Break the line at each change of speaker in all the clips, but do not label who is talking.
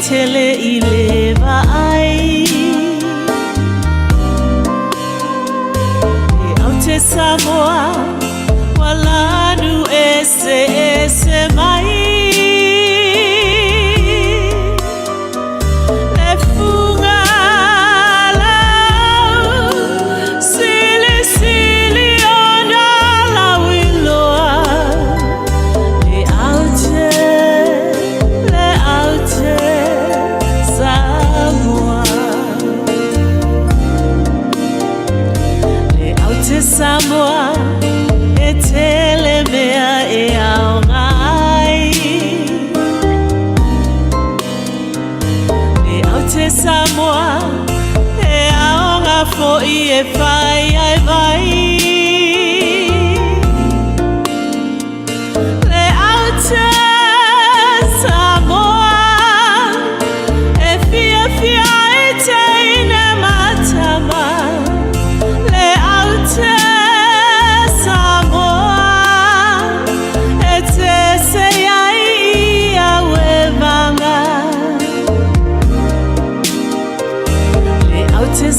tele ile vai e aute Samoa walanu ese mai le funga lau sili ona la wiloa le aute Samoa Samoa e tele mea e aonga ai e aute Samoa e aonga fo'i e whai ai vai le aute Samoa e fia e te ine matama le aute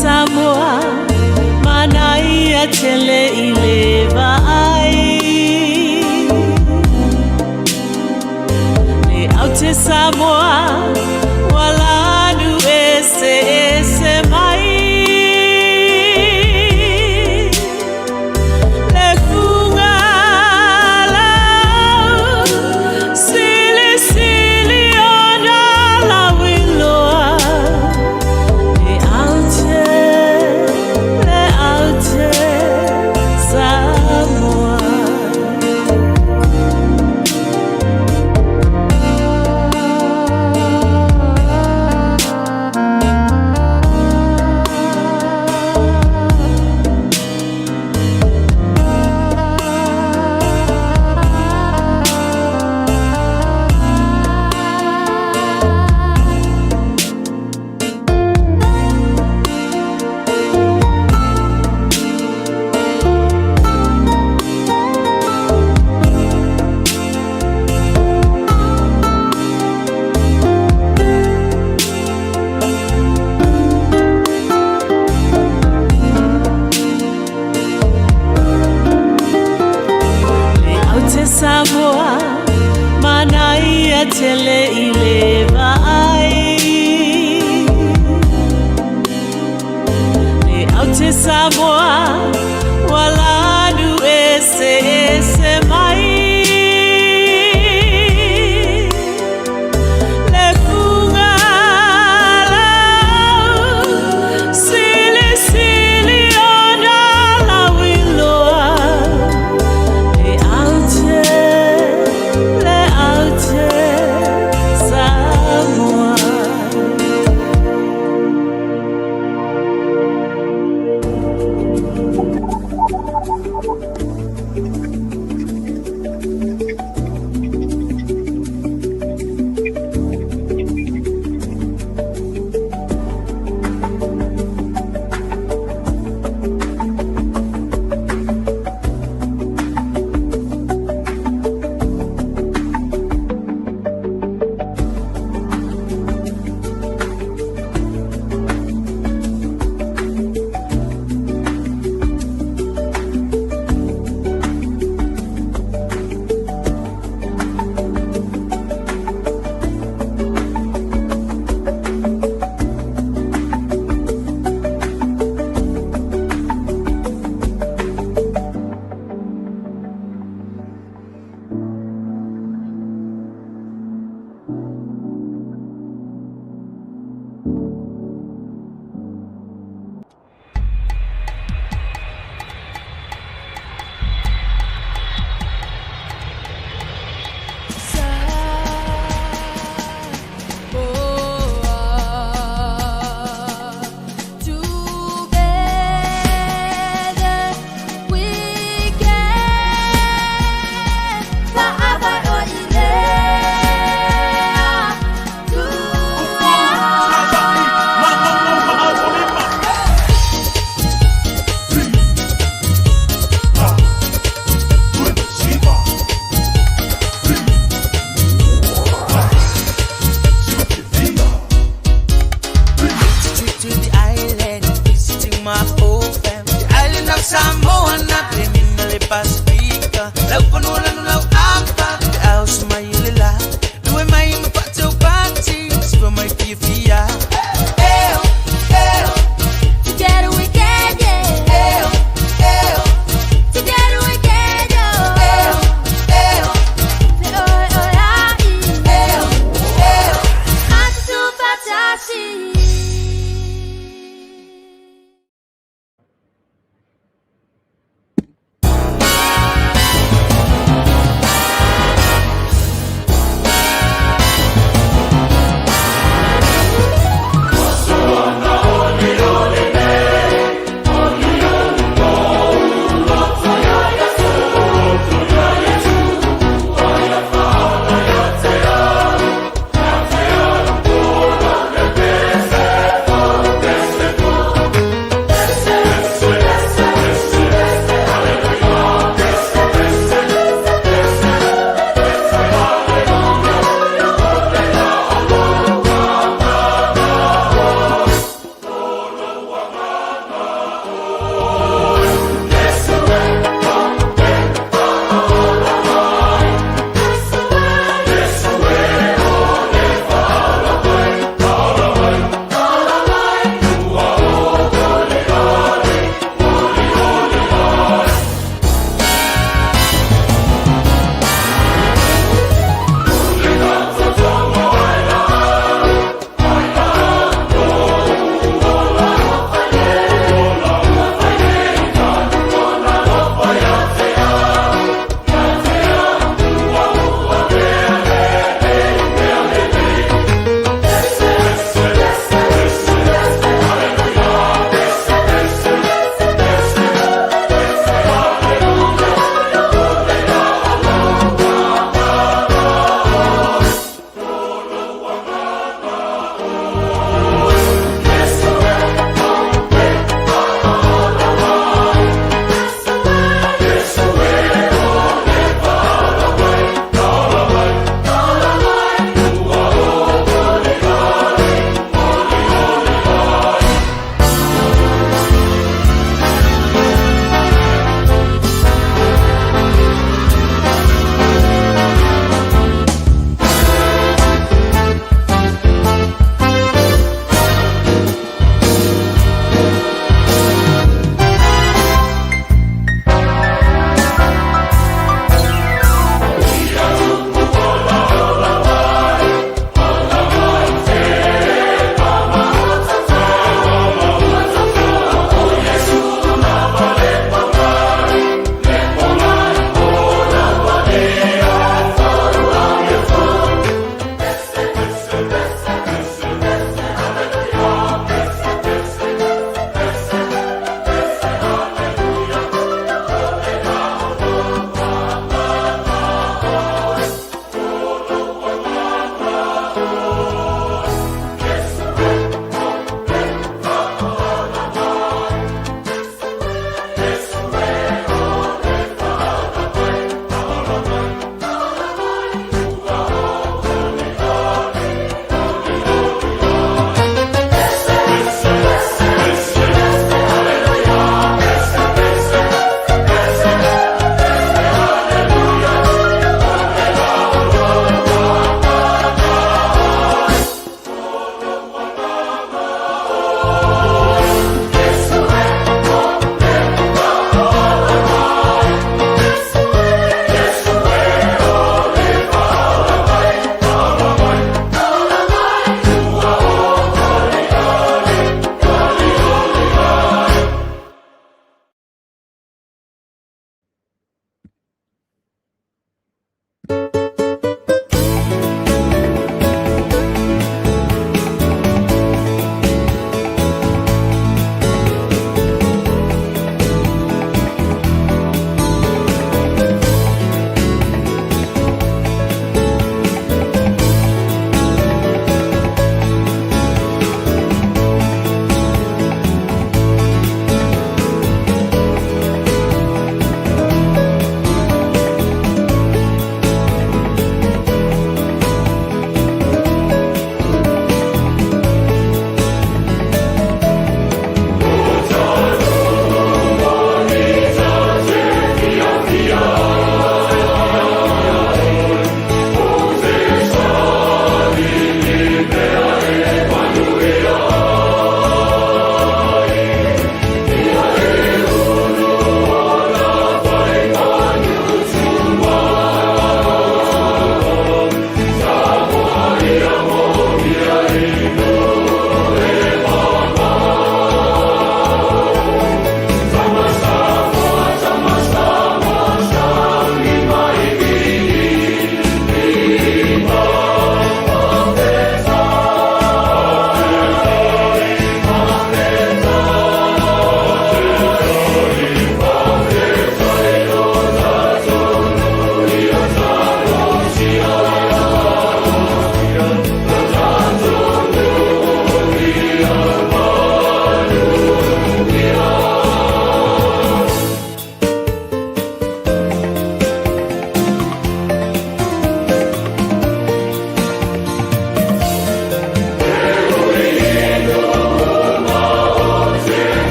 Samoa manai a tele ile vai le aute Samoa walanu ese mai le funga lau sili ona la wiloa le aute Samoa Samoa manai a tele ile vai le aute Samoa walanu ese mai le funga lau sili ona la wiloa le aute Samoa.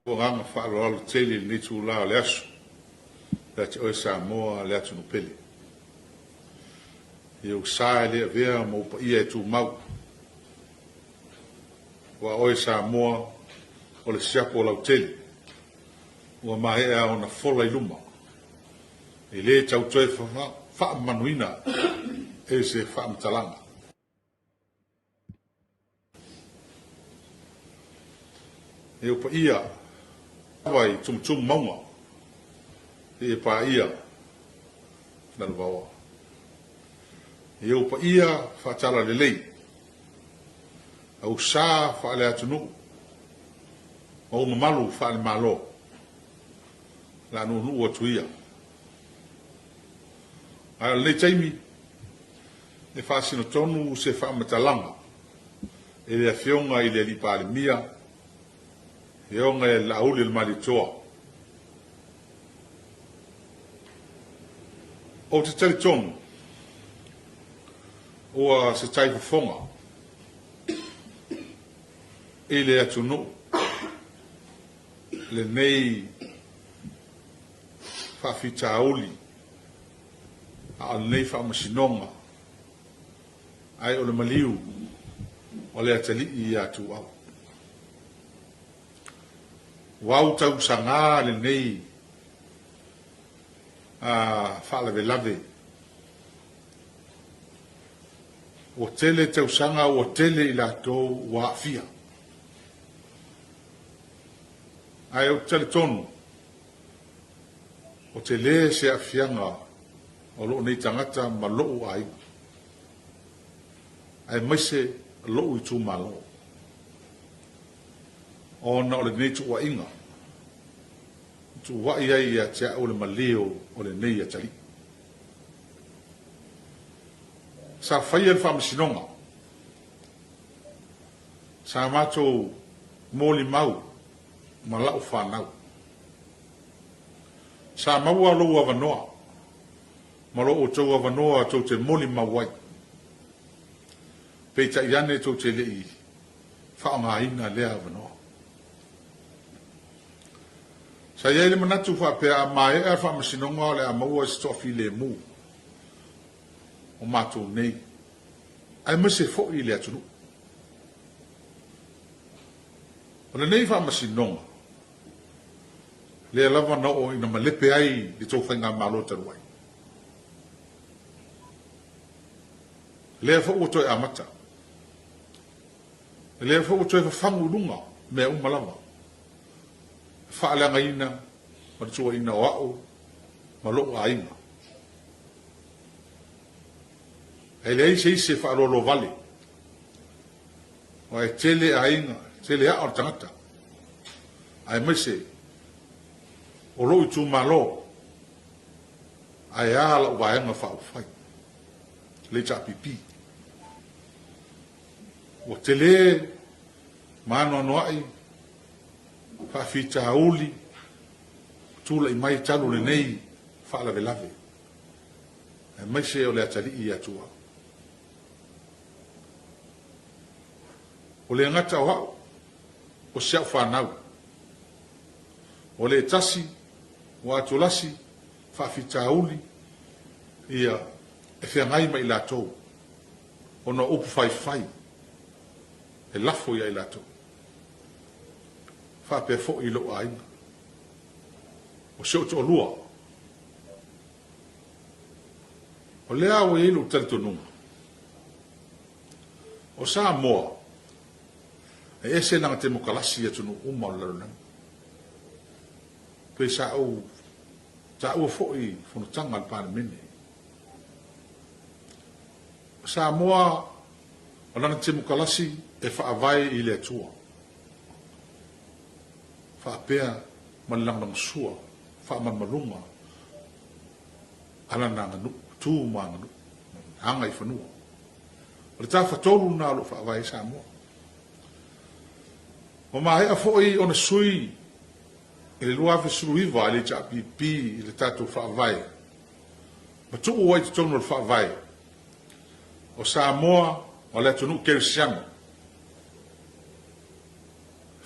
Nganga whaaloalo tele ni tu lao le asu. La te oe Samoa le atu no pele. I o sae le vea mo pa ia e tu mau. Wa oe Samoa o le siapo lau tele. Ua mahea o na fola I luma. I le tau toe wha manuina e se wha mtalanga. E o pa ia wai tum maunga. E pa ia na luawa. E o pa ia whaatala le lei. Au sa whaale atunu. O mamalu whaale malo. La nunu ua tuia. A le taimi e whaasino tonu se whaamatalanga. E le fionga I le lipa le mia. E onga e lauli le malitoa. O te tali tonu. Oa se taifu fonga. E le atunu. Le nei whawhita auli. A nei whamasinonga. Ai o le maliu. O le atali I atu au. Wau tau sanga le nei whaalawe lave. O tele tau sanga o tele I latou wa fia. Ai o tele tonu. O te le se a fianga o loo nei tangata ma loo ai. Ai maise loo I tu malo. O na o le nei tu wa inga. Tu wa ia ia te o le maleo o le nei a tali. Sa whaia le whamasinonga. Sa mato mōli mau ma lau whanau. Sa maua lou avanoa. Ma loo tau avanoa tau te mōli mawai. Peita iane tau te lei whaanga ina lea avanoa. Sa iai le manatu whapea a mai e whamasinonga le a maua stofi le mu. O mātou nei. Ai mese fo I le atunu. O le nei whamasinonga. Le lava na o ina malepe ai I tau whainga malo taruai. Le fo o toi amata. Le fo o toi whafangu lunga mea umalama. Whaalanga ina, ma tua ina o ao, ma loo a inga. E lei se ise whaalolo vale. O e tele a inga, tele a o tangata. Ai mese, o loo I tu malo, ai ala o vaenga whao whai. Le ta pipi. O tele, mano anuai, whawhita auli, tūla I mai talu le nei, whaalawe lave. E mai se o le atali I atua. O le ngata o hao, o siau whanau. O le tasi, o atolasi, whawhita auli, ia e whiangai mai latou. O na upu whai, e lafo ia I latou. Whape fo I lo aina. O seo to lua. O lea o ilu talitonunga. O sa moa. E ese nanga te mokalasi atunu uma o larunang. Pei sa au. Ta ua fo I whanutanga al pane mene. O sa moa. O nanga te mokalasi e whaavai I le atua. Whaapea malang sua, whaaman marunga, ala nanga nu, tū maanga nu, hanga I whanua. O le tā whatoru nā lo whaawai sa mua. O mahe a fōi o na sui, e le luawe suruiva, le ta pipi, le tātou whaawai. Ma tuu wai te tonu le whaawai. O sa mua, o le tonu kerisianga.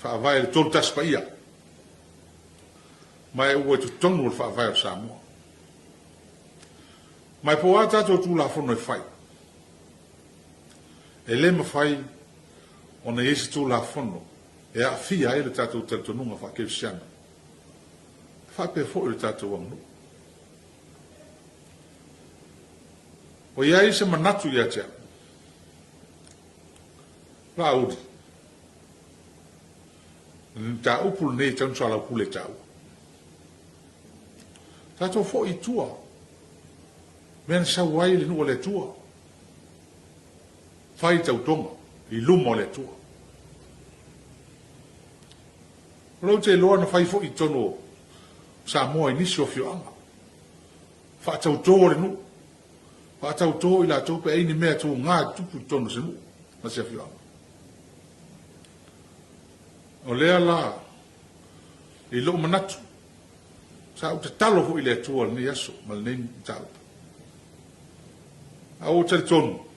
Whaawai le tolu taspa ia. mai ua tu tonu o whaavai o Samoa. Mai po a tato tu la fono e whai. E le ma whai o na esi tu la fono e a fia e le tato tatonunga wha keu siana. Wha pe fo i le tato wangnu. O ia se manatu ia tia. La audi. Ta upul nei tan sala upule tau. Tato fo i tua. Men sa wai le no le tua. Fai tau tonga i lumo le tua. Lo te loa na fai fo i tono sa moa inisio fioanga. Fa tau to le no. Fa tau to i la to pe ni mea tu nga tupu tono se no. Ma se fioanga. O lea la i lo manatu. Sa o te talo fo i le tua ni aso ma le nei tau. A o te tonu.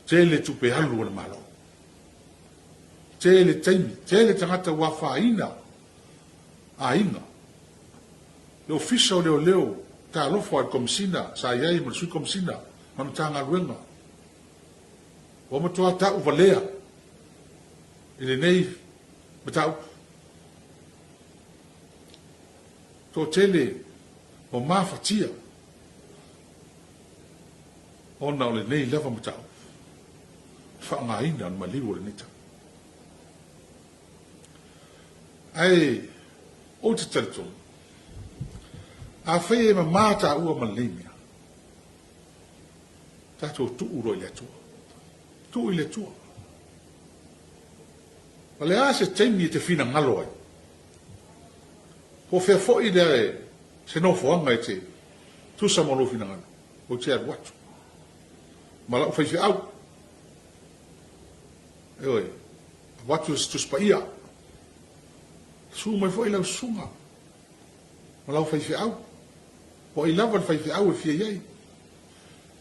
Tele tupe halu na malo. Tele taimi, tele tangata wafa ina. A ina. Le ofisa o leo ta lofo al komisina, sa iai mo sui komisina, manu tanga luenga. O mo toa ta uvalea. Ile nei betau. To tele o mafatia. Ona o le nei leva betau. Whaangaina an maliwo le nita. Ai, o te tariton. A whai e ma mata ua malimia. Tato tu uro i le tua. Tu i le tua. Ma le a se teimi e te fina ngalo ai. Ho fea fo i le se no foanga e te. Tu sa mono fina ngalo. O te ar watu. Ma lau whai au. Eoi, watu tu spaia. Su mai foi lau sunga. Ma lau fai au. Po i lava fai au e fia iai.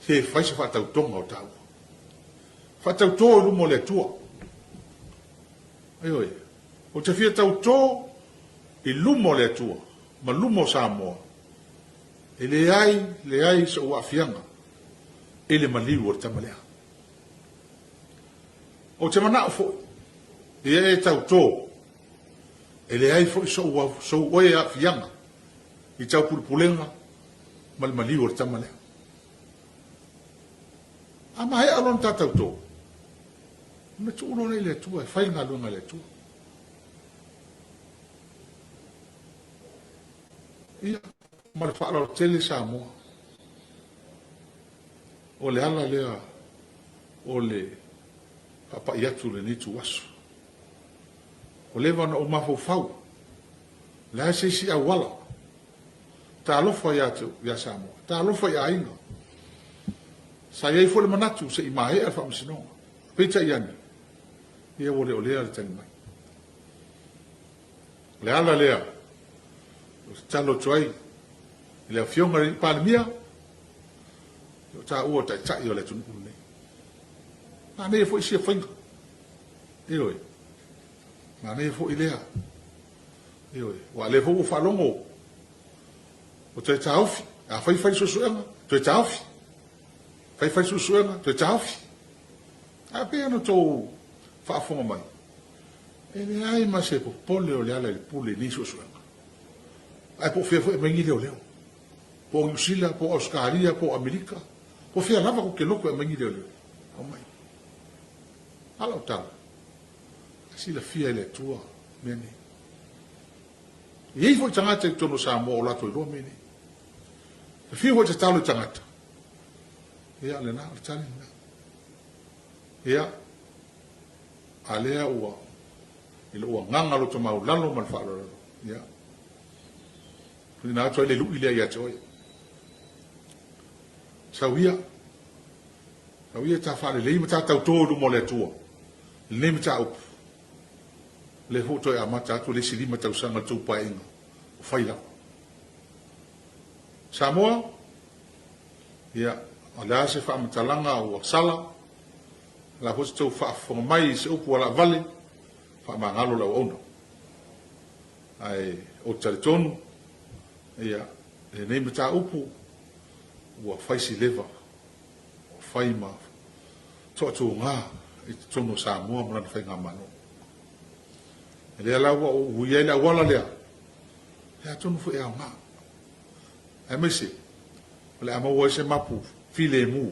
Se fai se fatau tonga o tau. Fatau tō i lumo le tua. Eoi, o te fia tau tō i lumo le tua. Ma lumo Samoa. E le ai sa ua fianga. E le maliu o tamalea. O te mana fo e tau tō e le ai fo so oe a fianga i tau pulpulenga mal maliu o tamale a mai alon tau tō me tu uno nei le tua e fai ngā lunga le tua ia mal whaala o tele Samoa o le ala lea o le papa iatu le nitu wasu. O lewa na o mafo fau. La se si awala. Ta alofa iatu ya Samoa. Ta alofa ia inga. Sa iei fo le manatu se i mahe alfa msinonga. Peita iani. Ia wole o lea le tani mai. Le ala lea. O talo tuai. Le fionga ri palimia. O ta ua tai tai o le tunu nei. Ma ne fo isi whainga. Ioi. Ma ne fo ilea. Ioi. Wa le fo whalongo. O te taufi. A whai susuenga. Te taufi. Whai susuenga. Te taufi. A pe ano tō whaafonga mai. E le ai ma se po pole o le ala le pule ni susuenga. Ai po fia fo e mengi leo leo. Po Usila, po Australia, po Amerika. Po fia lava ko ke loko e mengi leo leo. O mai. Ala o tala. Si la fia ele tua, mene. Iei fo i tangata i tono Samoa o lato i roa mene. La fia fo i te talo i tangata. Ia le na, le tali na. Ia, a lea ua, ila ua nganga lo to mau lalo man whaalo lalo. Ia. Kuni na ato ele lu ilea ia te oi. Sauia. Sauia ta whaale leima ta tau tōru mo le tua. Le me ta upu. Le hoto e amata atu le silima tau sanga tupa inga. O whaila. Samoa. Ia. A le ase wha amatalanga o sala. La hoto tau wha whangamai se upu ala vale. Wha mangalo lau ona. Ai. o tale tonu ia e nei mata upu ua faisi leva o fai ma to nga i tonu Samoa mo na fai nga mano e le ala o uia la wala le ya tonu fu e nga e mesi le ama wo se mapu file mu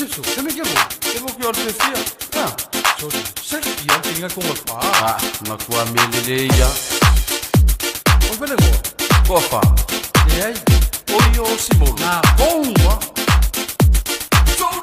Tiso, se me quevo. Quevo que eu decía. Ah, sorry. Sei que eu tinha com a pá.
Ah, ma qua meleleia.
O venego.
Cofa.
E aí? O io simolo.
Ah,
Bomba. Sorry.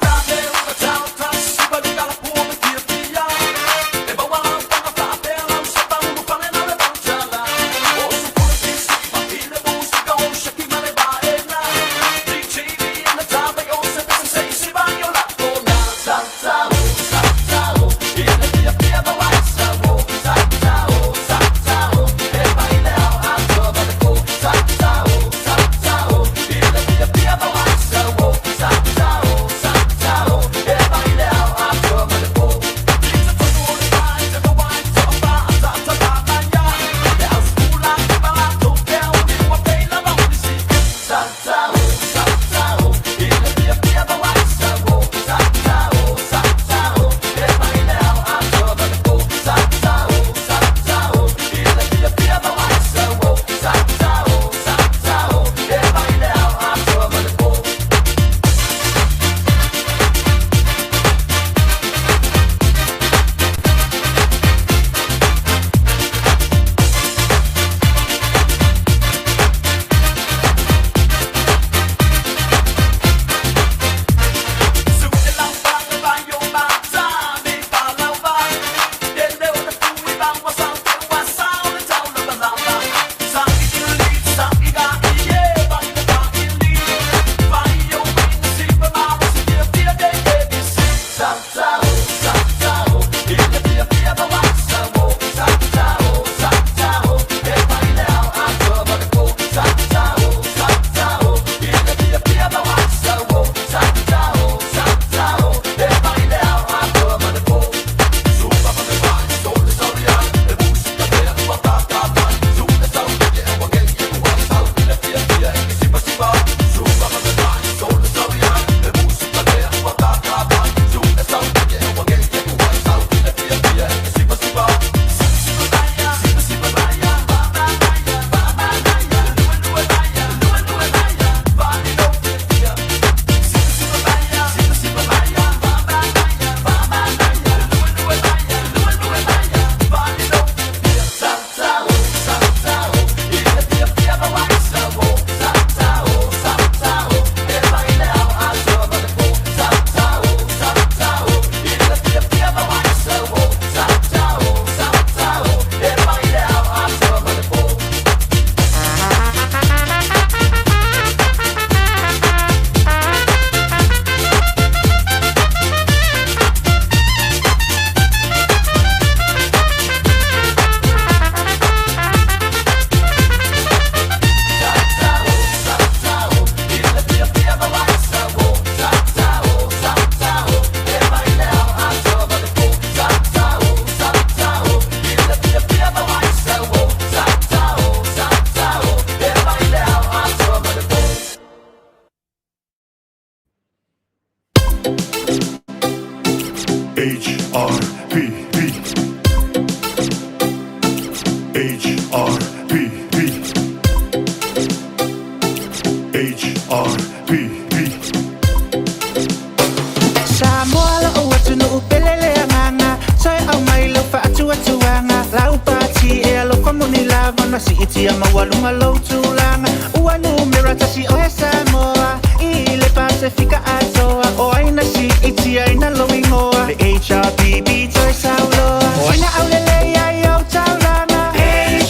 si iti mawalunga low tulanga ua numera tasi o Samoa I le Pasifika atoa o aina si iti aina loingoa le HRPP toi sauloa o aina aulele ai au taulanga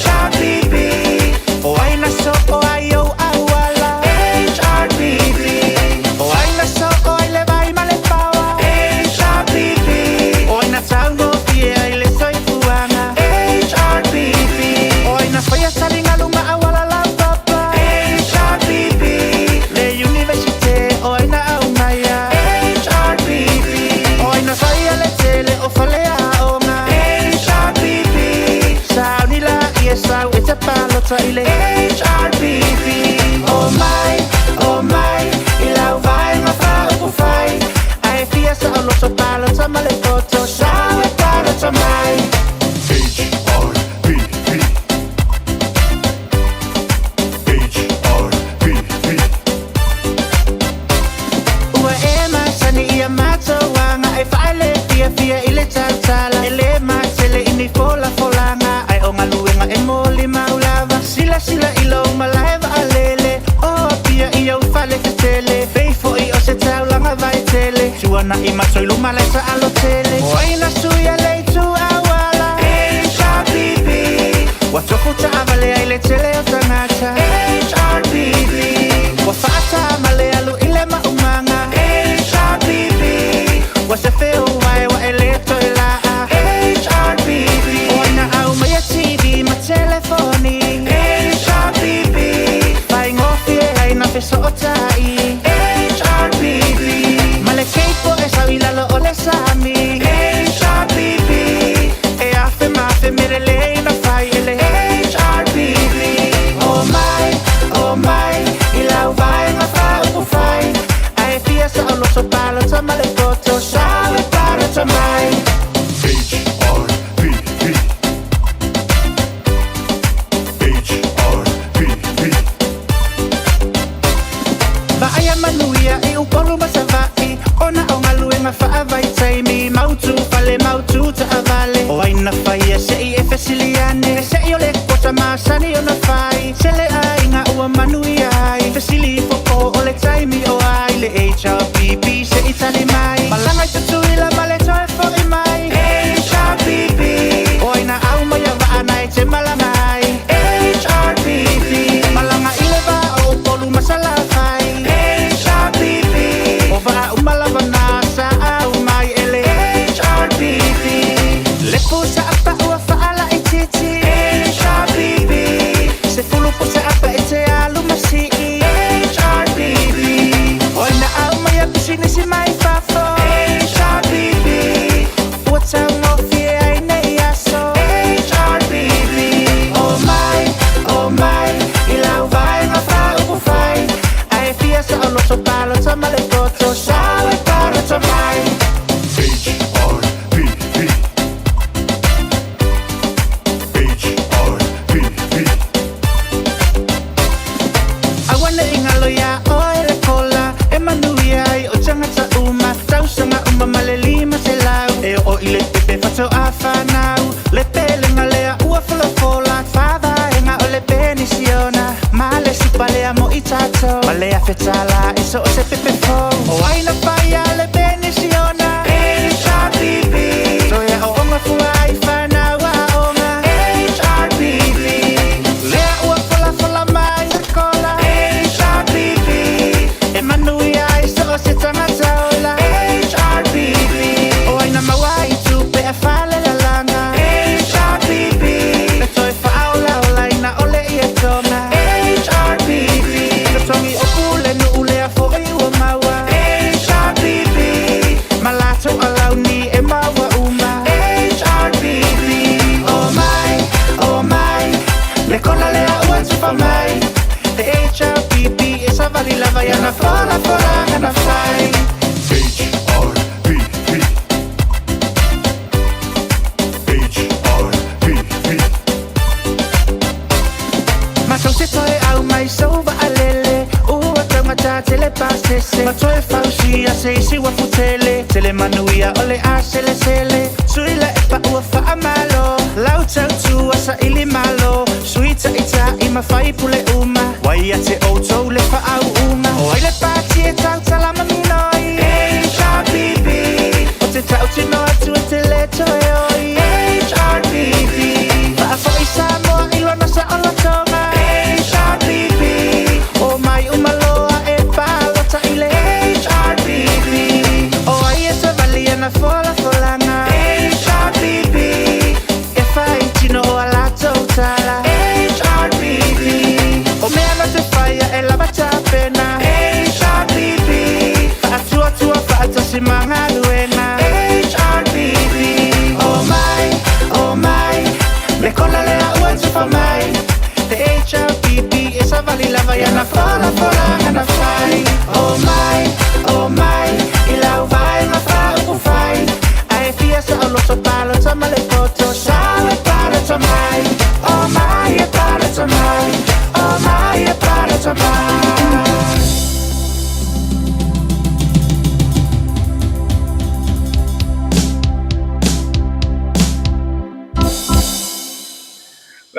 HRPP o aina so o ai au awala HRPP o aina so o ai le vai male pawa HRPP o aina tauno fie ai le toi fuanga HRPP o aina faya salinga lunga awala la papa HRPP le universite o aina au maya HRPP o aina faya le tele o falea o nga HRPP sauni la ia sau e te palota I le HRPP oh my I lau vai ma fa upu fai ai fia sa o loto palota ma le foto sau e palota mai ua e masani ia matauanga ai faile fia I le tautala e le matele ini fola folanga ai o ngaluenga e moli maulava sila I lo malaeva alele o pia I au fale fetele feifo I o se taulanga vai tele tuana I matoi lumale sa alo tele o aina suia le tu awala HRPP watofu ta avale ai le tele o tangata HRPP wafata male alu ile maumanga HRPP wasefeo wai wa eleto ila HRPP oina au maya TV ma telefoni HRPP fai ngofie aina feso otai HRPP male keipo e sawila lo ole sami HRPP e afe mafe merele ina fai ele HRPP oh my ilau vai ma fa upu fai ai fia sa o loso palota male foto sawe palota mai Vaaya manuia I upolu masavai ona o ngaluenga fa avai taimi mautu fale mautu ta avale o aina faia se I e fesiliane se I o le kota masani o na fai se le ainga ua manuia ai fesili foko o le taimi o ai le HRPP se I tali mai malanga I tutuila male toe fo I mai HRPP o aina au maya vaana I te malangai HRPP malanga I le va o upolu masala fai HRPP o va umalava nasa au mai ele HRPP le pusa apa ua faala I titi HRPP se fulu pusa apa e te alu masi HRPP o ina au mai a business mai fafo HRPP ua tau fie ai nei aso HRPP oh my I lau vai ma fa upu fai ai fia sa o loto palota ma le foto sawe palota mai awana ingalo ya oe le kola e manuia I o tangata uma tausanga uma male lima se lau e o I le pepe fato afanau le pelenga lea ua fola fada enga o le penisiona male supalea mo I tato malea fetala e so o se pepe fo o aina paia le penisiona HRPP soia o onga fuai fanau a onga HRPP lea ua fola mai le kola HRPP e manuia I so o se tangata ola HRPP o aina mawai tupe e fale la langa HRPP le toi faola ola ina ole I e tonga HRPP le tongi o pule nu ule a fo I ua maua HRPP malato alau ni e maua uma HRPP oh my le kola lea ua tufa mai le HRPP e sa vali lava yana fola ngana fai Masau te toe au mai sauva alele ua taumata tele pasese ma toe fausia se isi wa futele tele manuia ole a sele suila e pa ua fa amalo lau tau tu asa ili malo suita I mawhai pule uma Wai a te outou le whaau unga O ai le pāti e tau talama minoi HRBB O te tau tino atu e te leto e oi HRBB Whaafo i Samoa i lona sa ola tonga HRBB O mai umaloa e pālota i le HRBB O ai e sa vali ana fola folanga HRBB E whai tino o alato tala HRBB O mea no te whaia e lava ta pena HRBB Whaatua tua whaata si manga luenga HRBB Oh my Le kola le a ua tupa mai The HRBB e sa vali lava yana fola ngana whai Oh my I lau vai ma wha upu whai Ai fia sa alo sa palo ta male poto Sa e palo ta mai Oh my e palo ta mai Oh my e palo ta mai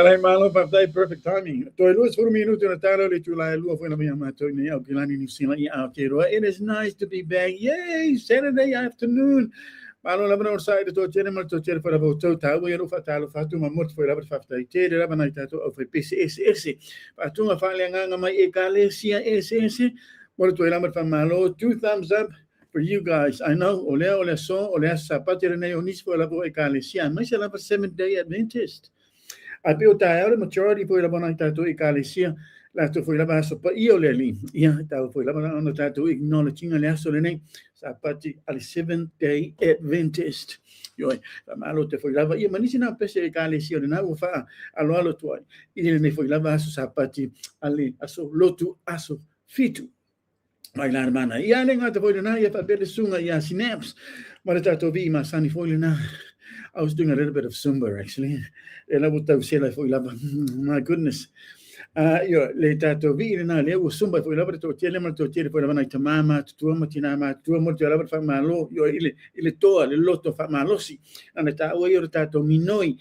Kalai malo paptai perfect timing. Toi luas for minuto na taro le tulai lua foi na minha mato ni au kilani New Zealand ia Aotearoa. It is nice to be back. Yay! Saturday afternoon. Malo la bana orsa to chere mal to chere para voto tau ia rufa talo fatu ma mot foi la para faftai tere la bana tato au foi PCSS. Patunga fale nganga mai e kalesia SS. Mo to ila ma malo 2 thumbs up for you guys. I know ole so ole sapatire nei onis foi la vo e kalesia. Mas ela para 7-day Adventist. A peo tae majority foi la bona tato e kalesia la to foi la baso pa io le li ia tau foi la bona ono tato acknowledging le aso le nei sa pati al 7-day Adventist yo la malo te foi la ia manisi na pese e kalesia le na ufa alo tuai i le foi la baso sa pati ali aso lotu aso fitu mai la mana ia le ngata foi na ia pa bele sunga ia synapse ma tato vi ma sani foi le na I was doing a little bit of Zumba actually. And I would say like, my goodness. Le tato vi na le Zumba foi lava to tele mal to tele foi lava na tamama tu mo tinama tu mo te lava fa malo yo ile to le loto fa malo si ana ta o yo tato minoi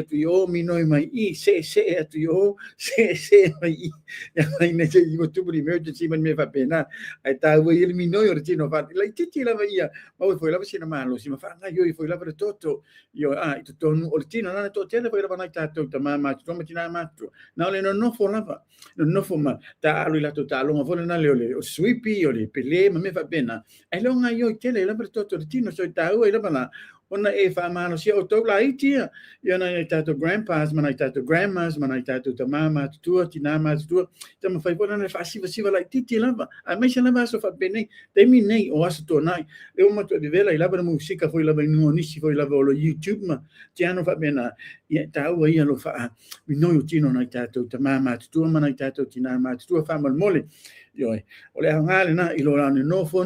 tu yo minoi mai I se tu yo se mai ya mai ne se mo tu pri emergency man me fa pena ai ta o ile minoi o tino fa la titi lava ia ma foi lava si na malo si ma fa nga yo foi lava toto yo to tonu o tino na to tele foi lava na tato tamama tu mo tinama tu na le no for lava no for ma ta alu la tota longa fona na le o sweepy o le pele ma me fa pena ai longa yo tele la per toto tino so ta o la bana ona e fa mano si o to la itia yo na tato grandpas ma na tato grandmas ma na tato ta mama tu tina ma tu ta ma fai bona na fa si la titi lava a me se lava so fa bene te mi nei o aso to nai e o ma to de vela la musica foi lava no nisi foi lava lo YouTube ma ti ano fa bena ia ta o ia lo fa mi no tino na tato ta mama tu ma na tato tina ma tu fa mal mole yo ole hangale na ilo la no for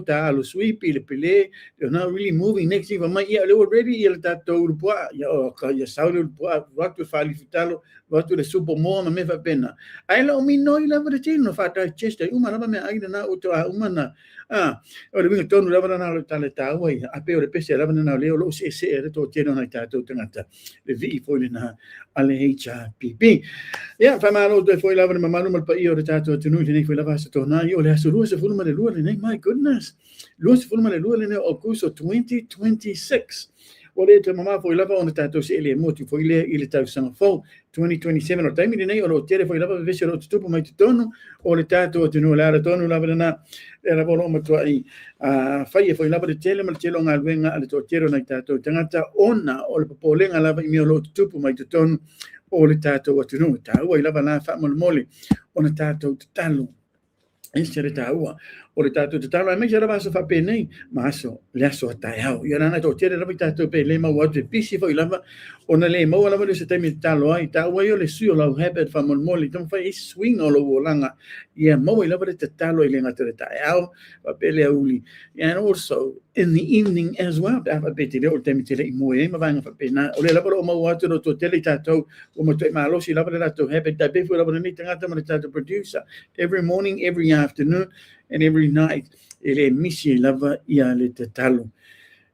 ta lo sweepy le pele they're not really moving next thing ma ia le already ia tato urpoa ya saulo urpoa waktu fali fitalo waktu le supo mo ma me fa pena ai lo mi no ila vertino fa ta chesta uma la me ai na auto uma na ora vinga tonu la na lo tale ta wai a pe ore pese la na le lo se to teno na tato tangata le vi foi na ale HPP ya fa malo de foi la ma malo mal pa io de tato tenu ne foi la base to na io le aso lu se fulma le lu ne my goodness lu se fulma le lu ne o curso 2026 Ole te mama foi lava ona tato se ele moti foi le ile tau sanga fo 2027 o taimi nei o tere foi lava vese o tupu mai tonu o le tato te no la tonu lava na era bolo mo ai fai foi lava de tele mal telo nga wenga ale to tero na tato tangata ona o le popolenga lava i lo tupu mai tonu o le tato o tunu ta o lava na fa mo mole ona tato talo Instead of o le tato te talo, mai jara vaso fa penei, maso, le aso atai au. Ia nana to tere rapi tato pe le mau atu pisi fo ilava, ona le mau alava le se taimi talo ai, ta ua yo le sui o lau habit fa molmoli, tam fai swing o lo langa, ia mau ilava le te talo i le ngata le tai au, fa pele auli. And also, in the evening as well, ta fa pete le o taimi tele i moe, ma vanga fa pena, o le lava o mau atu no to tele tato, o ma toi malosi lava le tato habit, ta pefu lava le tangata ma le tato producer, every morning, every afternoon, and every night ele misi lava ia le te talo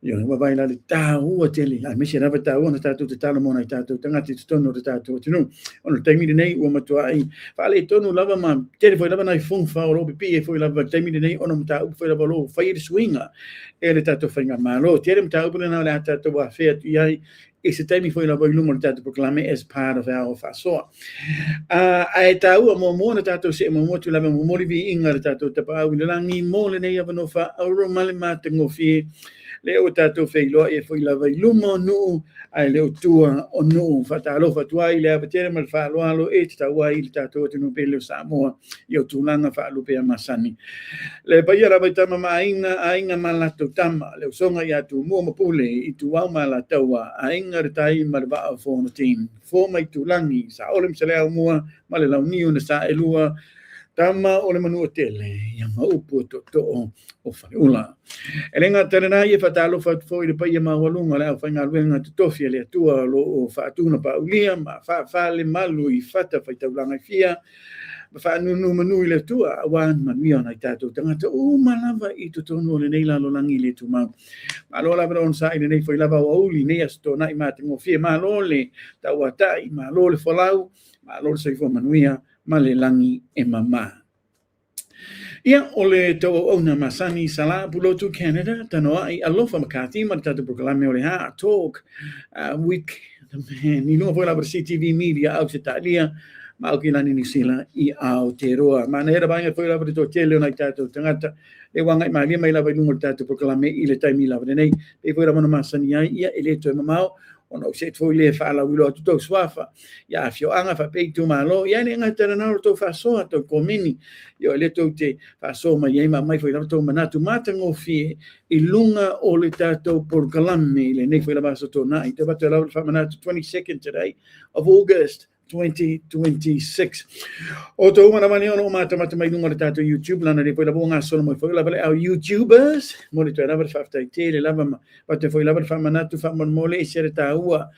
Yo wa vai la tau tele a me sera tau ona tatu te tala mona tatu tanga te tono te tatu tunu ona taimi nei o matua ai fa le tonu lava ma tele foi lava nai fun fa o pi foi lava taimi nei ona mata foi lava lo fai swinga e le tatu fainga malo tele mata upuna na le tatu wa fe tu ai e se taimi foi lava lumo tatu proclame as part of our faso ai tau mo mo na tatu se mo tu lava mo vi inga tatu te pa u langi mo le nei ava no fa o male mate ngofi le o tatou whailoa e foi lava i luma nuu ai leo tua o nuu whatalofa tuai le awatere mal whaaloalo e te tau ai le tatou atu nupe leo Samoa i o tūlanga whaalope a masani. Le paia rawa i tama ainga malato tama leo songa i atu mua mapule i tu au malataua ainga retai marwa o whono team. Fō mai tūlangi sa olem se leo mua male lau niu na sa elua tama o le manua tele ia maupu to o whaiula. E renga tarana i e whatalo whatfo i le paia mawalunga le au whainga luenga te tofi le atua lo o whaatuna pa ulia ma whaale malu i whata whaitaulanga i fia ma whaanunu manu i le atua awan manuia na i tātou tangata o malava i to tonu o le nei lalo langi le tu mau. Ma lo lava on sa i le nei whai lava o auli nei asto na i mātingo fia ma lo le tau atai ma lo le whalau ma lo le saifo manuia ma le langi e mama. Ia o le tau ona masani sala pulotu Canada tanoa i alofa makati ma tatu proclame o le ha talk week ni lunga foi la CTV media au se talia ma au kilani ni sila i Aotearoa ma nera banga foi la to tele na tatu tangata e wanga ma li mai la vai lunga tatu proclame i le taimi la nei e foi la mana masani ia ele to mamao ono se foi le fa la wilo to swafa ya fio anga fa pe tu malo ya ni nga tera na to fa so to komini yo le to te fa so ma ye ma mai foi la to manatu matango fi i lunga o le tato por kalame le nei foi la baso to na i te va te la fa manatu 22nd today of August 2026. O to mana mani ono mata mai nunga le tato YouTube lana le foi la bonga solo mo foi la our YouTubers mo le to la fa ta tele la ma pa te foi la fa manatu fa mon mole e sere ta ua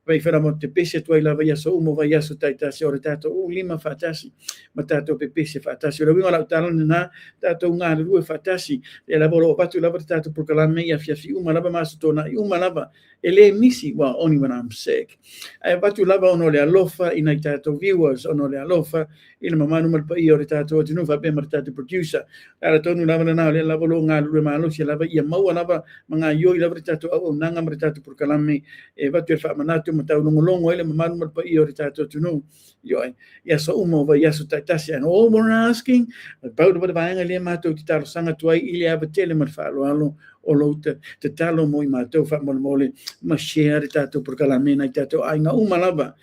vai fera mo te pese tu la vai so mo vai so ta ta o tato o lima fatasi ma tato pe pese fatasi o winga la talo na tato nga lu fatasi e la volo patu la tato por kala me ya fi uma la ma so na uma la ele misi well only when I'm sick e patu la ono le alofa in tato viewers ono le alofa il mama no mal pa io tato tu no fa be tato producer ala tonu la na le la volo nga lu ma lo si la ia mau la mga yo la tato o nanga tato por kala me e patu fa manatu matau longo ele mama no pa io tato tu no yo ya so umo va ya so tatasi and all we're asking about what vai ngale matou ti talo sanga tuai ile abatele mar falo alo o lo te talo mo i matou fa mole ma share tato por kala mena tato ai nga uma lava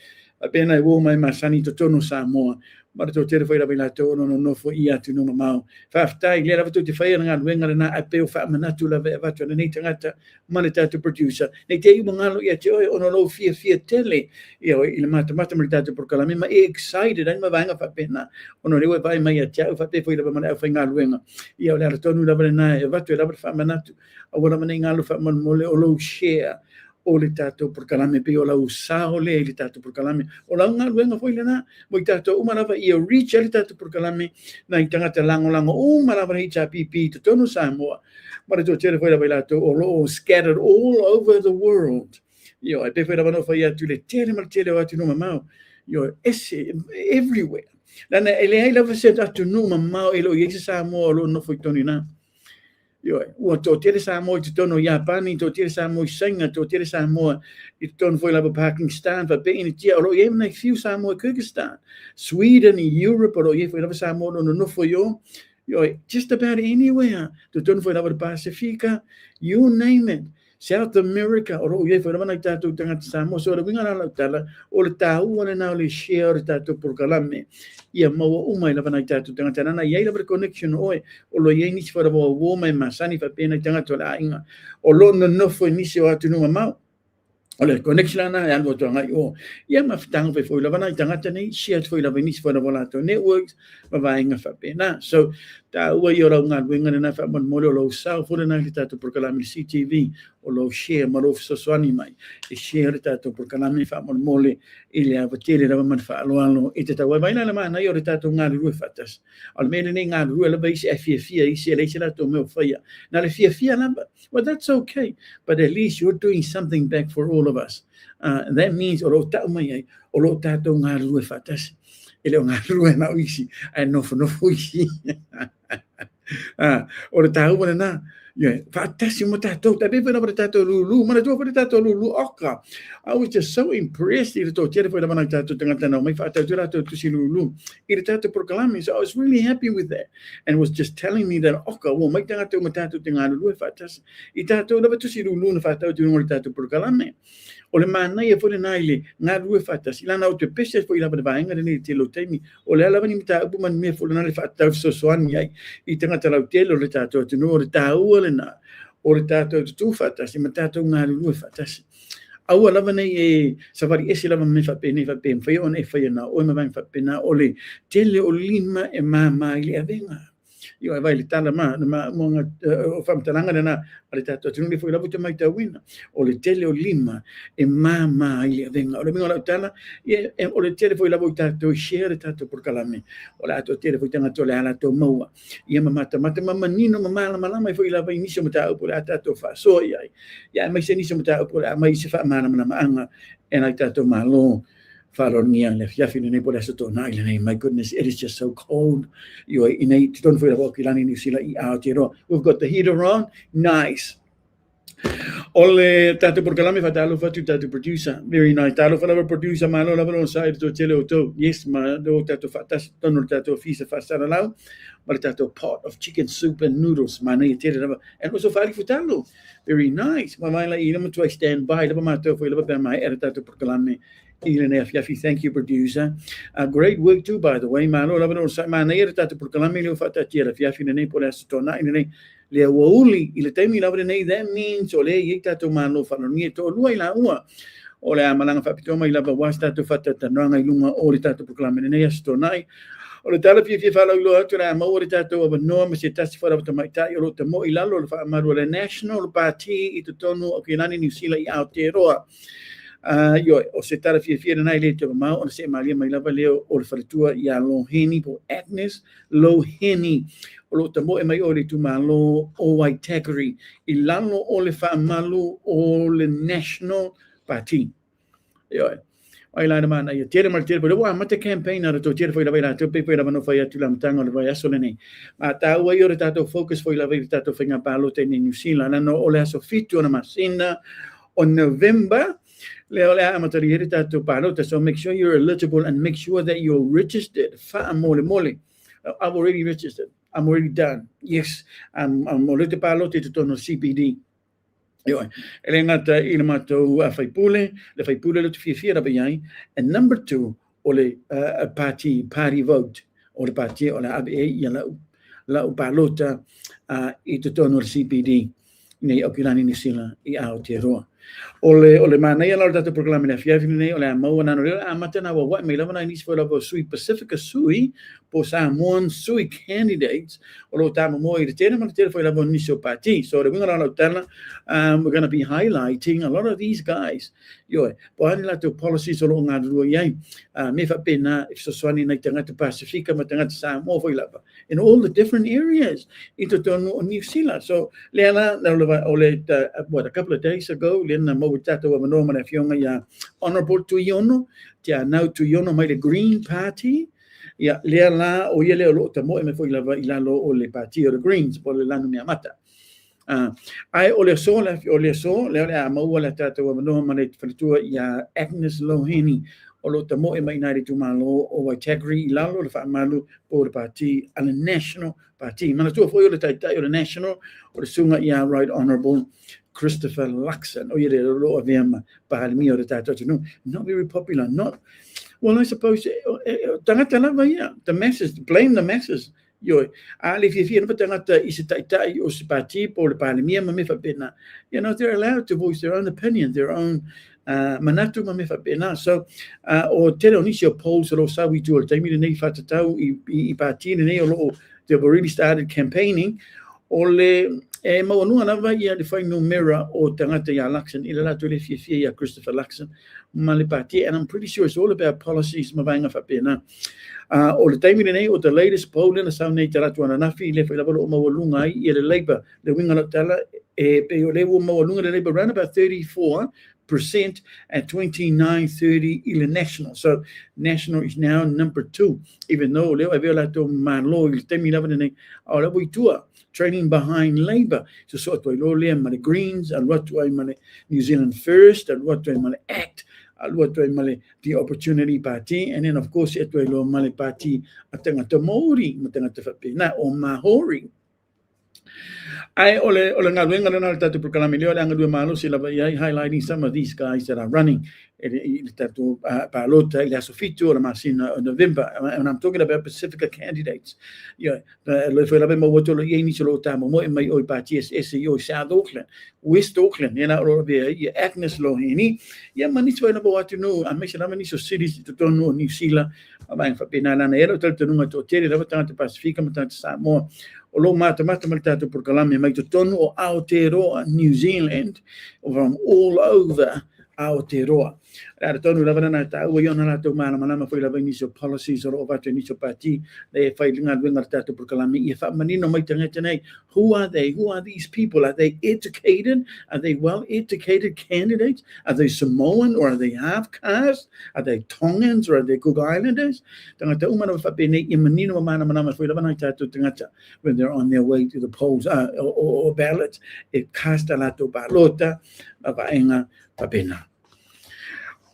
apena e wo mai masani to tono Samoa ma to tere foi la bela to no fo ia tu no mau fa ftai le lava to te fai nga wenga na apeo fa manatu la va to nei tangata mane tato producer nei te mangalo ia te ono lo fia tele ia il mata mer tato por kala me ma excited ai ma vanga fa pena ono le vai mai ia te fa te foi la mane fa nga wenga ia le to no la na va to la fa manatu ora mane ngalo fa mole o lo share o le tato por kalame pe o la usao le tato por kalame o la nga luenga foi lena mo tato uma lava i reach le tato por kalame na tangata lango uma lava i pipi to tono Samoa ma to tere foi la belato o lo scattered all over the world yo e pe foi la no foi atu le tere mal tere o atu no mamao yo esse everywhere lana ele ai lava se atu no mamao elo i Samoa lo no foi tonina yo o to tere Samoa te tono Japani to tere Samoa Singa to tere Samoa i tono foi la Pakistan va bene tia o ye na few Samoa Kyrgyzstan Sweden in Europe o ye foi la Samoa no foi yo just about anywhere to tono foi la Pacifica you name it South America o ye foi la na tato tanga Samoa so winga na tala o le tau ona na le share tato por kalame ia mau uma ila na tato tanga na ia ila connection o lo ye ni for wo mai masani fa pena tanga to la inga o lo no foi ni se atu no mau Ole connection na yan mo to nga o ia maftang fe foi lava na tangata nei share foi lava ni foi lava to networks mavainga fa pena so ta wa yo ra nga winga na fa mon molo lo sa fo na kita to por kala mi CTV o lo share maro so swani mai e share ta to por kala mi fa mon mole ile ava tele lava man fa lo alo e ta wa vaina na na yo ta to nga lu fatas al mene nei nga lu lava is FFia is ele sila to me fa ya na le fia na well that's okay but at least you're doing something back for all of us. That means o lo ta mai o lo ta to nga lu fatas ele nga lu na isi ai no isi o le ta u na fatas mo ta to ta be na ta to lu mana to ta to lu oka I was just so impressed ile to tere foi na ta to tanga na mai fatas to si lu ile ta to proclaim so I was really happy with that and was just telling me that oka wo mai tanga to mata to tanga lu fatas ita to na to si lu na fatas to no ta to proclaim o le mana ia foi na ile nga lu fatas ila na o te pese foi la ba nga ni te lo temi o le ala ni mita bu man me foi na le fatas so soan ai I tanga ta lo te lo le ta to no le ta u le na o le ta to tu fatas I mata to nga lu fatas au lava nei e safari ese lava me fa pene fa on e fa na o me vai fa pena o le tele o lima e mama ile avenga io vai le tala ma mo o fa mtalanga na ale tato tunu le foi lava te mai ta wina o le tele o lima e mama ile avenga o le minga la tala e o le tele foi lava tato share tato por kalame o la to tele foi tanga to le ala to moa ia mama mama nino mama mai foi lava inicio mata o por tato fa so ia mai se inicio mata o por mai se fa mana anga e na tato malo my goodness, it is just so cold. We've got the heater on. Nice. Ole tato por kalame fatalo fatu tato producer. Very nice. Talo fa producer malo lava on side to tele auto. Yes, ma do tato fatas tono tato fisa fasara lao. But tato pot of chicken soup and noodles. Mana tele lava. And also fari fatalo. Very nice. Ma mai la ina to stand by lava mato for lava my tato por kalame. Thank you, producer. Great work too, by the way. Malo lava no sa mana era tato por kalame lo fata tira fiafi ne por essa tona ne le wauli ile temi lava nei that means ole ye tato malo fano ni to lu ila ua ole amalanga fa pito mai lava wasta to fata tananga ilunga ole tato por kalame ne essa tona ole tala fiafi fa lo to la mo ole tato of no me se tasi fora to mai ta yo to mo ila lo fa maru le national party ito tonu o kinani New Zealand I Aotearoa o se tara fia na ile te mau o se malia mai lava leo o le faletua ia Loheni po Agnes Loheni o lo tamo e mai o le tu malo o Waitakere I lalo o le whaamalu o le National Party ai la mana ia tere mal tere pero wa mate campaign na to tere foi la vai to pe foi la no foi atu la mtanga le vai aso nei ma ta wa yo tato focus foi la vai tato finga palo te New Zealand no o le aso fitu na masina on November so make sure you're eligible and make sure that you're registered. I've already registered. I'm already done. Yes, I'm already palote to tono CPD. And number 2, ole party vote or party or la palota ito tono CPD nei okilani ni sila I Aotearoa. Ole mana ia la tato proclame na fiafi nei ole mau na no amata na wa me lava na ni for lava sui Pacifica sui po Samoan sui candidates o tama mo I tele ma tele foi lava ni so party so we're going to be highlighting a lot of these guys po ani la to policies o nga ru ia me fa pena if so swani na tanga to Pacifica ma tanga Samoa foi lava in all the different areas ito to New Zealand so le ala ole what a couple of days ago na mo tato wa no mana fionga ya honorable to yono tia now to yono mai the Green Party ya le la o ye le lo tamo me foi lava ila lo o le party o the Greens po le lanu mi amata ai ole so le mo wala tato wa no mana falitua ya Agnes Loheni o lo tamo mai na tu malo o Waitakere ila lo le fa malu po le party and the National Party mana tu foi o le tai o le National o le sunga ya Right Honorable Christopher Luxon. Oh, yeah, there are a lot of them. Not very popular. Not well. I suppose the masses blame the masses. They're allowed to voice their own opinion, their own manatu ma me whapena. So, o tere o nisi o polls o sawi tu o taimiri nei whatatau I pātine nei o loo, they've already started campaigning. O le maunua lava ia le whainu mera o tangata ia Luxon, ila latu le fia ia Christopher Luxon, ma le pātia, and I'm pretty sure it's all about policies ma vainga whapena. O le taimiri nei o the latest poll na sau nei te ratu ana nafi, le whailawalo o mawalunga ai, ia le Labour, le winga la tala, pe o lewo mawalunga le Labour around about 34% at 29.30 in national. So national is now number 2, even though leo avea lato malo il temi lava nei o la buitua training behind Labour. So sort of lo le male Greens and what do I male New Zealand First and what do I male ACT and what do I male the Opportunity Party, and then of course it lo male party atanga to Maori matanga te whapena o Mahori. Ai ole ngaluenga lana tatu proklami leo langa dua malo sila highlighting some of these guys that are running tatu palota ila sofitu or masina November, and I'm talking about Pacifica candidates. Yeah, le foi la mo voto le ni solo tamo mo mai oi party SEO South Auckland, West Auckland, you know, or be Agnes Lohini. Yeah, man it's when about to know I mentioned how many cities to don't know New Zealand, about for penala era to nunga to tere la tanta Pacifica matanta Samoa. O lo mata maltatu por kalame mai to tonu o Aotearoa, New Zealand, from all over Aotearoa. Rara tonu lava na tau iona na tau mana manama foi lava inicio policies or over to inicio party. They fight linga winga tatu por kalame I fa manino mai tangata nei. Who are they? Who are these people? Are they educated? Are they well-educated candidates? Are they Samoan or are they half-caste? Are they Tongans or are they Cook Islanders? Tangata umana fa pene I manino mana manama foi lava na tatu tangata when they're on their way to the polls or ballots. It cast a lato balota vaenga fa pena.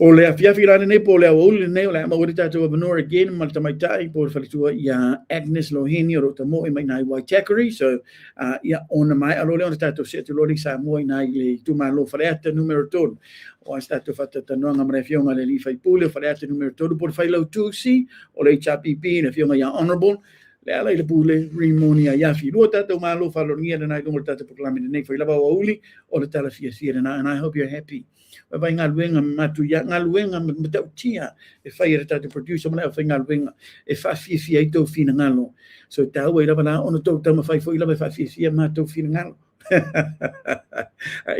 O le afiafi rane nei po le auli nei o le maori tātou Vanora again ma le tamaitai po le whalitua ia Agnes Lohini o rota mo I mai nai Waitakere. So ia ona mai alo le ona tātou se tu lori sa mo I nai le tumalo whareata numero tonu. O as tātou whatatanoanga mare fionga le li whai pule whareata numero tonu po le whailau tūsi o le HRPP na fionga ia honourable. Le ala le pule rimoni a yafi. Lua tātou malo whalongia na nai lungo tātou proklamine nei whailawa o auli o le tala fia and I hope you're happy. Vai ngaluenga matu ya ngaluenga matau tia e fai re tatu producer mana fai ngaluenga e fa fia I to fina ngalo. So tau e lava na ono to tama fai foi lava fa fia matu fina ngalo.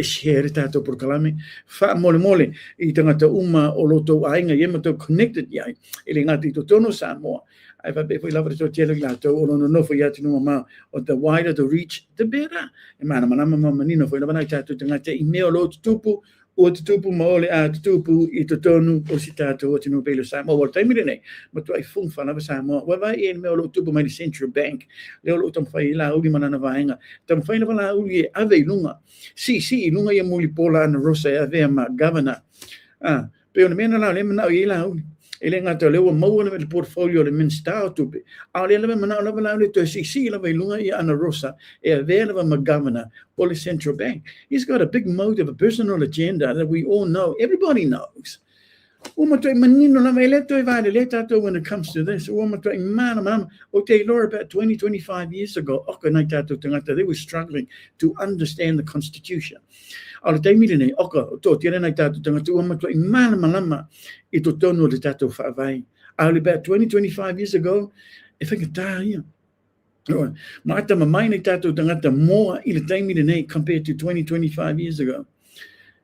Share tatu proklame fa mole I tangata uma o loto ainga ye mato connected ya ele ngati to tono Samoa. I fa be foi lava to tele lato o no foi atu no ma o the wider the reach the better. E mana manino foi lava na tatu tangata I meo lo tupu o te tupu maole a te tupu I te tonu o si tātou o te nupelo Samoa. Wa taimire nei, ma tu ai whungwhana wa Samoa. Wa vai e meo lo tupu mai ni Central Bank. Leo lo tam whai la uli manana vaenga. Tam whai na la uli e ave lunga. Si, lunga ia muli pola ana rosa e ave ma governor. Pe ona mena la le mana I la uli. Ele ngata leo mau na le portfolio le minsta tupe. A le lava mana lava la le to si lava lunga I ana rosa e ave lava ma governor or the Central Bank. He's got a big motive, a personal agenda that we all know. Everybody knows. When it comes to this, okay, Laura, about 25 years ago, they were struggling to understand the Constitution. About 25 years ago, I think Marta mamaina tātou tangata more I le taimire nei compared to 25 years ago.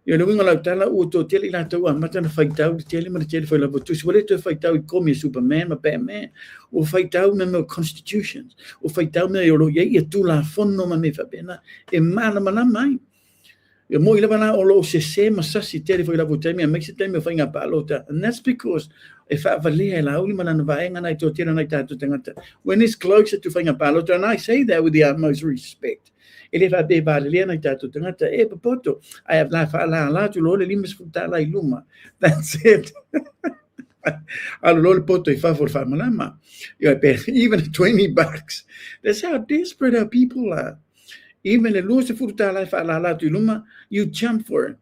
Ia le winga lau tala o tō tele lātou a matana whaitau, tele mara tele whai lava tusi. Wale tō whaitau I komi Superman, ma Batman, o whaitau me meo constitutions, o whaitau me oro ia tūla whono ma me whapena, e mana mana mai. Ia mo I lava na o lo se masasi tele whai lava taimi, a makes it taimi o whainga pālota. And that's because when it's closer to whainga pālota, and I say that with the utmost respect. I have life ala tu lole limes futala iluma. That's it. Even $20. That's how desperate our people are. Even the lose futala ala tu iluma, you jump for it.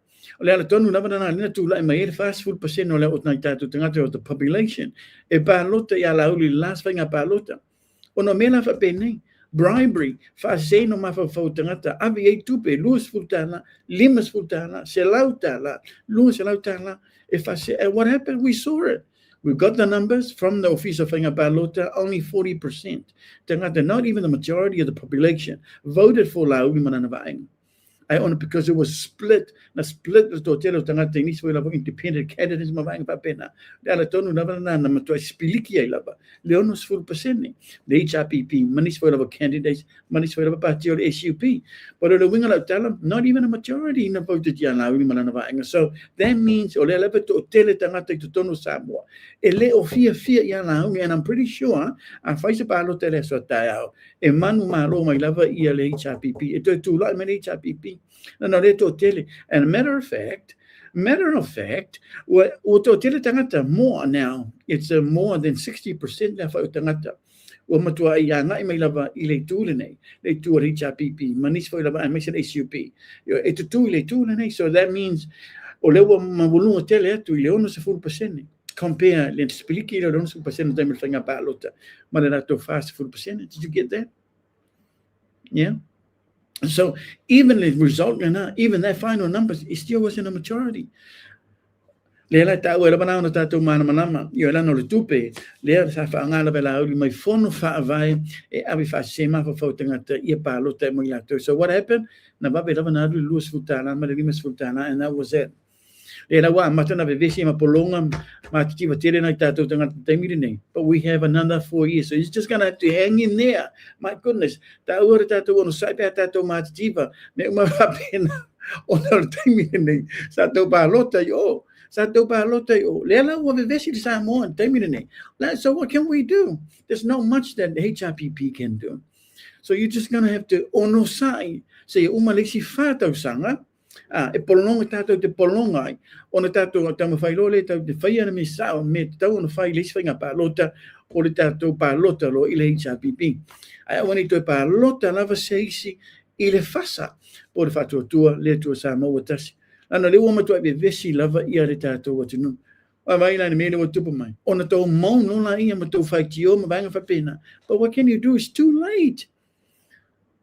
Fast food percent o the population. E palota ya la uli last thing a palota. O no mela fa pene. bribery, whaase no mawhawhau tangata, avi e tupe, luas fultana, limas fultana, se lautala, luas se lautala, e whaase, and what happened? We saw it. We got the numbers from the Office of Whainga Pālota, only 40%. Tangata, not even the majority of the population voted for Lauli Manana Vaenga. I only because it was split. Na split the totelo tangata inis foi lava independent candidates ma vaenga pa pena. Dala tonu lava na matua spiliki ai lava. Leonos full percent. The HRPP manis foi lava candidates, manis foi lava partio SUP. But the winga la tala not even a majority na voted ya Lauli Manana Vaenga. So that means ole lava to tele tangata to tonu Samoa. Ele o fia ya Lauli, and I'm pretty sure a faisa palo tele so tao. E manu malo mai lava ia le HRPP. E to tu la me HRPP. No, they totally. And matter of fact, what totally tangata more now. It's more than 60% na fa tangata. O matua ia ngai mai lava I le tūlene, le tū HRPP, manis fa lava mai se SUP. E tu le tūlene, so that means o lewa mavulunga tele atu I le ono se full percent. Compare le spiliki le ono se percent da me Whainga Pālota. Mana to fast full percent. Did you get that? Yeah. So even the result, even that final numbers, it still wasn't a majority. Lela ta ua lava na tatou manama, io la no le tupe, lea sa whaangala vela auri mai fono whaavai e awi whaasema whawhau tangata ia Pālota e mo ilatou. So what happened? Na babe lava na aru luas fultana, ma le limas fultana, and that was it. Lea wa matana vevesi ma polonga, ma titiva tere na tatou tangata taimiri nei. But we have another 4 years, so it's just gonna have to hang in there. My goodness, ta ua tatou ono saipe tatou ma titiva, me uma whapena ona taimiri nei, sa tau Pālota yo. Sa tau Pālota yo. Lea la ua vevesi le Samoa taimiri nei. So what can we do? There's not much that the HRPP can do. So you're just gonna have to ono sai, say uma lesi whātau sanga, e polonga tātou te polonga ai. Ona tātou tama whailole, tau te whaia na me sao, me tau ona whai lesi Whainga Pālota, o le tātou Pālota lo I le HRPP. Ai awani toi Pālota lava seisi I le whasa, po le whatuatua, le tua Samoa tasi. Ana le ua matua be vesi lava ia le tātou atunu. Wa mai la ni mele wa tupu mai. Ona tau mau no la ia matou whaitio ma vanga whapena. But what can you do? It's too late.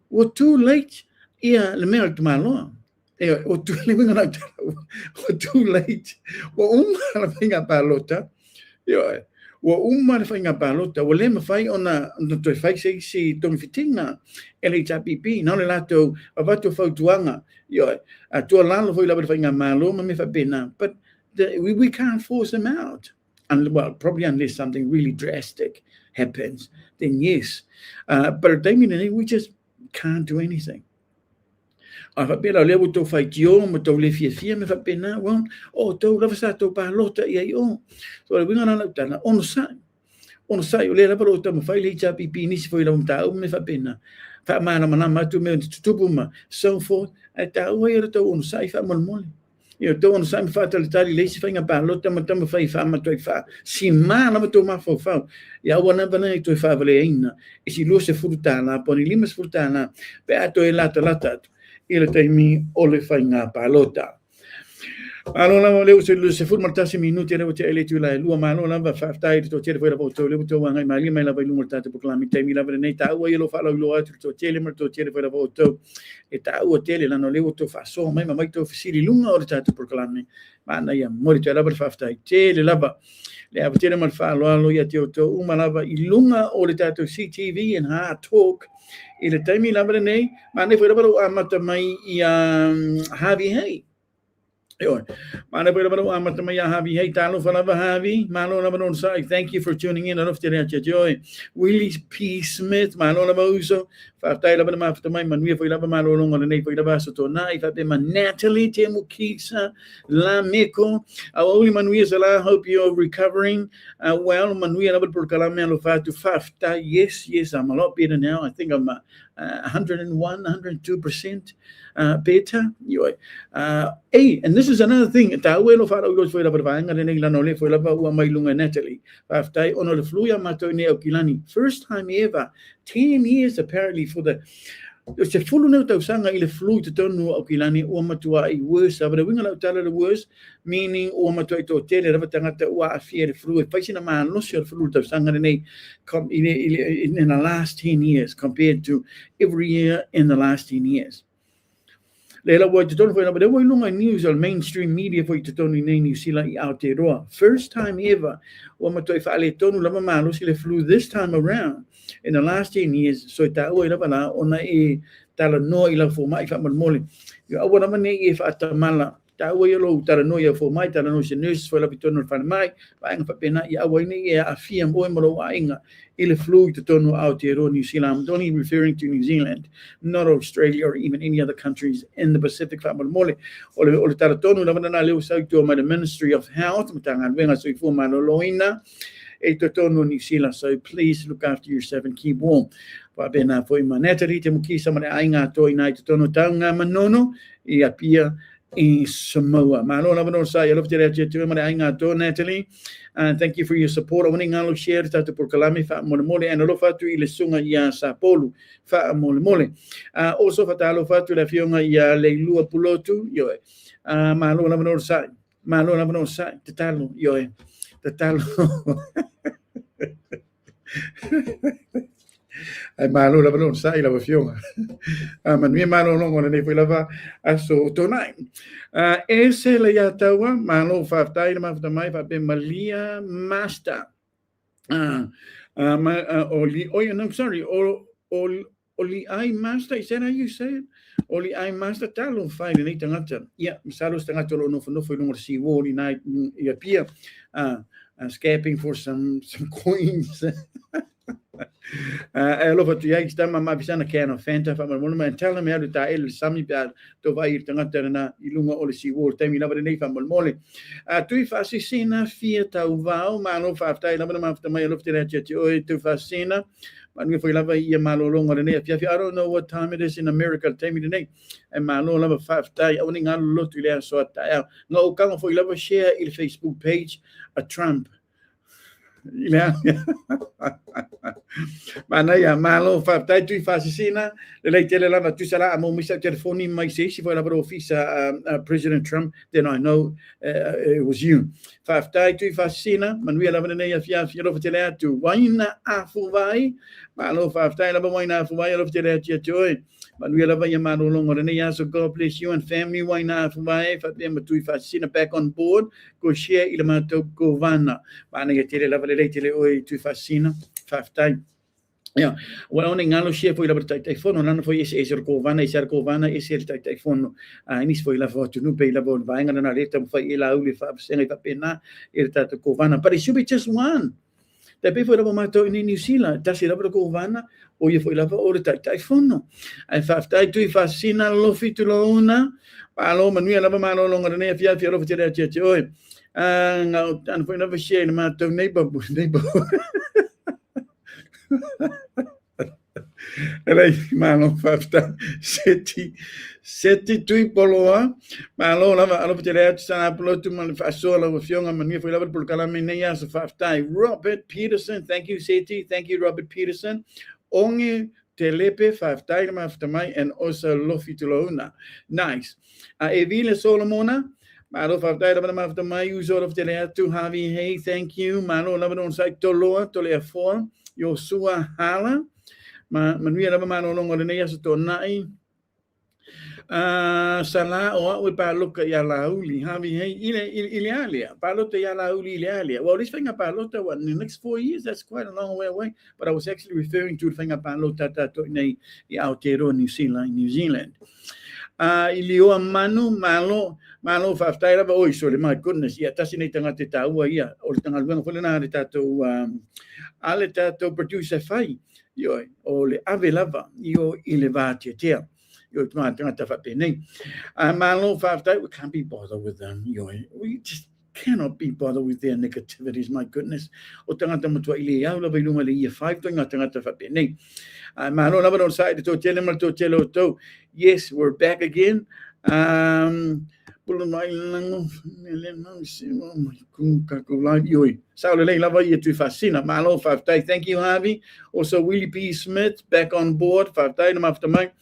Well, too late. Ia le mea tu maloa. O too late. Wa la Whainga Pālota. Wa la Whainga Pālota. Wa le mawhai ona toi whai si tongi fitinga LHRPP. Na le lato avatu whautuanga. Tua lalo foi lava Whainga malo ma me whapena. But we can't force them out. And well, probably unless something really drastic happens, then yes. But we just can't do anything. A whapena lea tau whaitio, ma tau le fia me whapena, well, tau lava sa tau Pālota ia I o. So le winga nana utana, ono sai, o lea lava lo tau mawhai le HRPP nisi foi lau mtau me whapena. Whaamana manama atu mea tutupuma, so forth, a tau ai tau ono sai whaamole. Tau ono sai me whaatalitari leisi Whainga Pālota, ma tau mawhai whaamatoi wha. Si mana ma tau mawhau. Ia wana bana I toi whaavale eina. E si lua se furutana, poni limas furutana, pe ato e lata atu. Ila taimi o le Whainga Pālota. Malo lava leo se fulmartasi minuti leo te ele tu la lua malo lava whaftai to tere fwera poto leo to wangai mai mai lava lunga tata proklami taimi lava nei ta ua ilo fala lo atu to tele mar to tere fwera poto e ta ua tele la no leo to faso mai mai to fisiri lunga o tata proklami mana ia mori te lava whaftai tele lava le ava tere mar falo alo ia te to uma lava I lunga o le tata CTV and Hard Talk I le taimi lava nei mana fwera poto amata mai I Harvey Hay. Mana pera baru amat mai Harvey hey talo falava Harvey malo na banon sai thank you for tuning in of tere joy Willie P Smith malo na bauso fa tai la bana fa mai manu foi la malo longo nei foi la baso to nai fa be Natalie Temukisa la meko auli manu la hope you're recovering well manu na por kalame lo fa tu fafta yes I'm a lot better now I think I'm 102% better. Hey, and this is another thing. Ta uelo fa lo foi la barvanga le la no le foi la ua mai lunga Natalie. Aftai ono le fluya mato ne okilani. First time ever, 10 years apparently for the se fulu na tau sanga i le flu te tonu au kilani ua matua I worse, but the winga lau tala the worse, meaning ua matua I tō tele rawa tangata ua a fia le flu, e paisina maa losi o flu tau sanga nei in the last 10 years compared to every year in the last 10 years. Leila wa te tonu whaina, but ewa ilunga news or mainstream media for te tonu nei New Zealand I Aotearoa. First time ever, ua matua I whaale tonu lama maa losi le flu this time around. In the last 10 years, so ta ua I lava la, ona e tala no I la fo mai wha mole. Yo awa nama nei e wha atamala, ta ua I lo tala no I fo mai, tala no se nurses fo la pitono whana mai, wa inga whapena I awa nei e a fia moe maro wa inga, I le flu te tonu Aotearoa New Zealand. I'm only referring to New Zealand, not Australia or even any other countries in the Pacific wha mole. O le tala tonu lava na leo sau tua mai the Ministry of Health, matanga wenga so I fo mai loina, e te tonu New Zealand, so please look after yourself and keep warm. Wa bena foi manetari te muki sama le ainga toi nai te tono taunga manono I apia I Samoa. Malo lava no sa I love te rea te ma le ainga to Natalie. And thank you for your support. I want to ngalo share tatu por kalame fa mole mole and lo fatu I le sunga ia sa polu fa mole mole. Also fatalo fatu le fionga ia le lua pulotu yo. Malo lava no sa te talo yo. Te talo. Ai malo lava no sai lava fionga. Man mi malo longo nei foi lava aso tonai. E se le ya taua malo fa tai ma fa mai fa be Malia Master. Oli I'm sorry. Oli ai Master, is that how you say it? Oli ai Master talo fai nei tangata. Yeah, misalos tangata lo no foi longo si woli nai ia pia. Scaping for some coins. I love it. I stand my bisana can of Fanta from a and tell them how to die sami bad to buy it na ilunga or si war time never the from mole. Tu fascina fiata uvao malo fafta never after my love to tu fascina. But if we love a year malo long or I don't know what time it is in America, tell me the name. And malo love a 5 day owning a lot to their sort. No, come for love share in Facebook page a Trump. Yeah. Mana ya malo fa tai tu fascina le tele la tu sala mo misa telefoni mai se si foi la pro office President Trump, then I know it was you. Fa tai tu fascina man we la vene ya fia lo tele tu waina afu vai malo fa tai la waina afu vai lo tele tu man we la va malo longo ne ya so God bless you and family waina afu vai fa tem tu fascina back on board go share il ma to go vana mana ya tele la le tele oi tu fascina time. Yeah, well, only ngalo share foi la telefono, non foi ese Corvana, ese Corvana, ese telefono. Inis foi la foto no pay la bon vainga na leta foi ela uli fa senga fa pena il tato Corvana, but it should be just one. The people that were in New Zealand, that's it, Corvana, or you foi la for the telefono. And fa tu fascina lo fitulo una, palo manuela mano longa ne fia fia lo fitera oi. And foi never share ma to neighbor. Elei malo fafta seti tui poloa malo lava alo pete sana polotu man fasola wa fionga man foi lava por kala meneya so fafta Robert Peterson, thank you Seti, thank you Robert Peterson. Onge telepe fafta ma after mai and also lofi tulona. Nice. Evile Solomona malo fafta ma after mai uso of tele to Javi, hey, thank you. Malo lava on site toloa tole for Yosua Hala. Manuia lava mano longo le nei aso nai. Sala o we pa loka ya lauli havi hey ile alia pa lota ya lauli ile alia. Well, this thing about lota in the next 4 years, that's quite a long way away, but I was actually referring to the thing about lota tato nei Aotearoa New Zealand. Ilio manu malo faftai lava oi so my goodness, yeah, tasi nei tanga te taua ia o tanga luenga fole na tato ale tato producer fai yo o le ave lava yo ile vate te yo tanga ta fa pene malo faftai, we can't be bothered with them yo, we just cannot be bothered with their negativities, my goodness. O tangata matua ile au lava ilunga le ia 5 tangata fa pene malo lava on side to tell them to tell to yes, we're back again. Pulo mai lang nele no si mo kung kakulay yoi. Sao le lava ye tu fascina. Malo Faftai. Thank you, Harvey. Also Willie P. Smith back on board. Faftai nam after Mike.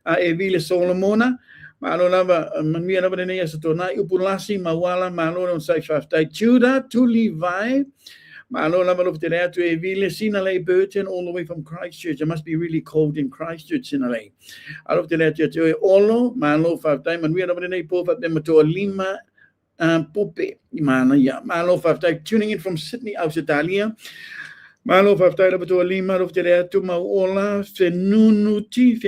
Evile Solomona. Malo lava manmia lava ne ya satona upulasi mawala malo on sai Faftai. Judah to Levi. Malo lava of the to Evile Sinale Burton all the way from Christchurch. It must be really cold in Christchurch Sinale. Out of the letter to Olo, Malo 5 time, and we are over the Pope at them to Lima Pope, Malo 5 time, tuning in from Sydney, Australia. Malo 5 time to Lima of the letter to Maola, Fenunuti,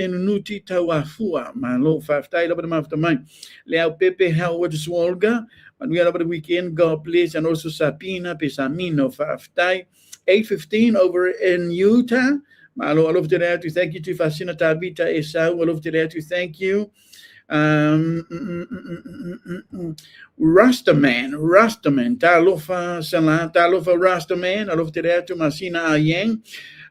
Tawafua, Malo 5 time over the mouth of mine. Leo Pepe, Howard Swolga, and we are over the weekend, God bless, and also Sapina, Pesamino 5 time, 8:15 over in Utah. Malo, all of the there to thank you to Fascina Tabita Esau, all of the there to thank you. Rastaman, Talofa Salah, Talofa Rastaman, all of the there to Masina Ayeng,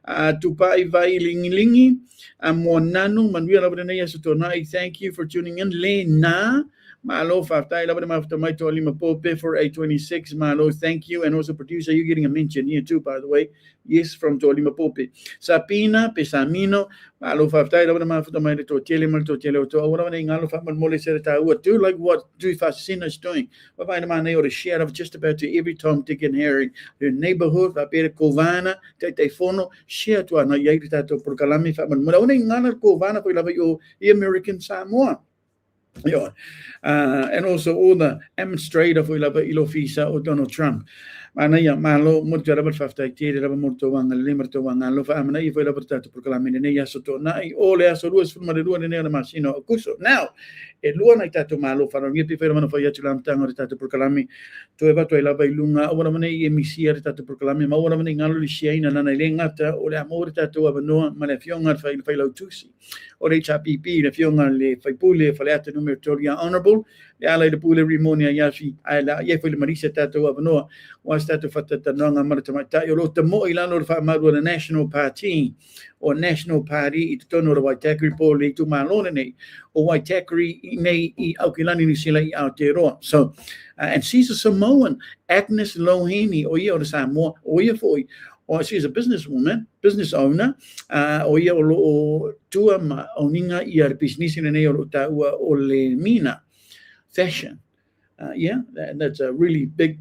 Tupai Vailingi, Monanu, Manuel of the Nayasutona, thank you for tuning in. Lena. Malo, after my Tolima Pope for 826. Malo, thank you. And also, producer, you're getting a mention here too, by the way. Yes, from Tolima Pope. Sapina, Pesamino, Malo, after my Totele, whatever they do like what do Fascina is doing. But by the man, they ought to share of just about to every Tom, Dick, and Harry, your neighborhood, Vapere Covana, Tetefono, share to an Ayatato Procalami, Faman, Mona, Covana, for you, American Samoa. Yeah. And also all the administrator for Ilofisa or Donald Trump. Manaya malo molto era per faftaitere era molto wanga limerto wanga lo fa amana io la portato proclamare ne yasoto na o le asolu sfuma de lua ne masino kuso now e lua na tato malo fa non mi per mano fa yaci lamtango tato proclamare to eva to la bailunga ora mane e misia tato proclamare ma ora mane ngalo li siena na le ngata o le amore tato abano ma le fionga fa lo tusi o le chapipi le fionga le fa pule fa le ate numero toria honorable le ala de pule rimonia yafi ala ye fa le marisa tato abano was tato fatta tanonga marta mata yo lo tamo ilano fa madu the national party or national party it tono ro Waitakere pole tu malone ne o Waitakere nei I aukilani ni sila I Aotearoa. So and she's a Samoan, Agnes Loheni o ia o Samoa o ia foi or she's a businesswoman, business owner, o ia o tua ma oninga I business nei o taua o le mina fashion. Yeah, that's a really big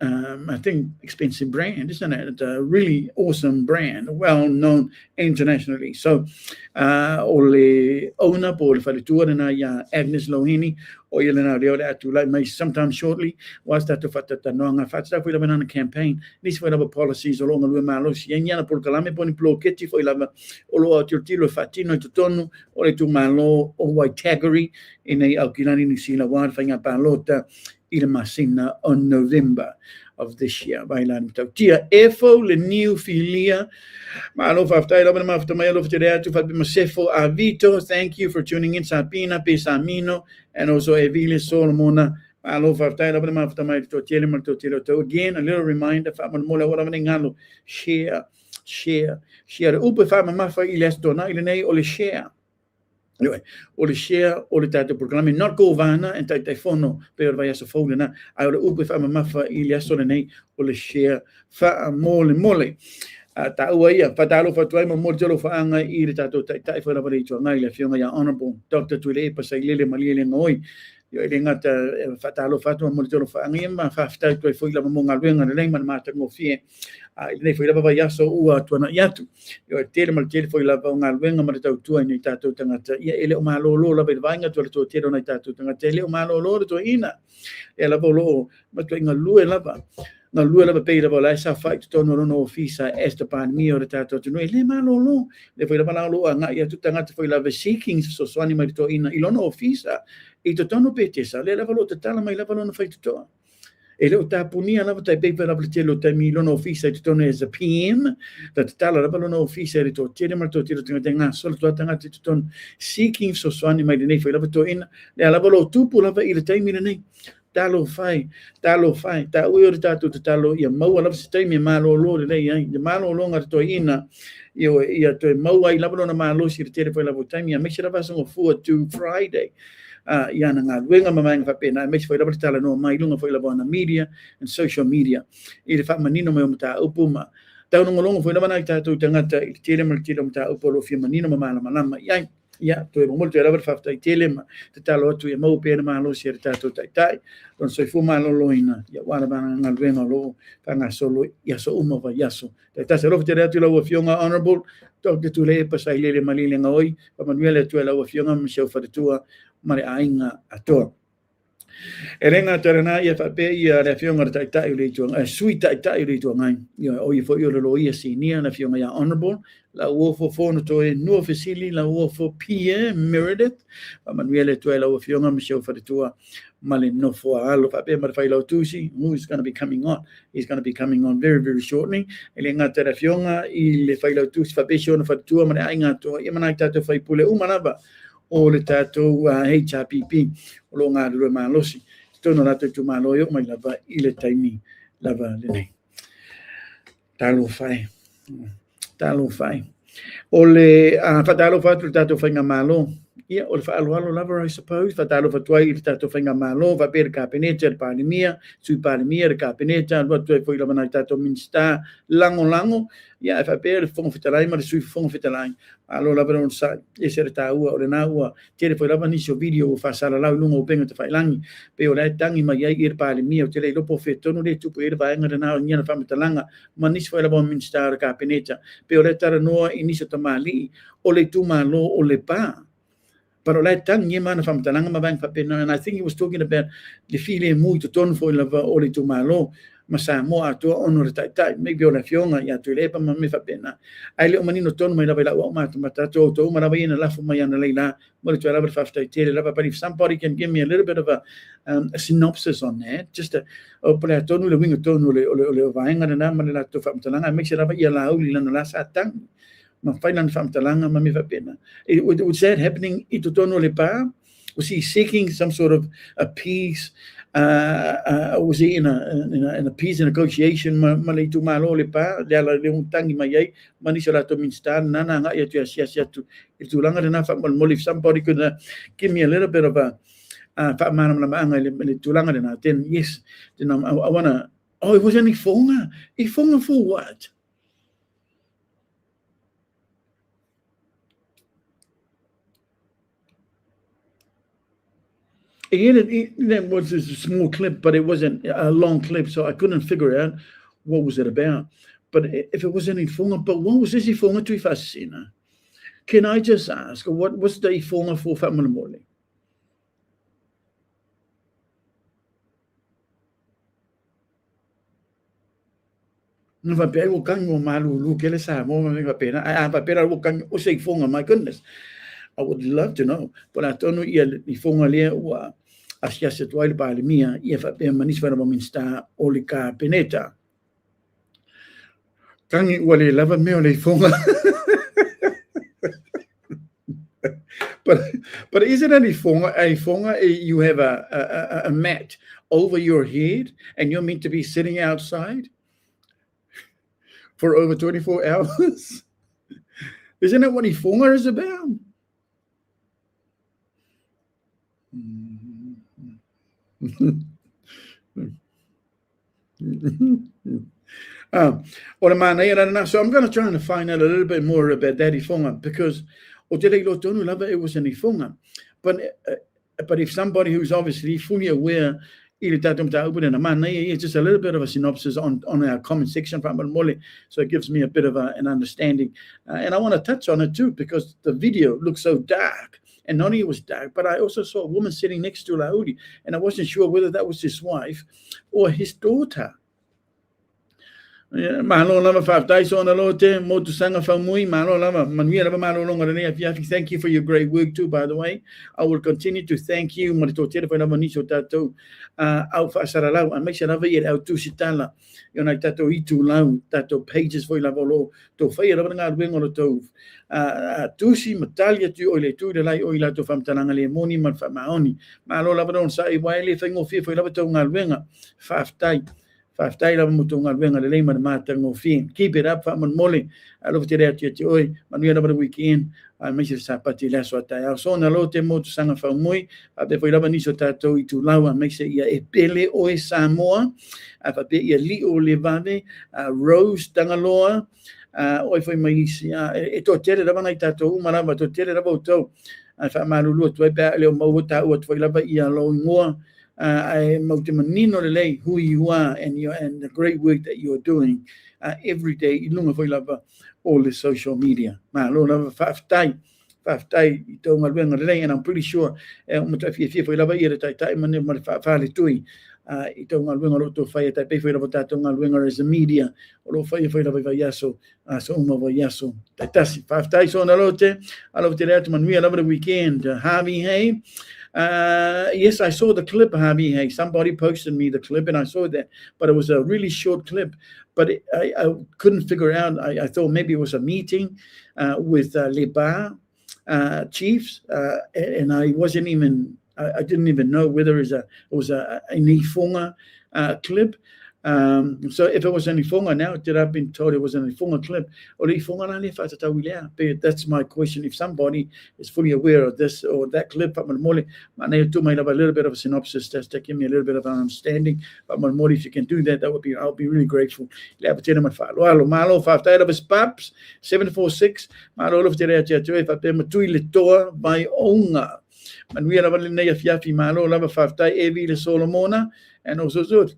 I think expensive brand, isn't it? It's a really awesome brand, well known internationally. So, ole owner por falitua na ya Agnes Lohini o ile na leo atu like may sometime shortly was that to fatata no nga fatata foi la banana campaign this foi la policies along the malos yenya por kalame poni bloqueti foi la o lo tilo fatino tonu o le tu malo o Waitakere in a alkilani ni sila wa fanga palota Il Masina on November of this year. Bailan Tia Efo, le new filia. Malof after I love him after my love today to Masefo Avito. Thank you for tuning in. Sapina, Pesamino, and also Evile Solomona. Malof after I love him after my Totelo. Again, a little reminder, Faman Mola, whatever Ningalo. Share. Upe Fama Mafa Iles Dona, Ilene, or share. O le share o le tato programa not go vana and telefono per vai a sofona na ai o upe fa mafa I le aso nei o le share fa mole ta uia fa talo fa tuai mo jolo fa anga I le tato tai fa la vale to ngai le fionga ya honorable Dr. Tule pa sai le malile ngoi yo le ngata fa talo fa to mo jolo fa anga ma fa sta to foi la mo ngalwenga le man mata ngo fie le foi la va ya so ua to na yatu yo tele mal tele foi la va ngalwenga ma tau tu ni tato tangata ia ele o malo lo la va nga to tele na tato tangata ele o malo lo to ina e la bolo ma to ngalu e la va na lua la pe la bola sa fight to no ofisa Esteban mio tato to no le malo lo le foi la bala lo nga ia tu tangata foi la seeking so swani ma to ina I lono ofisa I to tono petesa le la valo tala mai la valo na fight to e le ta punia la ta pe per aplicelo ta mi lono ofisa to tono as a PM that tala la valo no ofisa to tele ma to tiro tenga solo to tangata to ton seeking so swani mai ne foi la to ina le la valo tu pu la va I te mi ne talo fai ta uir tatu talo ia mau la stai mi malo lo le ai de malo longa to ina ia to mau ai la na malo si te foi la time ia me sira va so for to Friday ia na ngā luenga mamanga whapena, me se whai lava tala no mai lunga whai lava na media and social media. I le whamanino mai o mata upu ma. Tau nongolongo whai lava nai tātou tangata i te tele o mata upu lo fia manino mamala malama. Ia, toi mo te lava whaftai tele ma te talo atu ia mau pēna malo si re tātou tai. Don soi fu malo loina, ia wala bana ngā luenga lo, ka ngā solo iaso umava iaso. Tai tasa rofu te rea tu lau fionga honorable, tau te tu le pasai lele malile nga oi, pa manuele tu lau fionga Michelle Wharetua, mare ainga atoa. E renga tarana ia whape ia rea fionga ra tai ule tuanga, sui tai ule tuanga, ia o i fo i o lo ia si nia na fionga ia honorable, la uofo fono toe nua fesili, la uofo Pierre Meredith, pa manuele tu lau fionga Michelle Wharetua, male no fo alo whape mara whailau tusi, who's going to be coming on? He's going to be coming on very, very shortly. E le ngā tera fionga i le whailau tusi whape siona Wharetua, mare ainga toa, ia manai tātou whaipule umanaba, o le tātou HRPP o lo ngā rua mālosi. Tono rato tu māloio mai lava i le taimi lava le nei. Tālo whai. O le whatalo whatu le tātou whainga mālo. Ia, o le whaaloalo lava, I suppose. Whatalo whatuai i le tātou whainga mālo. Whape re kāpeneta re pālimia. Sui pālimia re kāpeneta. Lua tuai fwoi lava nai tātou minsta. Lango. Ia, e whape re whongo whitalai ma re sui whongo whitalai. Alo lava ron sai. E se re tā ua o le nā ua. Tere fwoi lava nisi o video o whasara lau lunga o penga te whailangi. Pe o le tangi mai ai i re pālimia. O te rei lopo whetonu le tupu e re vaenga re nā o niana whamitalanga. Ma nisi fwoi lava o minsta re kāpeneta. Pe o le tara noa i nisi o tamali. O le tūmalo o le pā. But all that time, you man from Talanga Bank, and I think he was talking about the feeling muy to ton for lava or to malo, Massa more to honor tai, maybe on a fionga, ya to lepa mamifa pena. I let manino ton my lava matato to Maravina laugh of my Leila, but to lava after tell lava. But if somebody can give me a little bit of a synopsis on that, just a operatonu, the wing of tonu, or vanga and amala to Famtalanga, makes it up a yellow in the last time. Ma whailan whamtalanga ma mi whapena. Was that happening I totono le pā? Was he seeking some sort of a peace? Was he in a peace negotiation? Ma le tu malo le pā? Le ala le untangi mai ai. Ma nisa rato minsta nana nga ia tu asia tu. Il tu langa le na whamal if somebody could give me a little bit of a whamanam la maanga le tu langa le na. Then yes, then I wanna. Oh, it was an ifonga. Ifonga for what? That was a small clip, but it wasn't a long clip, so I couldn't figure out what was it about. But if it was an ifonga, but what was this ifonga to ifasina? Can I just ask, what was the ifonga for Famalamole? No papel will come on malu look at a moment pena. I papel will come o say ifonga, my goodness. I would love to know, but I don't know ifonga le wa asia se toile palimia ia fa pe manis fa minsta olika peneta kangi wale lava me ole ifonga. But isn't it ifonga you have a mat over your head and you're meant to be sitting outside for over 24 hours? Isn't that what ifonga is about? So I'm going to try to find out a little bit more about that ifonga because it was an ifonga. But if somebody who's obviously fully aware, just a little bit of a synopsis on our comment section from Mole, so it gives me a bit of an understanding. And I want to touch on it too because the video looks so dark. And not only it was dark, but I also saw a woman sitting next to Laudi, and I wasn't sure whether that was his wife or his daughter. Malo lava whaftai so na lote mo tu sanga whamui malo lava manuia lava malo longa rene afiafi. Thank you for your great work too, by the way. I will continue to thank you. Mo to tere whaina maniso tatou au whaasara lau a make sure lava i au tu sitala yona tatou itu lau tatou pages foi lava lo to whai lava ngā ruenga lo tau tusi matalia tu oile tu de lai oila to whamtalanga le moni man whamaoni malo lava non sa i waile whaingo fia foi lava tau ngā ruenga whaftai lava mutunga ruenga le leima de mata ngo fin. Keep it up, Faman Mole. I love to that yet oi. Manuia lava weekend. mai se sa pati le so tai so na lo te mo sanga fa moi a be foi lava ni so tatou I tu lau mai se ia e pele o e Samoa a fa pe ia li o le vane Rose Tangaloa oi foi mai si e to tere lava nai tatou marama to tere lava o tau a fa malulu tu e pe le mo ta o foi lava ia lo ngoa I mau te manino le lei who you are and the great work that you're doing every day I lunga foi lava all the social media ma lo lava faftai I tau malwenga le lei and I'm pretty sure mo ta fia foi lava ia tai mane ma fa le tui I tau malwenga lo to fai tai pe foi lava tatou malwenga as a media o lo fai lava vai yaso so uma vai yaso tai tasi faftai so na lo te alo te le manuia lava the weekend Harvey Hay. Yes, I saw the clip, Harvey. Hey, somebody posted me the clip and I saw that, but it was a really short clip. But I couldn't figure out. I thought maybe it was a meeting with Leba chiefs, and I wasn't even. I didn't even know whether it was a Nifonga clip. So if it was a Nifonga now, did I've been told it was a Nifonga clip? Or But that's my question. If somebody is fully aware of this or that clip, I might have a little bit of a synopsis just to give me a little bit of an understanding. But if you can do that, I'll be really grateful. 746 Manuia lava le nei fiafi malo lava faftai evi le Solomona and also Zut.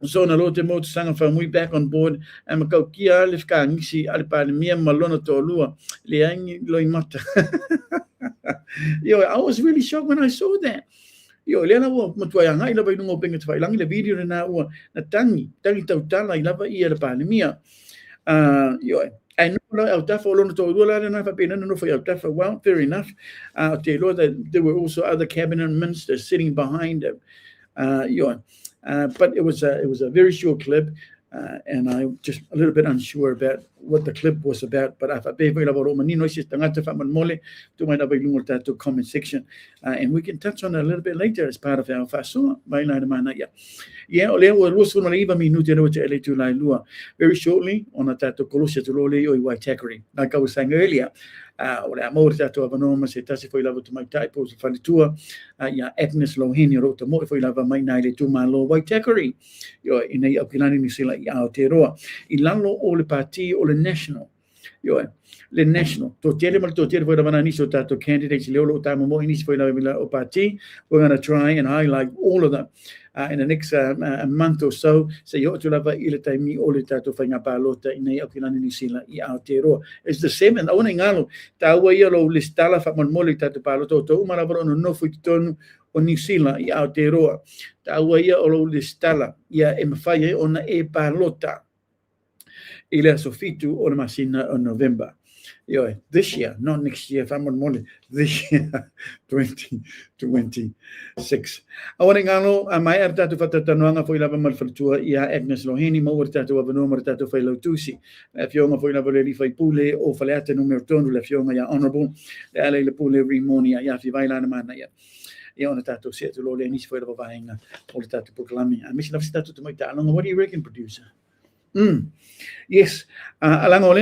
So na lo te mo te sanga fa mui back on board and makau kia le fka ngisi ale pa le mia malona to lua le angi loi mata. Yo, I was really shocked when I saw that. Yo, le na wo matua ngai lava I nungo penga te fai langi le video na ua na tangi tau tala I lava I le pa le mia. Yo, I know out there for long to do that enough. I've been in for out there for well, fair enough. I'll tell you that there were also other cabinet ministers sitting behind him. But it was a very short clip, and I'm just a little bit unsure about what the clip was about. But I've been very about Romanino, she's tangata faman mole to my double to comment section, and we can touch on it a little bit later as part of our faso. By night mana ya. Yeah, ole o luas funa iba minuto no te ele tu lai lua. Very shortly on a tato kolosia to lole o Waitakere. Like I was saying earlier, ole a mo tato avanoma se tasi foi lava to my type os falitua ya Agnes Lohini rota mo foi lava mai nai le tu malo Waitakere. Yo inei apilani ni sila ya Aotearoa. I lalo o le parti o le national. Yo le national to tele foi lava ni so tato candidates le o tamo mo inis foi lava o parti. We're going to try and highlight all of them. In the next month or so, se yo tu lava ile taimi o le tato whainga pālota I nei Auckland New Zealand I Aotearoa. It's the 7th. Awana ngalo, taua ia lo listala whaman mole tato pālota o tau maravara no nofu ki tonu o New Zealand I Aotearoa. Taua ia o lo listala ia e mawhai o na e pālota I le sofitu o le masina o November. Yo, this year, not next year, this year, 2026. Awana ngalo, mai ar tatu whatatanoanga foi lava malwhalatua ia Agnes Lohini, mo ar tatu avanoa mar tatu whai lautusi. Le fionga foi lava le rifai pule o whaleata numero tonu le fionga ia honorable, le ale le pule rimoni ia fi vailana mana ia. Ia ona tatu se tu lo le nisi foi lava vahenga o le tatu proklami. A misi lava tatu tu mai tālonga, what do you reckon, producer? Yes. I know.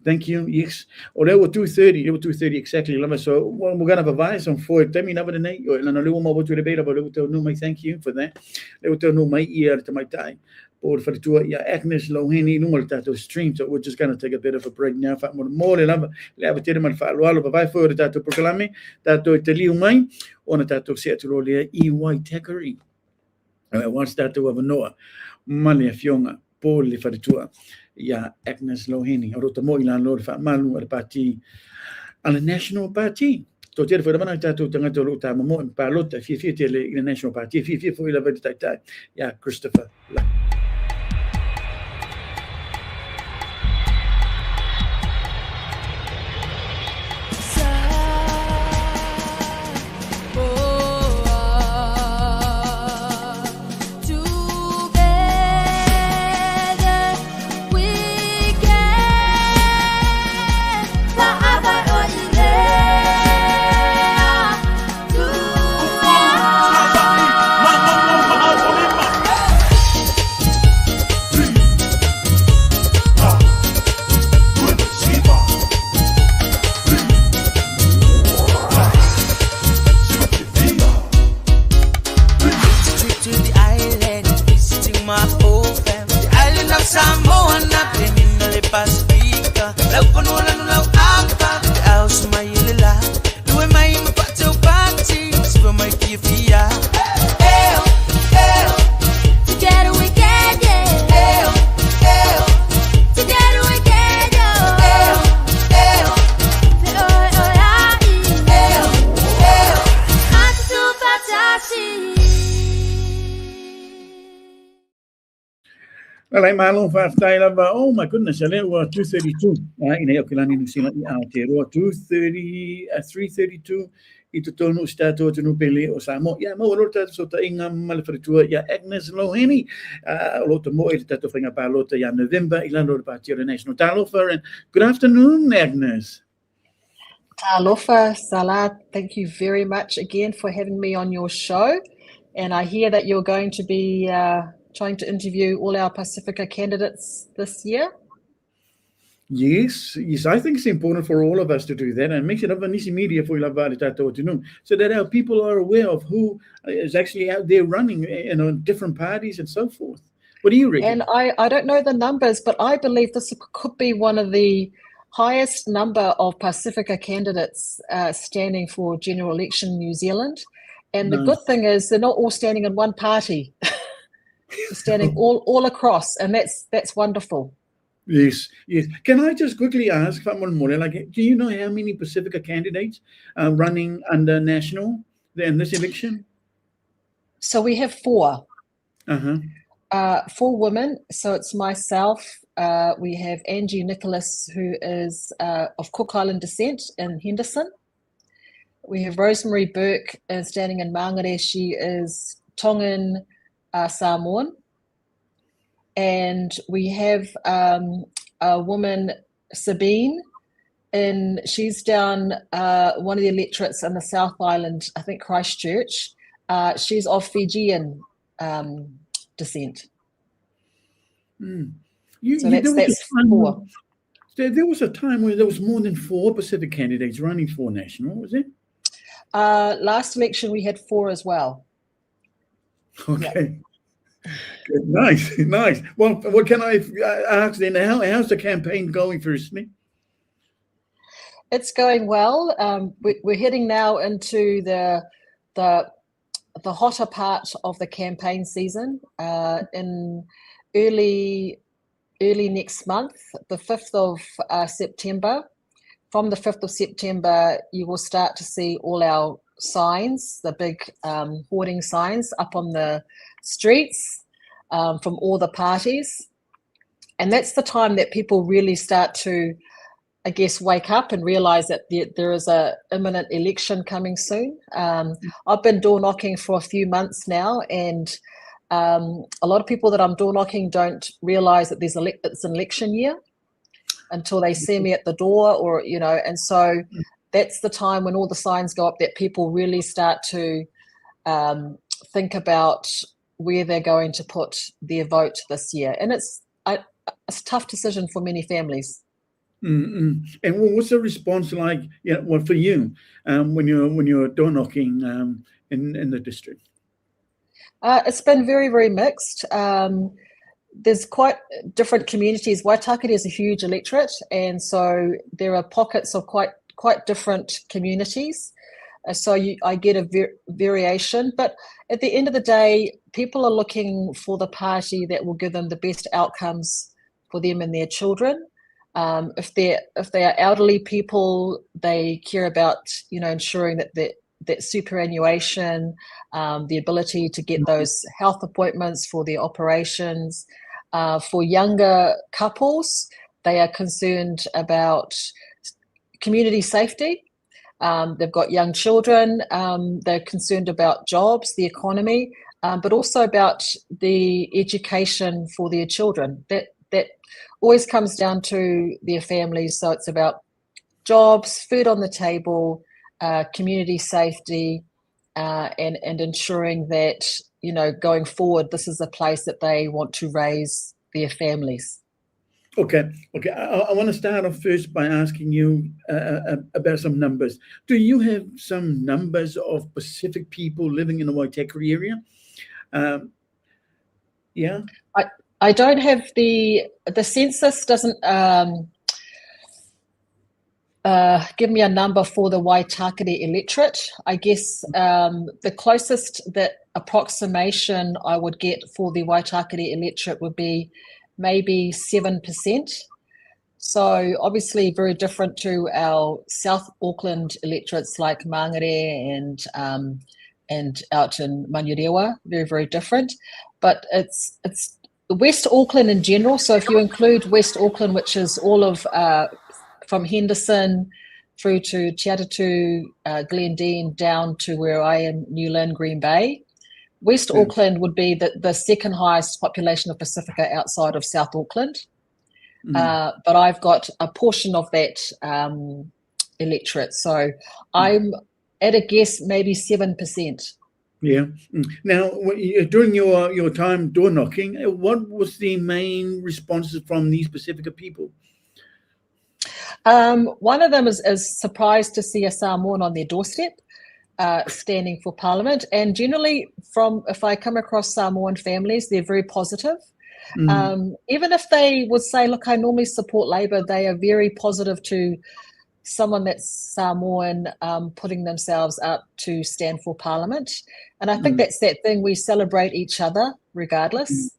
Thank you. Yes. Or they were 2:30. They were 2:30 exactly. So we're going to have a vice on for it. Tell me never the night. And I know more to debate about it. No, my thank you for that. They will tell no my ear to my time. Or for the tour, yeah, Agnes Lohini, no more that stream. So we're just going to take a bit of a break now. More than ever, le tell them I'll buy for the tattoo proclaim that to tell you mine on a tattoo set to roll Waitakere. Once that to have a Noah. Male fionga Paul le faritua ya Agnes Lohini rota mo ilan lor fa malu al parti al national party to ter foi bana tato tanga to luta mo pa lota fi le national party fi foi la vedita ya Christopher Well, I'm along for oh my goodness, I was 232. In Auckland, New Zealand, Aotearoa, 230, 332. Ito tono stato to pele o Samo. Ya mo lota so ta inga malfritua ya Agnes Loheni. Lota mo i tato whinga pa lota ya November ilano pa tira National Talofa. And good afternoon, Agnes.
Talofa, Salah, thank you very much again for having me on your show. And I hear that you're going to be trying to interview all our Pacifica candidates this year.
Yes, I think it's important for all of us to do that and make it up on media for so that our people are aware of who is actually out there running different parties and so forth. What do you reckon?
And I don't know the numbers, but I believe this could be one of the highest number of Pacifica candidates standing for general election in New Zealand. And the good thing is they're not all standing in one party. They're standing all across, and that's wonderful.
Yes. Can I just quickly ask, do you know how many Pacifica candidates are running under national in this election?
So we have 4.
4
women. So it's myself. We have Angie Nicholas, who is of Cook Island descent in Henderson. We have Rosemary Burke standing in Mangere. She is Tongan Samoan. And we have a woman, Sabine, and she's down one of the electorates in the South Island, I think Christchurch. She's of Fijian descent. So that's 4.
There was a time where there was more than 4 Pacific candidates running for national, was it?
Last election we had 4 as well.
Okay.
Yep.
Good. Nice. Well, what can I ask then? How's the campaign going firstly?
It's going well. We're heading now into the hotter part of the campaign season in early next month, the 5th of September. From the 5th of September, you will start to see all our signs, the big hoarding signs up on the streets from all the parties. And that's the time that people really start to, I guess, wake up and realize that there is a imminent election coming soon. I've been door knocking for a few months now, and a lot of people that I'm door knocking don't realize that it's an election year until they see me at the door, and so that's the time when all the signs go up that people really start to think about where they're going to put their vote this year. And it's a tough decision for many families.
And what's the response like? For you when you're door knocking in the district?
It's been very, very mixed. There's quite different communities. Waitakere is a huge electorate, and so there are pockets of quite different communities. So I get a variation, but at the end of the day, people are looking for the party that will give them the best outcomes for them and their children. If they are elderly people, they care about ensuring that superannuation, the ability to get those health appointments for their operations. For younger couples, they are concerned about community safety. They've got young children. They're concerned about jobs, the economy, but also about the education for their children. That always comes down to their families. So it's about jobs, food on the table, community safety, and ensuring that going forward, this is a place that they want to raise their families.
Okay. I want to start off first by asking you about some numbers. Do you have some numbers of Pacific people living in the Waitakere area? Yeah.
I don't have the census doesn't give me a number for the Waitakere electorate. I guess the closest that approximation I would get for the Waitakere electorate would be maybe 7%. So obviously very different to our South Auckland electorates like Mangere and out in Manurewa, very, very different. But it's West Auckland in general. So if you include West Auckland, which is all of from Henderson through to Te Atatu, Glendine, down to where I am, Newland, Green Bay. West Auckland would be the second highest population of Pacifica outside of South Auckland. But I've got a portion of that electorate. So I'm at a guess maybe 7%.
Yeah. Now, during your time door knocking, what was the main responses from these Pacifica people?
One of them is surprised to see a Samoan on their doorstep, standing for Parliament. And generally, if I come across Samoan families, they're very positive. Even if they would say, look, I normally support Labour, they are very positive to someone that's Samoan putting themselves up to stand for Parliament. And I think that's that thing, we celebrate each other regardless.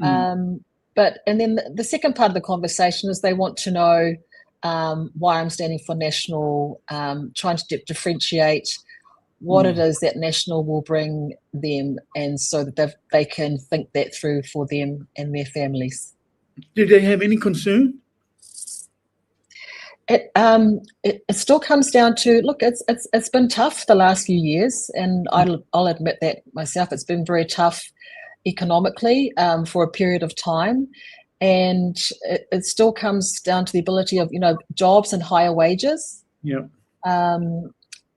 And then the second part of the conversation is they want to know why I'm standing for National, trying to differentiate what it is that National will bring them, and so that they can think that through for them and their families.
Did they have any concern?
It still comes down to, look, it's been tough the last few years, and I'll admit that myself. It's been very tough economically for a period of time, and it still comes down to the ability of jobs and higher wages.
Yeah.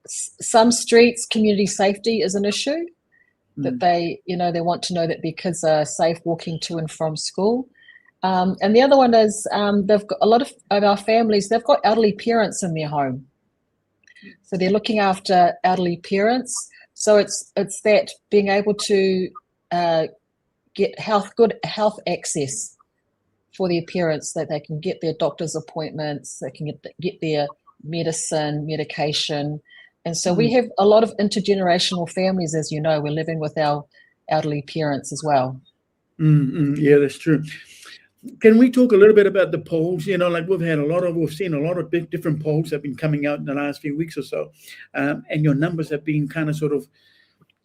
Some streets, community safety is an issue that they want to know that their kids are safe walking to and from school. And the other one is they've got a lot of our families, they've got elderly parents in their home. So they're looking after elderly parents. So it's that being able to get good health access for their parents, that they can get their doctor's appointments, they can get their medication. And so we have a lot of intergenerational families, as you know. We're living with our elderly parents as well.
Yeah, that's true. Can we talk a little bit about the polls? Like we've seen a lot of different polls that have been coming out in the last few weeks or so, and your numbers have been kind of sort of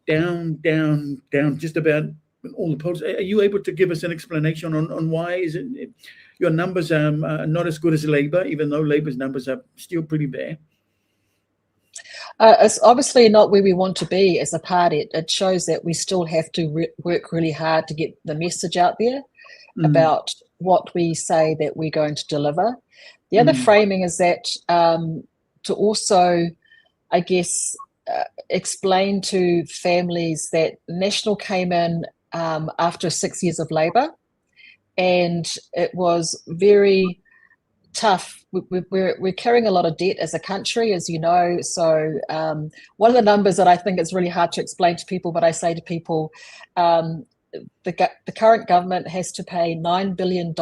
down, just about all the polls. Are you able to give us an explanation on why is it your numbers are not as good as Labour, even though Labour's numbers are still pretty bad?
It's obviously not where we want to be as a party. It shows that we still have to work really hard to get the message out there about what we say that we're going to deliver. The other framing is that to also, I guess, explain to families that National came in after 6 years of Labour, and it was very tough. We're carrying a lot of debt as a country, as you know. So one of the numbers that I think is really hard to explain to people, but I say to people, the current government has to pay $9 billion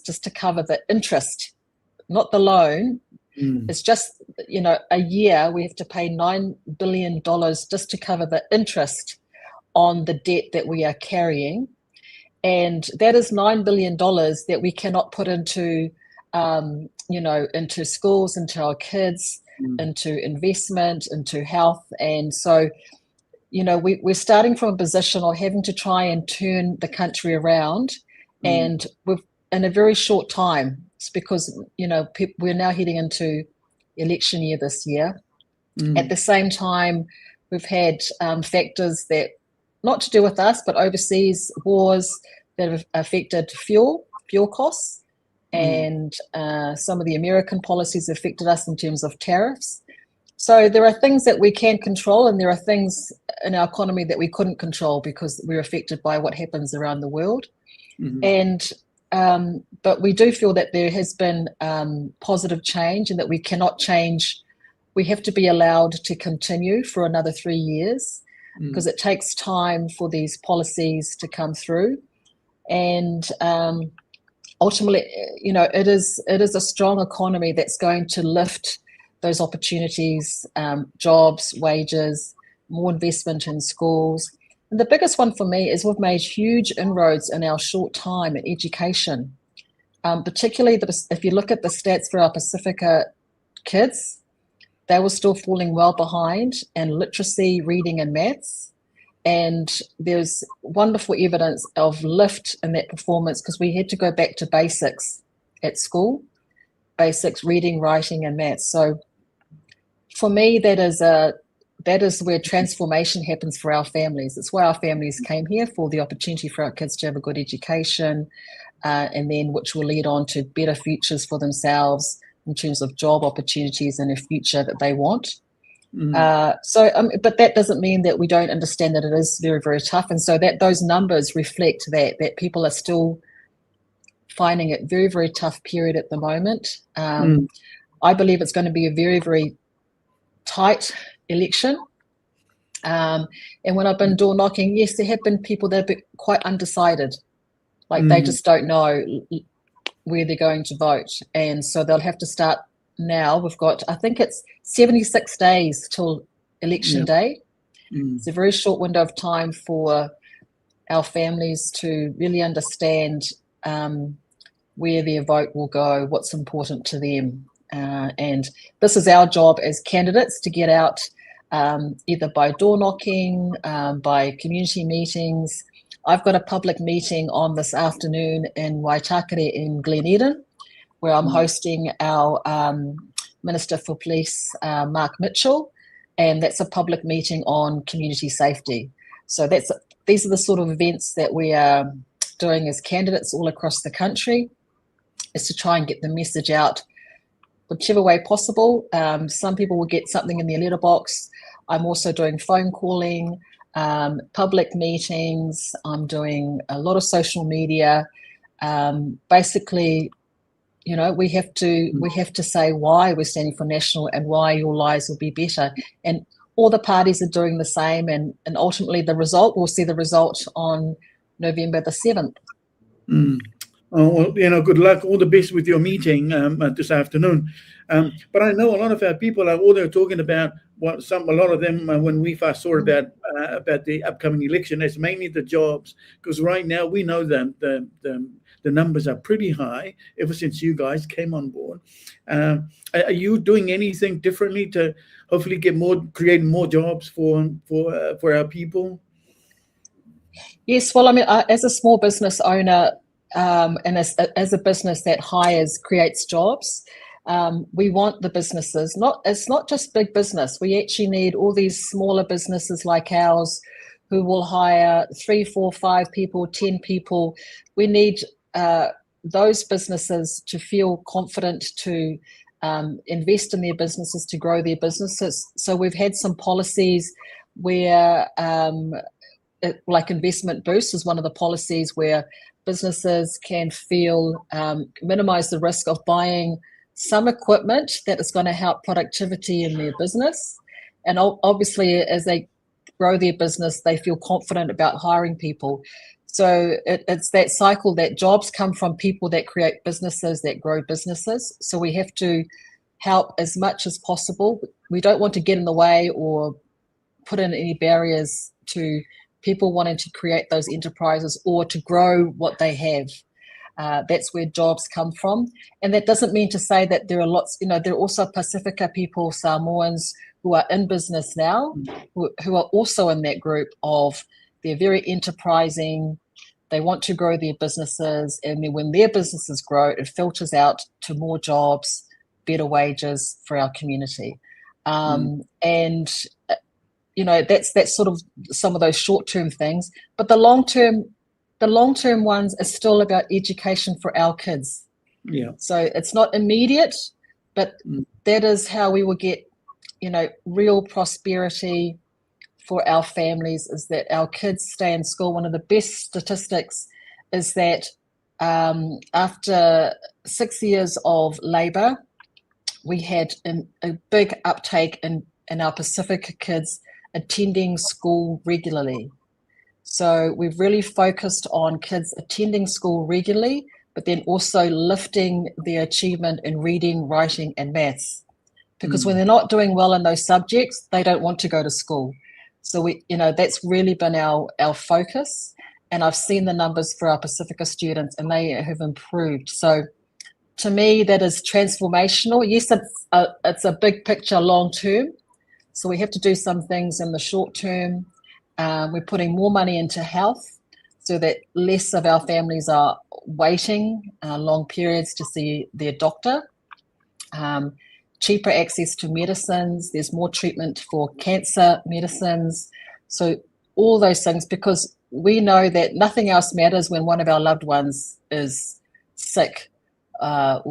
just to cover the interest, not the loan. It's just, a year we have to pay $9 billion just to cover the interest on the debt that we are carrying. And that is $9 billion that we cannot put into, into schools, into our kids, into investment, into health. And so, we're starting from a position of having to try and turn the country around, and we've in a very short time. It's because, we're now heading into election year this year. At the same time, we've had factors that, not to do with us, but overseas wars that have affected fuel costs, and some of the American policies affected us in terms of tariffs. So there are things that we can control, and there are things in our economy that we couldn't control because we're affected by what happens around the world. And but we do feel that there has been positive change, and that we cannot change. We have to be allowed to continue for another 3 years, because it takes time for these policies to come through. And ultimately, it is a strong economy that's going to lift those opportunities, jobs, wages, more investment in schools. And the biggest one for me is we've made huge inroads in our short time in education, particularly if you look at the stats for our Pacifica kids, they were still falling well behind in literacy, reading and maths. And there's wonderful evidence of lift in that performance because we had to go back to basics at school, basics, reading, writing, and maths. So for me, that is where transformation happens for our families. It's why our families came here, for the opportunity for our kids to have a good education, and then which will lead on to better futures for themselves in terms of job opportunities and a future that they want. But that doesn't mean that we don't understand that it is very, very tough. And so that those numbers reflect that people are still finding it very, very tough period at the moment. I believe it's going to be a very, very tight election. And when I've been door knocking, yes, there have been people that have been quite undecided. Like they just don't know where they're going to vote. And so they'll have to start now. We've got, I think it's 76 days till election day. It's a very short window of time for our families to really understand where their vote will go, what's important to them. And this is our job as candidates to get out either by door knocking, by community meetings. I've got a public meeting on this afternoon in Waitakere in Glen Eden, where I'm hosting our Minister for Police, Mark Mitchell, and that's a public meeting on community safety. So these are the sort of events that we are doing as candidates all across the country, is to try and get the message out whichever way possible. Some people will get something in their letterbox. I'm also doing phone calling, public meetings. I'm doing a lot of social media. Basically, you know, we have to say why we're standing for national and why your lives will be better. And all the parties are doing the same. And ultimately, we'll see the result on November the 7th.
Oh, well, you know, good luck. All the best with your meeting this afternoon. But I know a lot of our people are all they're talking about. A lot of them, when we first saw about the upcoming election, it's mainly the jobs, because right now we know that the numbers are pretty high ever since you guys came on board. Are you doing anything differently to hopefully create more jobs for our people?
Yes, well, I mean, as a small business owner, and as a business that creates jobs, we want the businesses. It's not just big business. We actually need all these smaller businesses like ours, who will hire 3, 4, 5 people, 10 people. We need those businesses to feel confident to invest in their businesses, to grow their businesses. So we've had some policies where, like investment boost is one of the policies where businesses can minimize the risk of buying some equipment that is going to help productivity in their business. And obviously, as they grow their business, they feel confident about hiring people. So it's that cycle that jobs come from people that create businesses, that grow businesses. So we have to help as much as possible. We don't want to get in the way or put in any barriers to people wanting to create those enterprises or to grow what they have. That's where jobs come from. And that doesn't mean to say that there are lots, there are also Pacifica people, Samoans, who are in business now, who are also in that group of, they're very enterprising, they want to grow their businesses, and then when their businesses grow, it filters out to more jobs, better wages for our community. And that's sort of some of those short-term things. But the long-term ones are still about education for our kids.
Yeah.
So it's not immediate, but that is how we will get, real prosperity for our families, is that our kids stay in school. One of the best statistics is that after 6 years of Labour, we had a big uptake in our Pacifica kids attending school regularly. So we've really focused on kids attending school regularly, but then also lifting their achievement in reading, writing, and maths. Because when they're not doing well in those subjects, they don't want to go to school. So that's really been our focus. And I've seen the numbers for our Pacifica students, and they have improved. So to me, that is transformational. Yes, it's a big picture long term. So we have to do some things in the short term. We're putting more money into health so that less of our families are waiting long periods to see their doctor. Cheaper access to medicines. There's more treatment for cancer medicines. So all those things, because we know that nothing else matters when one of our loved ones is sick, or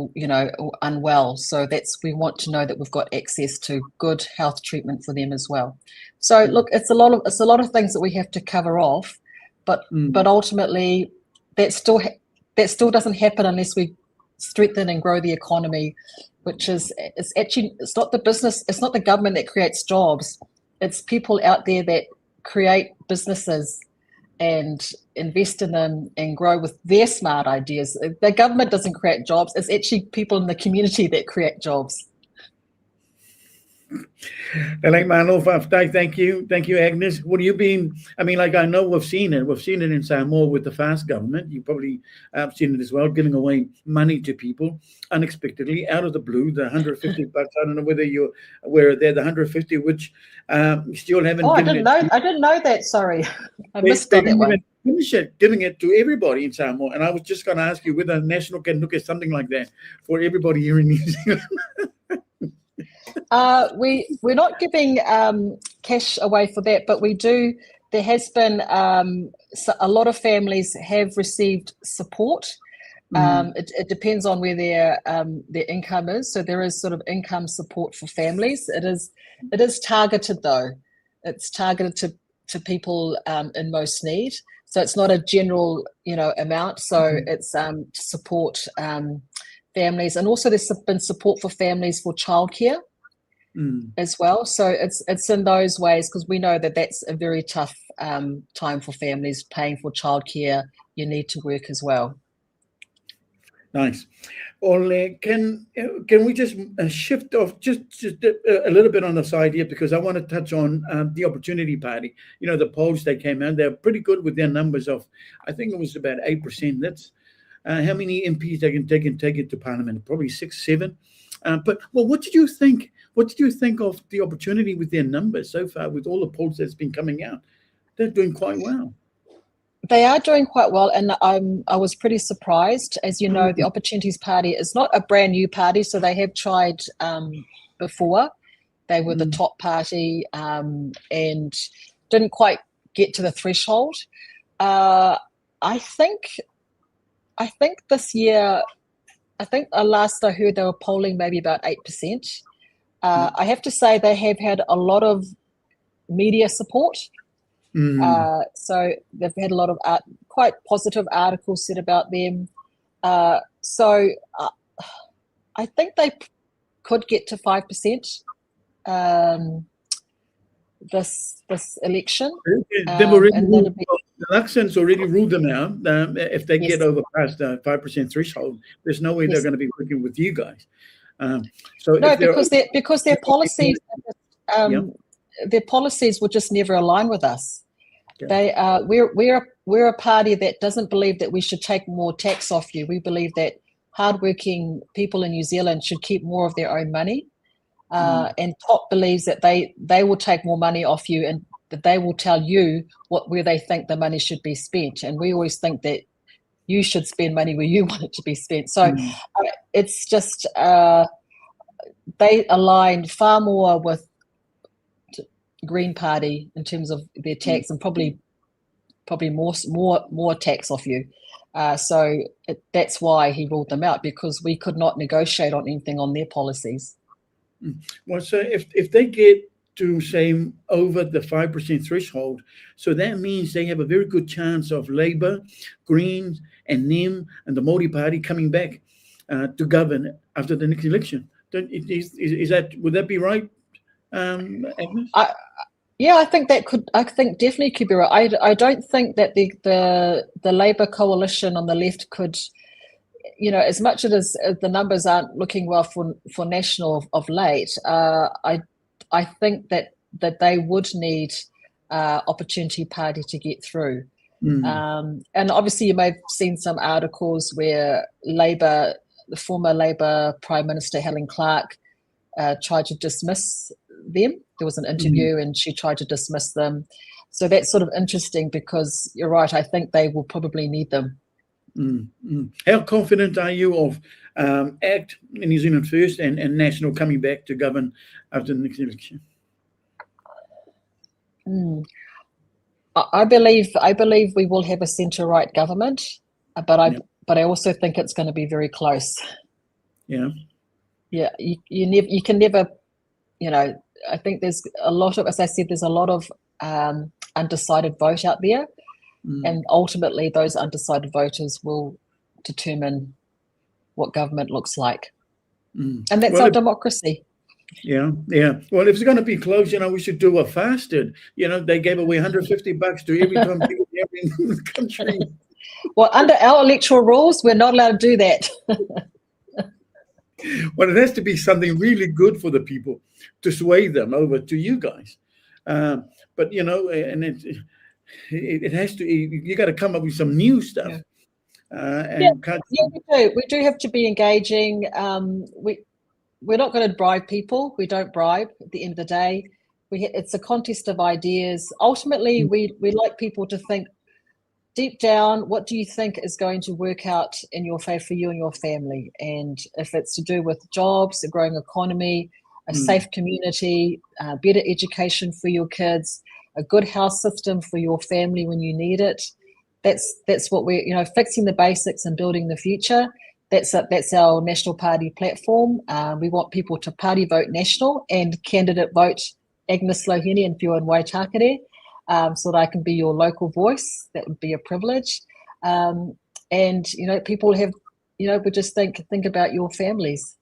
unwell. So we want to know that we've got access to good health treatment for them as well. So look, it's a lot of things that we have to cover off, but ultimately that still doesn't happen unless we strengthen and grow the economy, which it's not the government that creates jobs. It's people out there that create businesses and invest in them and grow with their smart ideas. The government doesn't create jobs. It's actually people in the community that create jobs.
Thank you, Agnes. What have you been? I mean, like, I know we've seen it in Samoa with the fast government. You probably have seen it as well, giving away money to people unexpectedly out of the blue. The $150. I don't know whether you're aware of that. The 150, which still haven't.
I didn't know that. Sorry, I missed on that one.
Giving it to everybody in Samoa, and I was just going to ask you whether National can look at something like that for everybody here in New Zealand.
We're not giving cash away for that, but we do. There has been a lot of families have received support. It depends on where their income is. So there is sort of income support for families. It is targeted though. It's targeted to people in most need. So it's not a general amount. So it's to support families, and also there's been support for families for childcare. As well. So it's in those ways, because we know that that's a very tough time for families paying for childcare. You need to work as well.
Nice. Ole, can we just shift off just a little bit on the side here, because I want to touch on the Opportunity Party. The polls that came out, they're pretty good with their numbers of, I think it was about 8%. That's how many MPs they can take it to Parliament? Probably 6, 7. But what did you think? What did you think of the Opportunity with their numbers so far, with all the polls that's been coming out? They're doing quite well.
They are doing quite well, and I was pretty surprised. As you know, the Opportunities Party is not a brand new party, so they have tried before. They were the top party and didn't quite get to the threshold. I think this year, last I heard they were polling maybe about 8%. I have to say they have had a lot of media support. So they've had a lot of quite positive articles said about them. So I think they could get to 5% this election.
They've already the elections already ruled them out. If they get over past the 5% threshold, there's no way they're going to be working with you guys.
Because their policies, their policies would just never align with us. Okay. We're a party that doesn't believe that we should take more tax off you. We believe that hardworking people in New Zealand should keep more of their own money. And TOP believes that they will take more money off you, and that they will tell you where they think the money should be spent. And we always think that you should spend money where you want it to be spent. So it's just they align far more with Green Party in terms of their tax, and probably more tax off you. So that's why he ruled them out, because we could not negotiate on anything on their policies.
Well, so if they get to say over the 5% threshold, so that means they have a very good chance of Labour, Greens, and NIM and the Māori Party coming back to govern after the next election. Would that be right, Agnes?
I think definitely could be right. I don't think that the Labour coalition on the left could, as much as the numbers aren't looking well for National of late, I think that they would need Opportunity Party to get through. And obviously you may have seen some articles where the former Labour Prime Minister Helen Clark tried to dismiss them. There was an interview and she tried to dismiss them. So that's sort of interesting because you're right. I think they will probably need them.
How confident are you of ACT, New Zealand First, and National coming back to govern after the next election?
I believe we will have a centre-right government, but I also think it's going to be very close.
Yeah.
You can never, I think there's a lot of, as I said, there's a lot of undecided vote out there, and ultimately those undecided voters will determine what government looks like, and that's our democracy.
Yeah. Well, if it's going to be close, we should do a fasted. They gave away $150 to every time people in the country.
Well, under our electoral rules, we're not allowed to do that.
Well, it has to be something really good for the people to sway them over to you guys. But and it has to. You got to come up with some new stuff.
We do. We do have to be engaging. We're not going to bribe people. We don't bribe. At the end of the day, it's a contest of ideas. Ultimately, we like people to think deep down, what do you think is going to work out in your favor for you and your family? And if it's to do with jobs, a growing economy, a safe community, better education for your kids, a good health system for your family when you need it, that's what we're, fixing the basics and building the future. That's our National Party platform. We want people to party vote National and candidate vote Agnes Loheni and Pio and Waitakere, so that I can be your local voice. That would be a privilege. And people have, we just think about your families.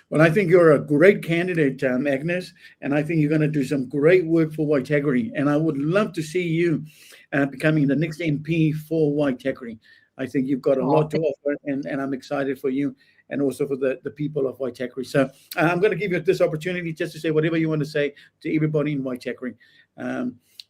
Well, I think you're a great candidate, Agnes, and I think you're going to do some great work for Waitakere. And I would love to see you becoming the next MP for Waitakere. I think you've got a lot to offer, and I'm excited for you and also for the people of Waitakere. So I'm going to give you this opportunity just to say whatever you want to say to everybody in Waitakere,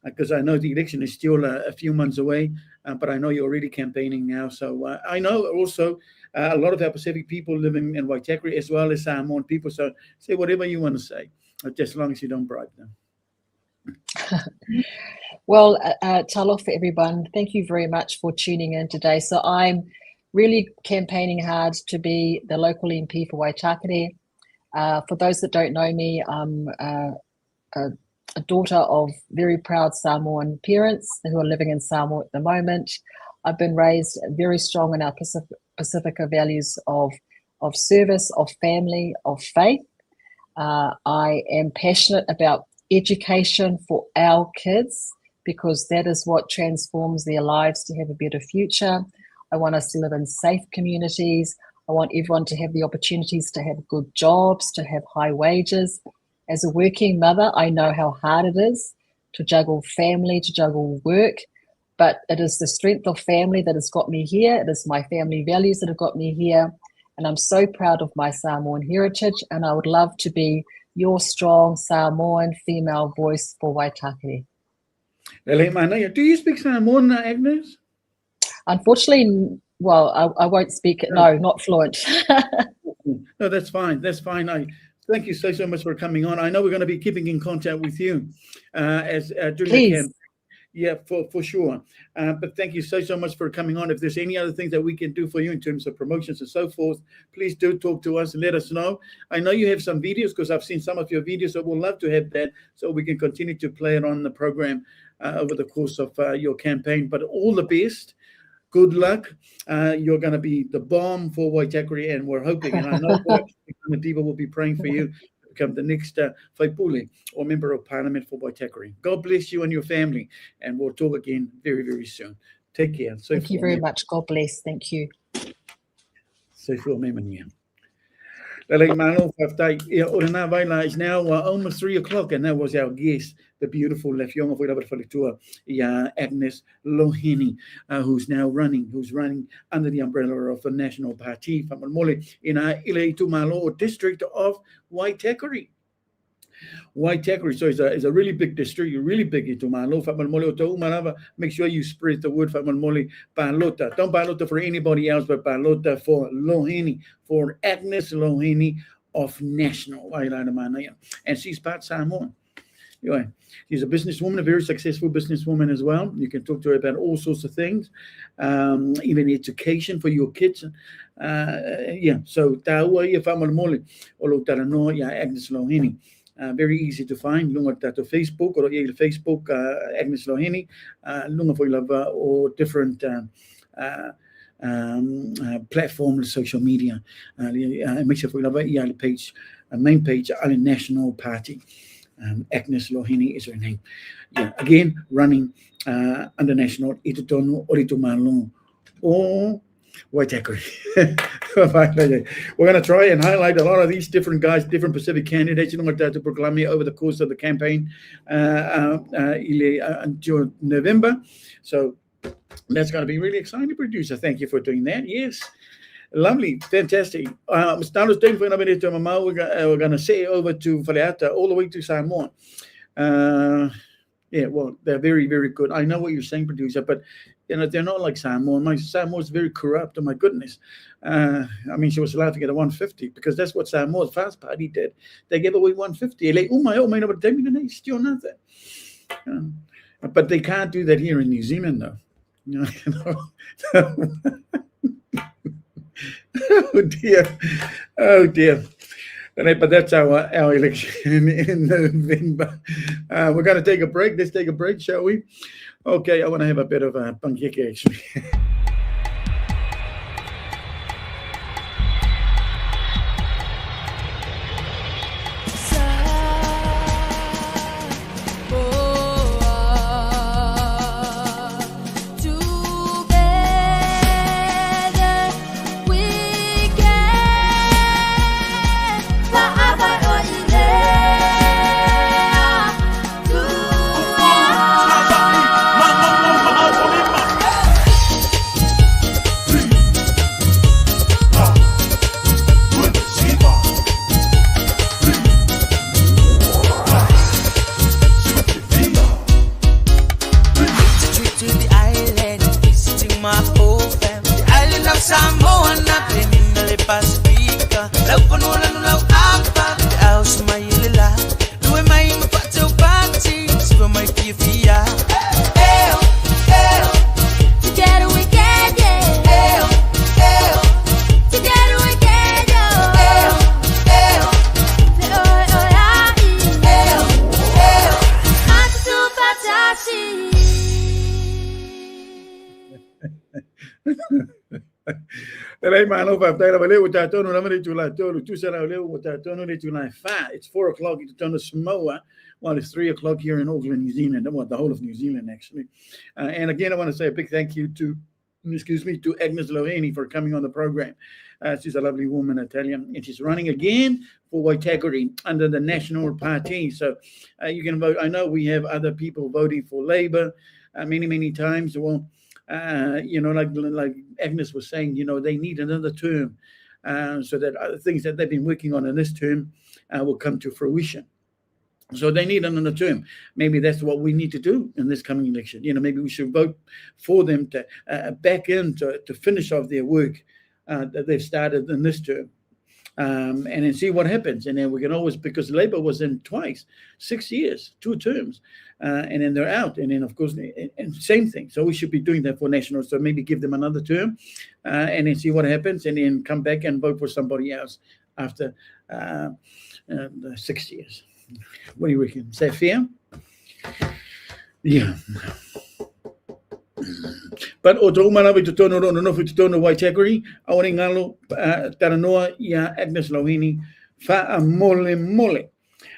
because I know the election is still a few months away, but I know you're already campaigning now. So I know also a lot of our Pacific people living in Waitakere as well as Samoan people. So say whatever you want to say, just as long as you don't bribe them.
Well, talo for everyone. Thank you very much for tuning in today. So I'm really campaigning hard to be the local MP for Waitakere. For those that don't know me, I'm a daughter of very proud Samoan parents who are living in Samoa at the moment. I've been raised very strong in our Pacifica values of service, of family, of faith. I am passionate about education for our kids, because that is what transforms their lives to have a better future. I want us to live in safe communities. I want everyone to have the opportunities to have good jobs, to have high wages. As a working mother, I know how hard it is to juggle family, to juggle work, but it is the strength of family that has got me here. It is my family values that have got me here. And I'm so proud of my Samoan heritage, and I would love to be your strong Samoan female voice for Waitakere.
Do you speak Samoan, Agnes?
Unfortunately, well, I won't speak it. No, not fluent.
No, that's fine. That's fine. Thank you so much for coming on. I know we're going to be keeping in contact with you as during the campaign. Yeah, for sure. But thank you so much for coming on. If there's any other things that we can do for you in terms of promotions and so forth, please do talk to us and let us know. I know you have some videos, because I've seen some of your videos, so we'll love to have that so we can continue to play it on the program over the course of your campaign. But all the best. Good luck. You're going to be the bomb for Waitakere, and we're hoping, and I know people will be praying for you to become the next Whaipule or Member of Parliament for Waitakere. God bless you and your family, and we'll talk again very, very soon. Take care.
Thank you very much. God bless. Thank you.
It's now almost 3 o'clock, and that was our guest, the beautiful Lefionga Whaipule, Agnes Loheni, who's running under the umbrella of the National Party in Ile Itumalo district of Waitakere. Waitakere, so it's a really big district, really big Itumalo. Make sure you spread the word. Balota. Don't balota for anybody else, but balota for Loheni, for Agnes Loheni of National. And she's part Samoan. Anyway, she's a businesswoman, a very successful businesswoman as well. You can talk to her about all sorts of things, even education for your kids. So taua ia whamalmole o lo taranoa ia Agnes Lohini. Very easy to find. Lunga tato Facebook or Facebook Agnes Lohini. Lunga for lava or different platforms, social media. Make sure for lava ia page, main page, Ale National Party. Agnes Lohini is her name. Yeah, again, running under National Itutono Oritumalung or Waitakere. We're going to try and highlight a lot of these different guys, different Pacific candidates, to proclaim over the course of the campaign until November. So that's going to be really exciting, producer. Thank you for doing that. Yes. Lovely, fantastic. We're going to say over to Whaleata, all the way to Samoa. Well, they're very, very good. I know what you're saying, producer, but they're not like Samoa. Samoa's very corrupt. Oh my goodness. She was allowed to get a 150 because that's what Samoa's Fast Party did. They gave away 150. But they can't do that here in New Zealand, though. Oh dear. But that's our election in November. We're going to take a break. Let's take a break, shall we? Okay, I want to have a bit of a pancake actually. It's 4 o'clock to turn to Samoa. Well, it's 3 o'clock here in Auckland, New Zealand. Well, the whole of New Zealand, actually. And again, I want to say a big thank you to Agnes Lohini for coming on the program. She's a lovely woman, Italian, and she's running again for Waitakere under the National Party. So you can vote. I know we have other people voting for Labour many times. Well, like Agnes was saying, they need another term so that other things that they've been working on in this term will come to fruition. So they need another term. Maybe that's what we need to do in this coming election. Maybe we should vote for them to back in to finish off their work that they've started in this term. And then see what happens. And then we can always, because Labour was in twice, 6 years, 2 terms, and then they're out. And then, of course, and same thing. So we should be doing that for Nationals. So maybe give them another term and then see what happens and then come back and vote for somebody else after 6 years. What do you reckon? Is that fair? Yeah. But o tō manawi te tono rono nofu te tono Waitakere, aore ngalo taranoa ia Agnes Lohini wha mole.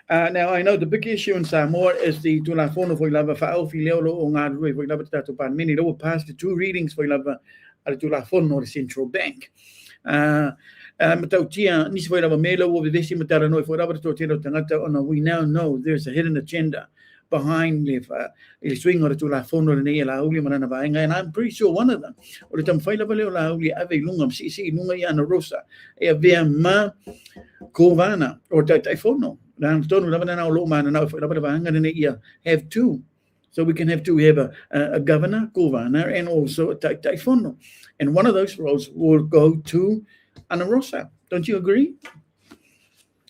Now, I know the big issue in Samoa is the tulafono for lava whaofi leolo o ngā rui for lava tato pan mini. They will pass the 2 readings for lava al tulafono the central bank. Matautia nisi for lava melo o vivesi mataranoa for lava to tino tangata ona. We now know there's a hidden agenda behind the swing or the tulafono ni la uli manana vaenga, and I'm pretty sure one of them or the tamfaila valeo la uli ave lungam si lunga ya na rosa e avea ma kovana or taifono. Have 2, so we can have 2. We have a governor, governor, and also a taifono, and one of those roles will go to Ana Rosa. Don't you agree?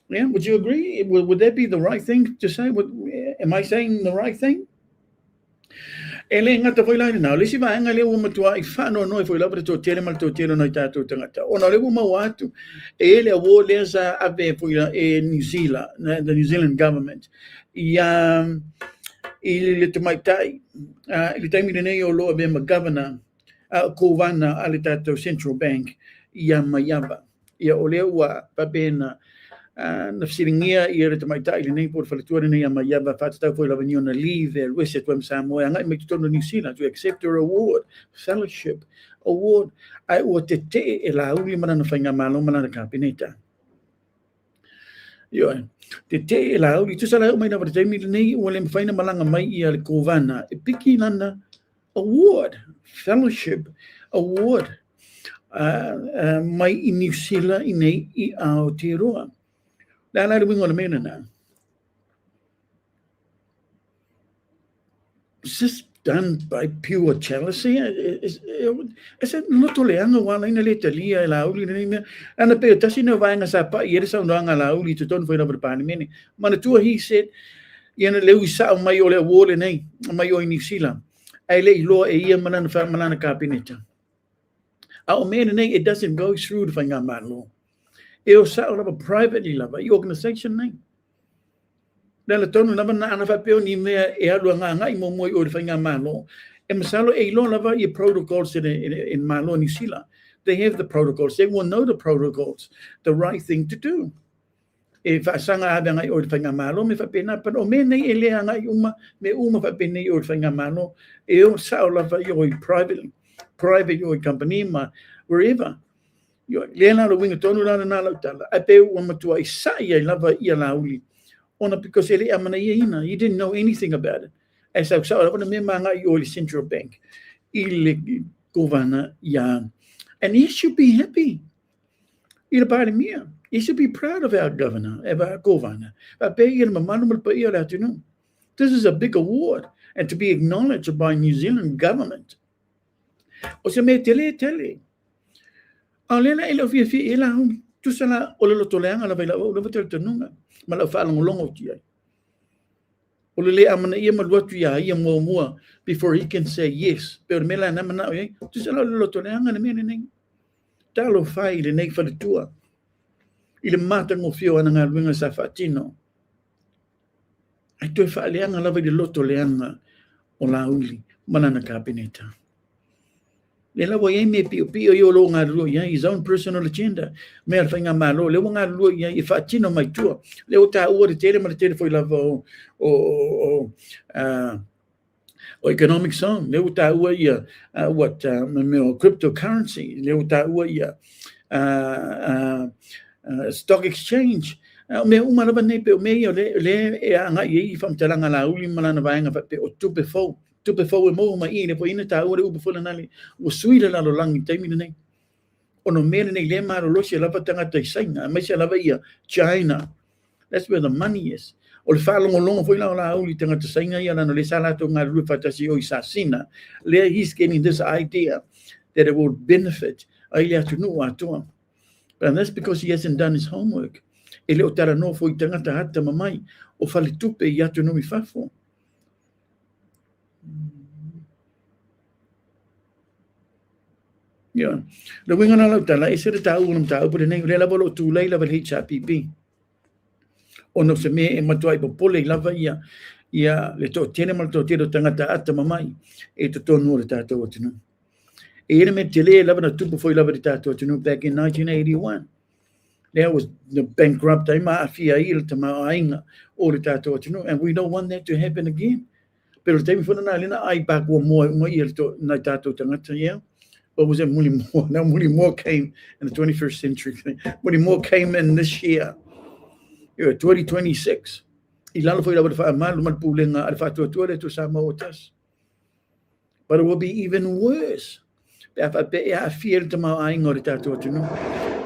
Yeah, would you agree? Would that be the right thing to say? Am I saying the right thing? Ele ngata foi lai na, le si vai nga le uma tua I fa no foi la to tere mal to tere no tatu tangata. Ona le uma watu ele wo le sa ave foi la New Zealand, the New Zealand government. Ia I le mai tai, le tai mi nei o lo ave ma governor ko vana ale tatu Central Bank ia mayaba. Ia o le ua papena na fsiringia I re mai tai nei por faletua nei mayaba fatata foi la venio na leave there with it when Samoa ngai me to New Zealand to accept her award, fellowship award. Ai o te e la uli mana na fainga malo mana na kabineta. Yo te e la uli tu sala mai na te mi nei o le faina malanga mai I le kovana e piki nana award, fellowship award mai I New Zealand I nei I Aotearoa. Lana le wingo le mena na. Is this done by pure jealousy? Is it not toleanga wala ina le talia la uli na ana pe tasi no vanga sa pa yere sa ndanga la uli to ton foi na pani meni. Mana tua he said yena le usa mai o le wole nei mai o New Zealand. Ai le lo e ia mana na kabineta. Au mena nei it doesn't go through the fanga malo. E o sa o lava privately lava I organization nei. Nela tonu lava na ana fapeo ni mea e alu nga I mo mo o whainga malo. E masalo e ilo lava I protocols in malo New Zealand. They have the protocols. They will know the protocols, the right thing to do. E whaasanga hawe ngai o whainga malo me whapena, but o me nei e lea ngai me whapena I o whainga malo. E o sa o lava I o private o company ma wherever. Yo lena lo winga tonu na la tala. I pe o matua I sa I lava I la uli. Ona because ele amana ina, he didn't know anything about it. As I saw on the memanga I Central Bank. Ile govana ya. And he should be happy. Ile pare mia. He should be proud of our governor, of our governor. This is a big award and to be acknowledged by New Zealand government. O se me tele. Alela ele fi ela tu sala o le toleanga la vela o le tenunga. Mala fa longo ti ai. O le amana ia maluatu ia mo before he can say yes. Pero mela na mana ai tu sala lo toleanga na mene nei. Talo fai le nei fa tua. Ile mata ngo fio ana ngalwinga sa fatino. Ai tu fa leanga la vela lo toleanga o la uli mana na kabineta. Le la voy me pio yo lo ngalu ya his own personal agenda me al fanga malo le ngalu ya I fatino mai tu le o ta o tere ma tere foi la o economic zone le o ta o ya what me cryptocurrency le o ta o ya stock exchange me uma la ne pe me yo le e anga I fam talanga la uli malana vainga pe o tu before we mo ma ine po ine ta ore u before nali o suira la lo langi taimi nei ono mele nei le maro lo se lava tanga tai sainga me se lava ia China. That's where the money is. O le fa longo foi la uli tanga tai sainga ia na le sala to nga lu fatasi o isasina le he's getting this idea that it will benefit ai le atu no atu. And that's because he hasn't done his homework. Ele o tara no foi tanga ta hata mamai o fale tupe ia tu no mi fafo. Yeah. The wing on a tala is it a town tau, but the name reliable to lay level HRPP. O no se me e matuai po pole lava ia le to tiene mal to tiro tangata ata mamai e to tonu le tato atinu. E me tele lava na tupu foi lava tato atinu back in 1981. There was the bankrupt mafia il tama ainga o le tato atinu, and we don't want that to happen again. Pero temi fona na lina ai back one more il to na tato tangata yeah. What was it? Muli more. Now Muli more came in the 21st century. Muli more came in this year. 2026. Ilalo foi dapat fa mal pulenga al fatu tuale to sama otas. But it will be even worse. I fear to ma ai ngor tatu tu no.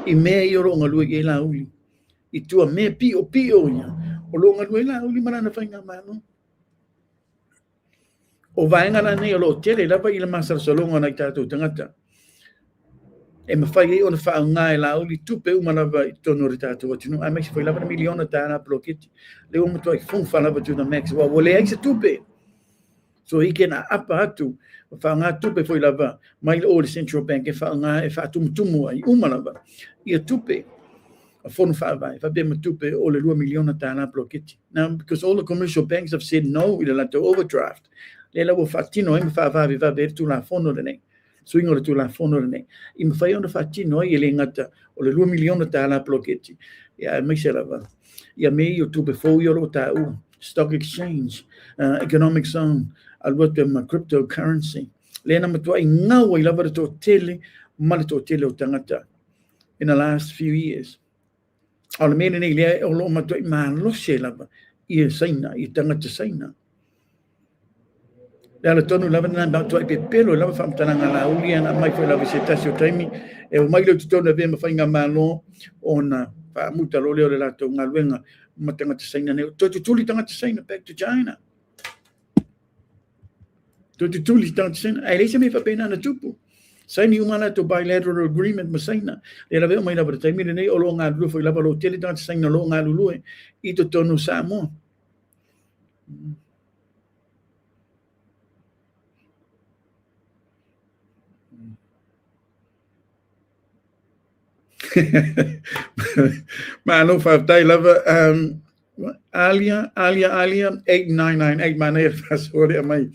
I me yo ronga lu e la uli. I tu me pio nya. O longa lu la uli mana na fainga mano. O vainga na ne lo tele la pa ila masar solonga na tatu tangata. e mawhai o na whaangai la uli tupe umalawa I tono re tātou atinu. Ai maisi whai lava na miliona tāna plokiti. Le o matua I fung whalawa to the max. Wa wale aisa tupe. So he can apa atu. Whaanga tupe whai lava. Mai o le Central Bank e whaanga e whaatumutumu ai umalawa. Ia tupe. A phone whaawai. Whape matupe o le 2 miliona tāna plokiti. Now, because all the commercial banks have said no, ila la to overdraft. Le la wo whaatino e mwhaawawi wabe tu la fono rene. Swing or to la fono ne. I mwhai ona whaatino I le ngata o le 2 miliona tāna ploketi. Ia me se lava. Ia me o tupe fo I oro tāu. Stock exchange, economic zone, alwate ma cryptocurrency. Le na matua I ngau I lava to tele, mala to tele o tangata in the last few years. Au le mene nei lea o lo matua I malo se lava. Ia saina, I tangata saina. Le ala tonu lava na matua I pepelo lava whamtananga la ulia na mai fo lava se tasi o taimi. E o mai lo tutona vea mawhainga malo o na whaamuta lo leo le lato ngā luenga matangata saina ne. Tōtu tuli tangata saina back to China. Tōtu tuli tangata saina. Ai leisa me whapena na tupu. Saini umana to bilateral agreement ma saina. Le la veo mai lava taimi le nei o lo ngā lulu fo I lava lo tele tangata saina lo ngā lulue. I to tonu Samoa. Malo whaftai lava Alia 8998 mana sorry mai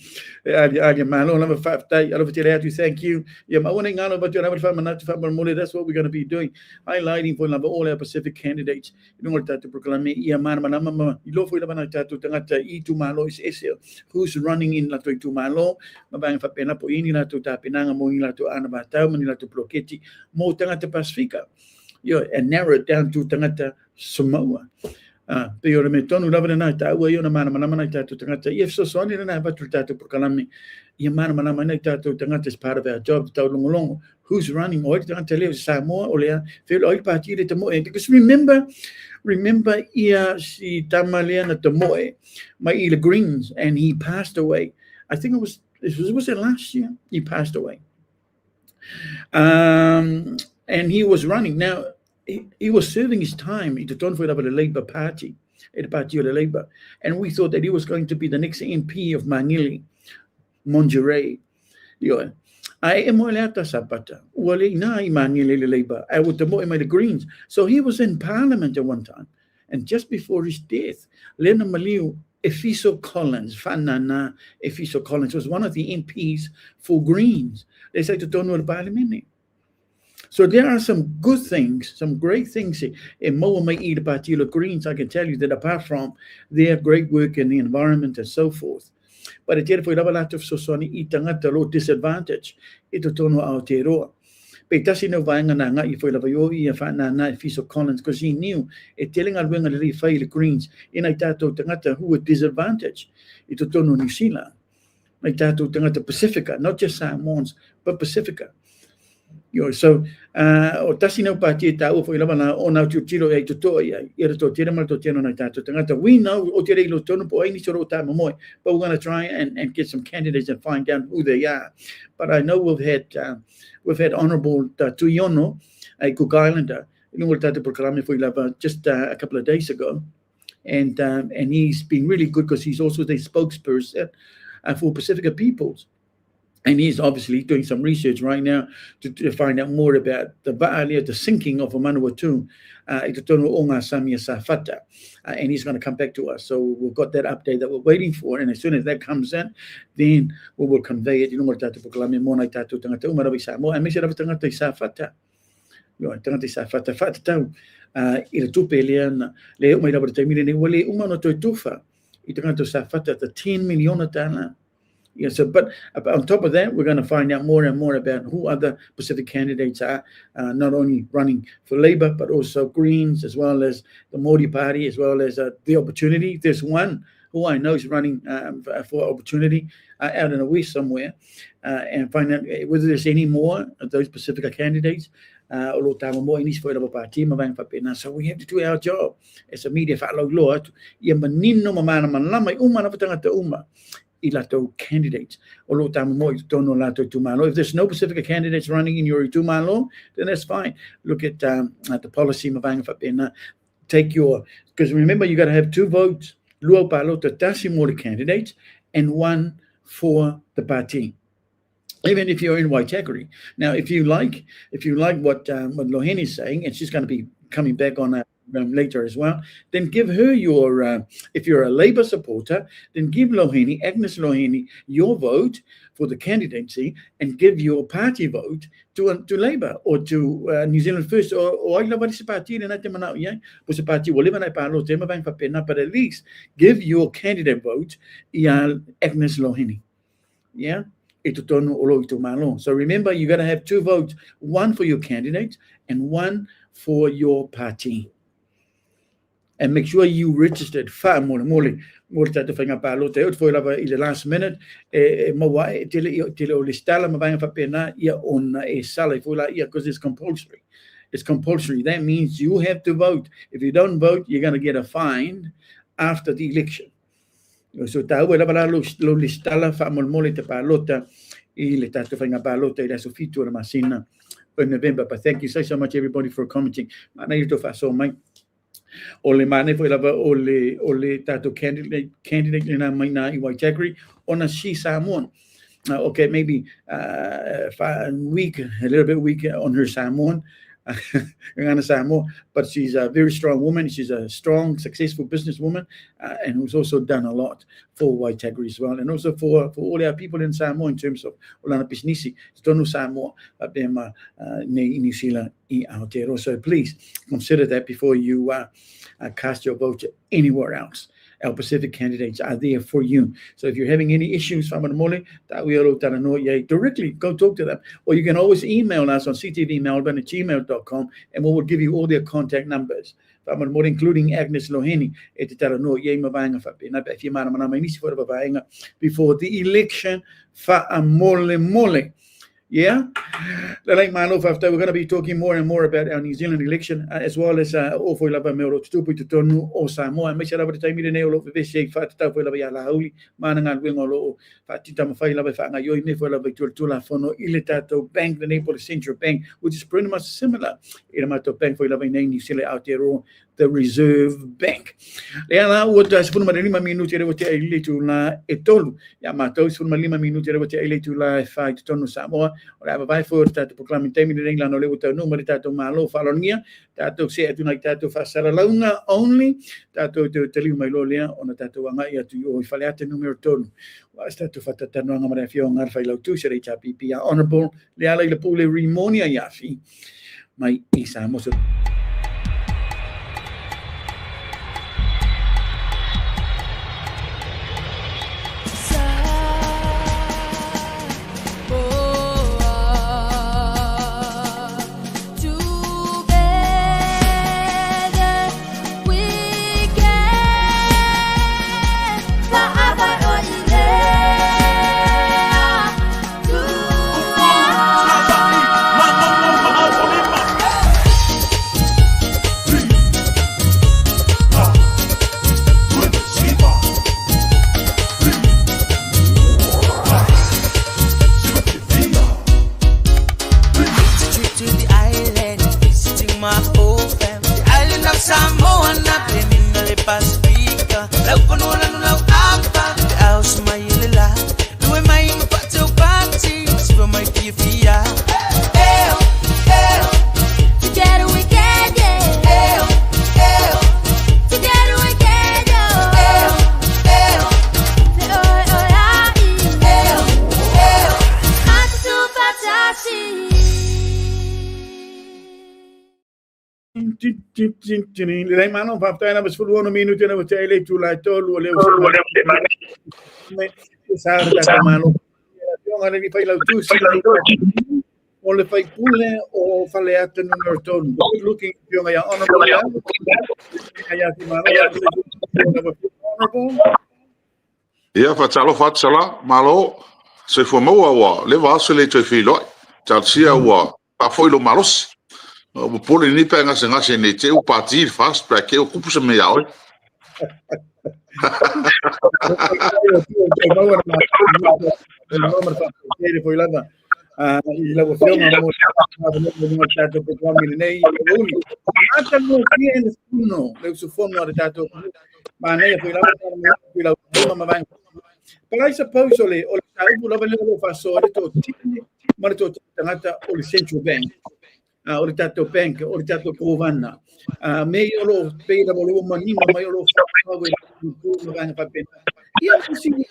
Alia malo lava whaftai ala whatere atu thank you ia mawana ngano but you're having manatu whamamole that's what we're going to be doing highlighting for lava all our Pacific candidates in order to proclaim ia mana manama I lofo lava na tatu tangata I tu malo is esel who's running in lato I tu malo mabang whapena po ini lato tapinanga mo ini lato ana batau mani lato ploketi mo tangata Pasifika and narrow it down to tangata Samoa. Pe ora me tonu lava na tāua I ona mana manama na tātou tangata. If so soni na vatu tātou prokalami. Ia mana manama na tātou tangata is part of our job. Tau longolongo. Who's running? Oi tangata leo Samoa o lea. While oi pāti re te moe. Because remember ia si tamalea na te moe. Mai I le Greens and he passed away. I think was it last year? He passed away. And he was running. Now, he was serving his time I te tonu for the Labour Party, the Party of the Labour, and we thought that he was going to be the next MP of Mangili, Monterey. I am Moelata Sapata, Wale na I Mangili Labour, I would the Greens. So he was in Parliament at one time, and just before his death, Lena Maliu Efiso Collins, Fanana Efiso Collins was one of the MPs for Greens. They said to tonu Parliament. So there are some good things, some great things in Moa Mai I Partido Greens. I can tell you that apart from their great work in the environment and so forth. But it did for the lot of Sosoni I tangata lo disadvantage. Ito tono Aotearoa. Petasi no vaanga na nga I for the Vayo I Fana na Fiso Collins because he knew it telling our wing a little fail Greens in a tato tangata who would disadvantage. Ito tono New Zealand. Like tato tangata Pacifica, not just Samoans, but Pacifica. So o tasi no pati tau fo lava na ona tu tiro e to toia ira to tira mal to tino na tato tangata we know o tira lo tono po ai ni soro ta mo but we're going to try and get some candidates and find out who they are. But I know we've had honorable Tuyono a Cook Islander in order to proclaim for lava just a couple of days ago and he's been really good because he's also the spokesperson for Pacifica peoples. And he's obviously doing some research right now to find out more about the sinking of a Manawatu, and he's going to come back to us. So we've got that update that we're waiting for, and as soon as that comes in, then we will convey it. You know what tatu proclaim mo na tatu tangata umarabi sa mo. And me sira tangata Safata. Yo tangata Safata fatau. Ila tupe leana le mai rabar taimile ne wale umano to tufa. I tangata Safata the 10 million tana. Yeah, so but on top of that, we're going to find out more and more about who other Pacific candidates are, not only running for Labour, but also Greens, as well as the Māori Party, as well as the Opportunity. There's one who I know is running for Opportunity out in the west somewhere, and find out whether there's any more of those Pacifica candidates. So we have to do our job as a media. I lato candidates. O lo tama mo I tono lato tumalo. If there's no Pacifica candidates running in your tumalo, then that's fine. Look at the policy mavanga whapena. Take your, because remember you got to have 2 votes, lua palo to tasi mo the candidates, and 1 for the party. Even if you're in Waitakere. Now, if you like what Loheni's saying, and she's going to be coming back on that later as well, then give her your, if you're a Labour supporter, then give Agnes Loheni, your vote for the candidacy, and give your party vote to Labour or to New Zealand First, or I love this party, and I think yeah, was a party will live in a palo, but at least give your candidate vote, Agnes Loheni. Yeah. So remember, you got to have 2 votes, 1 for your candidate and 1 for your party. And make sure you registered more tato whainga palo te out for the last minute mawa tele o listala mabanga whapena ia ona e sala fula ia because it's compulsory. It's compulsory. That means you have to vote. If you don't vote, you're going to get a fine after the election. So tau wala bala lo listala fa molmole te palota I le tato whainga palota I la sofitu na masina in November. But thank you so much everybody for commenting. Mana I to fa so mai ole mane foi lava ole tato candidate na mai na I Waitakere ona si Samoan. Okay, maybe weak, a little bit weak on her Samoan. But she's a very strong woman. She's a strong, successful businesswoman, and who's also done a lot for Waitakere as well, and also for all our people in Samoa in terms of Olana Pisnisi, Tonu Samoa, Bema, New Zealand, I Aotearoa. So please consider that before you cast your vote anywhere else. Our Pacific candidates are there for you. So if you're having any issues, directly go talk to them. Or you can always email us on ctvmelbourne@gmail.com, and we will give you all their contact numbers. Including Agnes Loheni, before the election. Yeah, we're going to be talking more and more about our New Zealand election, as well as Ofo Lava Mero Tupu to Tonu or Samoa. And make sure that time in the name of the Veshe Fatata for Lava Holy Manangan Wingolo, Fatita Mafai Fanga, Yo Nifo Lava Tula Fono, Iletato Bank, the Naples Central Bank, which is pretty much similar. Ilamato Bank for Lava New Zealand out there, the Reserve Bank. Leana, what does Fumalima Minuti to La Etolu? Yamatos Fumalima Minuti to La Fight Tonu Samoa. Ora vai for tato proclama in termini di England le vuta numero tato malo falonia tato se tu tato fa sara launga only tato te liu mai lolia ona tato anga ia tu o faleate numero tonu wa stato fatta tano anga mara fio ngar fai lautu sere chapi pia honorable le ala le pule rimonia yafi mai isa mo Lei mano papta na bas fulano minuto na bas ele tu la tolu le sa da mano yung ana ni fai la tu o le fai pule o fale at numero tolu looking yung ya honorable ya ti mano
ia fatsala malo se fo mo wa le va se le te filo sia wa pa foi lo malos o pole ni penga se ngase ne te o parti fast para que o kupu se me yaoi
But I suppose ole tau lava le fa so le to tini ma le to tangata o le central bank. O le tato bank, o le tato kovana. Me o lo pe da mo mani ma o lo fa we ko ma fa pena. Ia ko si le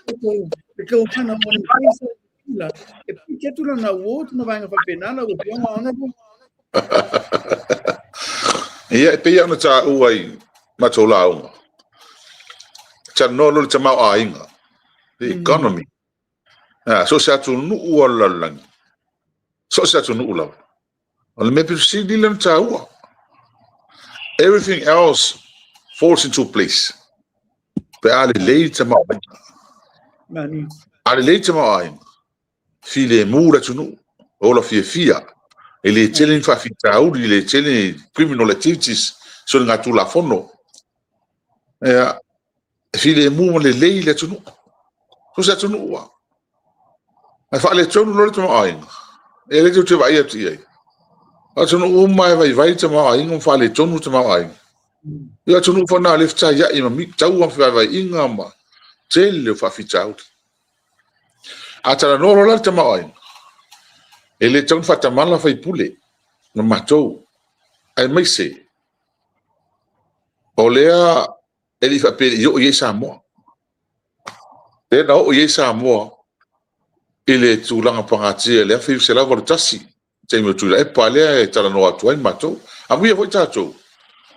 ko kana mo le pesa la e ke tu na wo no va fa pena na o pe ma ona po.
Ia pe ia na ta uai ma to lao. Ta no lo ta ma ainga. The economy. So sa tu nu wala lang. So sa tu nu la. Well, maybe see the lam ta ua. Everything else falls into place. But ali later ma.
Mani.
Ali later ma ainga. File mura tu nu. Ola fia. Ele challenge fa fita au ele challenge criminal activities so nga tu la fono. File mu le leile tu nu. So sa tu nu wa. Ai fa le tonu lo tu ai. Ele tu vai ati ai. A tu nu mai vai tu mai ngom fa le tonu tu mai. Ia tu nu fa na le fta ya i mi tau wa fa vai inga ma. Tele fa fita au. A tara no lo tu mai. Ele tonu fa tamala fa ipule. No matou. Ai mai se. Olea ele fa pe yo ye sa mo. E na o ye sa mo. Ele tu langa pangati ele fa se la voltasi. Te mo tu e pale e tala no atu ai matou. A mu ye foi tatou.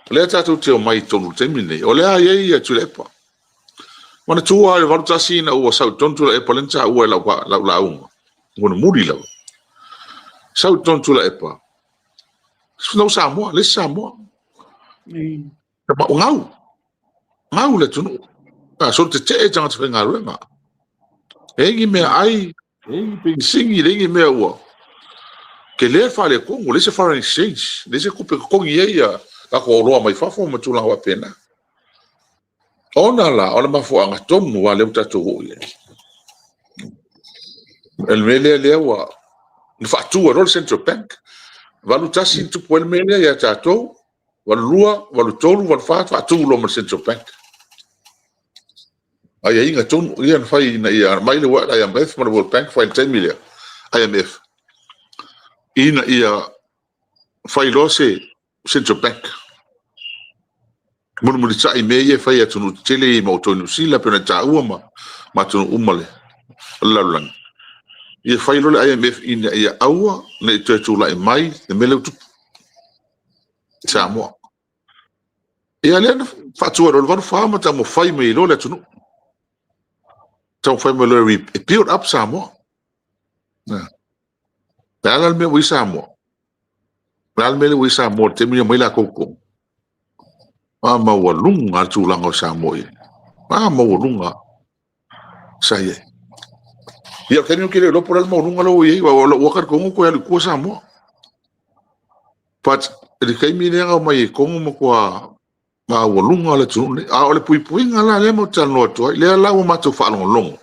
Le tatou te o mai tonu te mine. Olea ye tu le pa. Mana tu a voltasi na o sa tontu e polenta o la un. Ngona muri la. Sa tontu la e pa. No Samoa, le Samoa. Ma ngau le tunu. So te jang te whenga ruenga. Engi mea ai, engi ping singi, engi mea ua. Ke le fa le kongo, le se foreign exchange, le se kupe kongi ia, la ko roa mai fafo ma tula wa pena. Ona mafu anga tonu wa le utatu hui. El mele le ua, nfatu rol central bank. Walu tasi tu puel mele ya tato, walu lua, walu tolu, walu fa tu lo ma central bank. Ai inga tonu ia na fai na ia mai le wa IMF ma World Bank fai 10 million IMF. Ina ia fai lo se central bank. Mun sai me ia fai atu tele mo tonu sila pena ta uma ma tonu umale. Lalang. Ia fai lo le IMF ina ia aua ne tu la mai ne mele tu Samoa. Ia le fa tu ro va fa ma ta mo fai me lo le tu. Tau fai me lo build up Samoa. Na. Dal me wi Samoa. Dal me wi Samoa te mi mai la koko. Ma wa lunga tu la ngo Samoa. Ma wa lunga. Sai. Ia kenu kile lo por el mo lunga lo ye wa kar ko ko ya ko Samoa. But el kai mi nga mai ko mo ko ma wa lunga le tu a le pui nga la le mo tan no to le la mo ma to fa long long.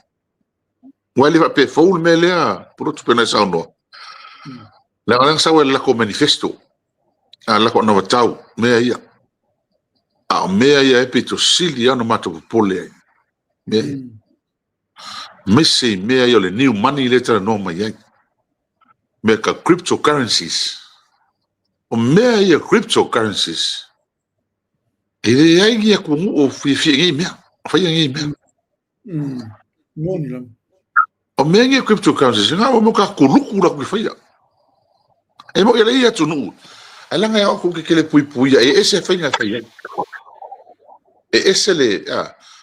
Wa le pe fo me le pro tu pena sa no. La nga sa wa la ko manifesto. A la ko no tau me ia. A me ia e pe to silia no ma to pole. Me Messi me ia le new money letter no mai. Me ka cryptocurrencies. O mea ia cryptocurrencies. Ele ai ia kumu o fi ngi mea. Fai ngi mea.
Moni lang.
O mea ia cryptocurrencies. Nga mo ka kuluku la ku fai. E mo ia ia tunu. Ala nga ia ku ke le pui e ese fai nga fai. E ese le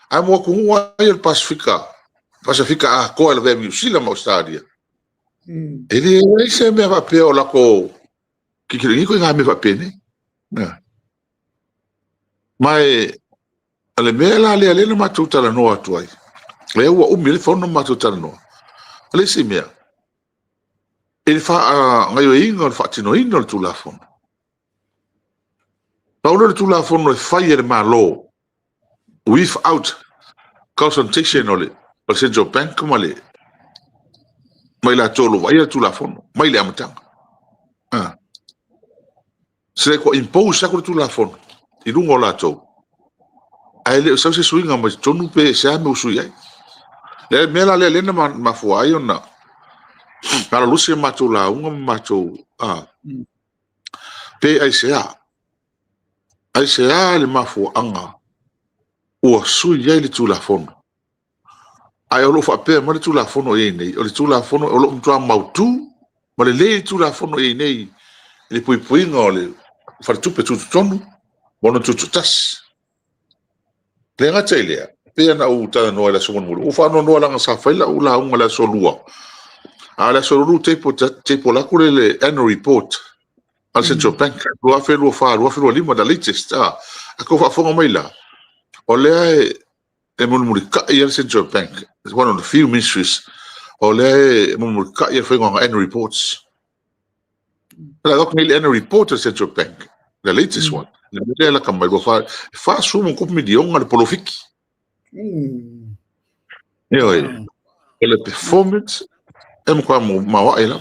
a mo ku wa ia Pacifica. Pacifica a ko la ve sila mo stadia. Ele ese me va pe o la ko que ni ko nga me va pene mai ale me la le no matuta la no atu ai le o mi le fono matuta no ale si me ele fa nga yo ingo fa tino ingo tu la fono paulo tu la fono e fai le malo without consultation ole o Central Bank mai la tolo vai tu la fono mai le amatanga se ko impose ko tu la fono I lungo la to ai le sa se suinga mai tonu pe se ame usui ai le mela le na ma fuai ona para luce ma tu la unga ma tu pe ai se le ma fu anga o sui ai le tu la fono ai o lo fa pe ma le tu la fono e nei o le tu la fono o lo mtua mautu ma le tu la fono e nei le pui ngole fa tu pe tu tonu bono tu tas le nga tele pe na u ta no la so mo u fa no la nga sa fa la u la un la so lua ala so lu te po la kule le annual report al Central Bank lu fa lima da latest a ko fa fonga mai la o le e mo mo ka al Central Bank is one of the few ministries o le mo ka fa nga annual reports la doc ni annual report al Central Bank the latest one le la kama go fa su mo ko mi di on al polofiki le performance em kwa ma wa ila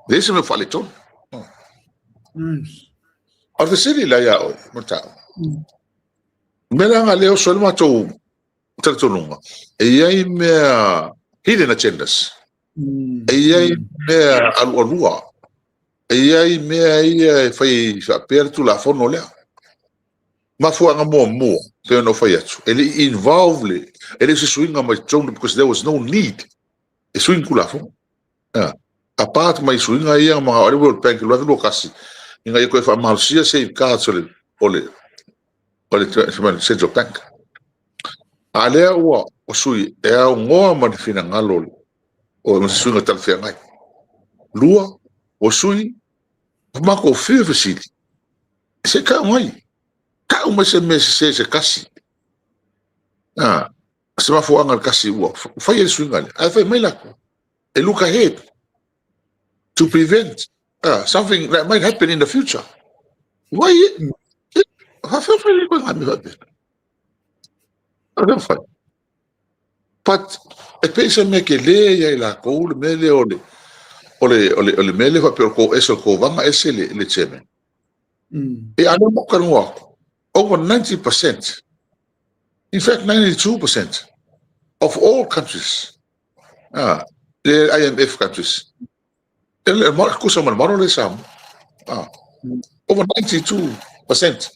desse me fale ton or the city la ya o mota mela leo sol ma to tertonunga e ai me hidden agendas e ai me alua e ai me ai fai fa perto la fono le ma fu anga mo pe no fai atu ele involve ele se swinga ma tonga because there was no need e swing kula fo a parte mai swinga ia ma ore World Bank lo do kasi inga ko fa mal sia se katsole ole Central Bank ale o sui e o ngoa ma fina ngalo o mo swinga tal fe ngai lua o sui ma ko fe facility se ka mai ka uma se kasi se ma fu anga kasi o fa ye swinga ai fa mai la and look ahead to prevent something that might happen in the future. Why? I feel really going to happen. I don't find. But a person make a lay la cold mele ole mele fa per ko eso ko vanga ese le chairman. E ano mo kan walk over 90%. In fact 92% of all countries. The IMF countries. Over 92%.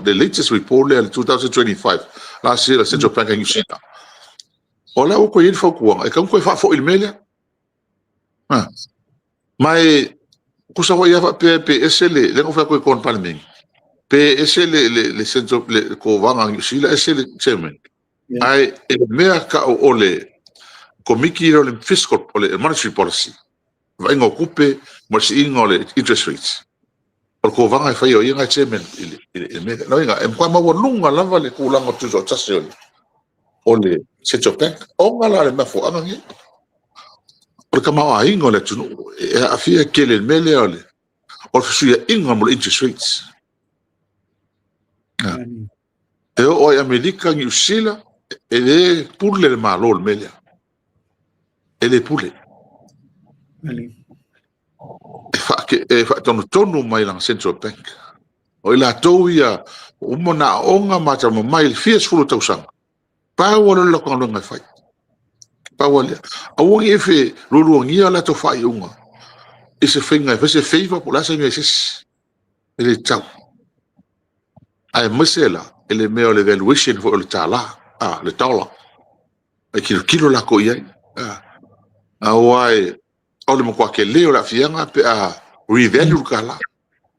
The latest report in 2025, last year, the Central Bank of New Zealand. Ola uko yin fo kuang, e kam ko fa fo ilmelia. Mai kusa wa ya pe esele, le ko fa ko kon parlement. Pe esele le Central ko vanga New Zealand esele chairman. Ai e mea ka o le komiki o le fiscal o le monetary policy vai ngo kupe mo si ingo le interest rates o ko vanga fai o inga chairman ile mea no inga em kwa ma wonunga lava le kulanga tuzo tsase o le Central Bank o ngala le mafo anga ngi o kama a ingo le tunu e afia kele mele ole o fisu ya ingo mo interest rates e o Amerika New Zealand ele pour le malo le melia ele pour le fa tonu mai la Central Bank o ila toia o mona onga mata mo mai fies fulu tausang pa wala lo ko ngai fai pa wala a wongi efe lulu ngia la to fai unga ise finga se favor por la semeses ele tau ai mesela ele meo le valuation for le tala le dollar e kilo la ko ia wai ole mo kwa ke leo la fianga pe revalue kala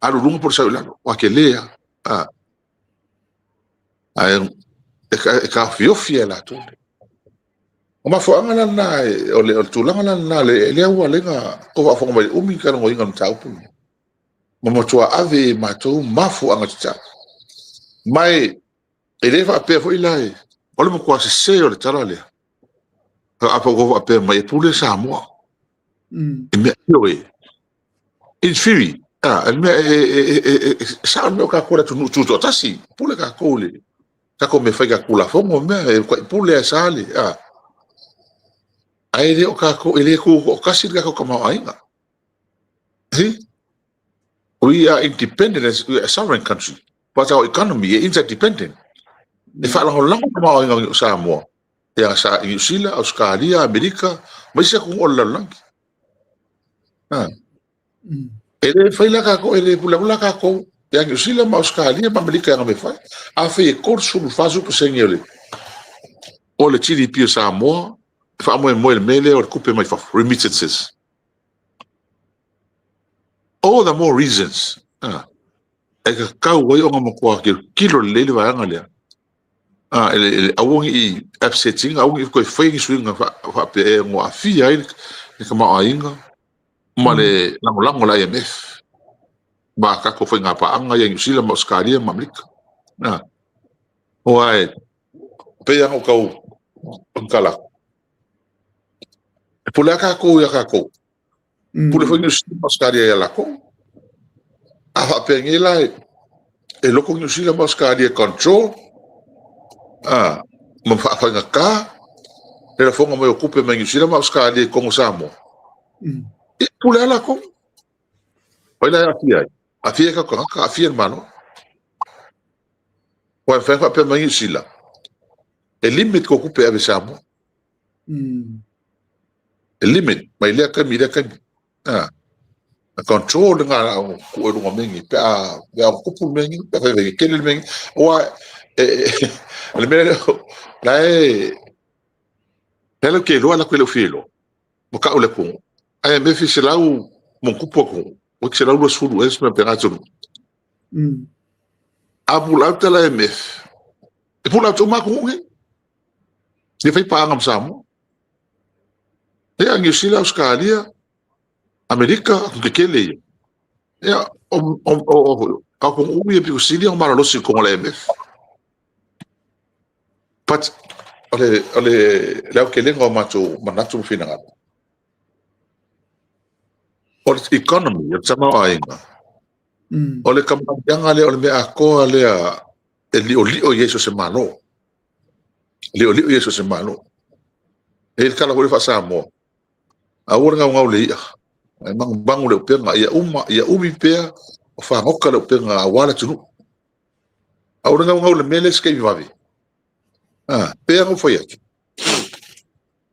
alu lungo por sa la kwa ke lea e ka fiofia la tu o ma fo anga na ole tu langa na le wa lenga o va fo mai umi ka ngo inga tau pu mo tua ave ma tu mafu anga tsa mai ele va pe fo ilai ole mo kwa se o le tala le apa go va pe mai pule sa mo me in theory Sa me ka ko tu tasi pule ka ko le ka ko me fai ka kula fongo me ko pule sali ai le o ka ko ele ko kasi ka ko ma ainga we are independent as we are a sovereign country but our economy is interdependent e fa la lang ma ainga sa mo ya sa New Zealand Australia America mai se ko olla lang ele fai la ka ko ele pula ka ko ya New Zealand Australia America nga me fai a fe ko sul fazu ko senyele o le GDP sa mo fa mo mele o coupe mai fa remittances all the more reasons e ka wai o mo kwa ke kilo le va nga ele awong I upsetting awong ko fai swing fa pe mo afia ai ka ma ainga male lango la IMF ba ka ko foi nga pa anga yang sila Australia America oai pe yang o kau kala pula ka ko ya ka ko pula foi nga Australia ya la ko a pe ngela e loko nga sila Australia control mo fa nga ka ele fonga mo ocupe nga sila Australia ko samo pula la ko olha afia ka ko afia mano o fa pa mai sila e limit ko ku pe avesamo e limit mai le ka mira ka control nga ko ro mengi pa ya ko pu mengi pa ve ke le mengi o le mele la pelo ke lo ala ko le filo mo ka o le ko ai me fi sila o mon kupo ko o que será o sulu es me pegato abula tela MF e pula to ma ko nge se fai pa ngam samo e a New Zealand Australia America que kele ya ka ko uye pi usili o mara losi ko la MF but ole la que le ngoma to manatu fina o economy ya sama ainga ole kamanga le ole me ako ale li o yeso se malo li o yeso se malo e kala ko fa samo a wora nga le ya mang bangu le penga ya umi pe o fa ngoka le penga wala tunu a wora nga le meles ke vivavi pe ngo foi aqui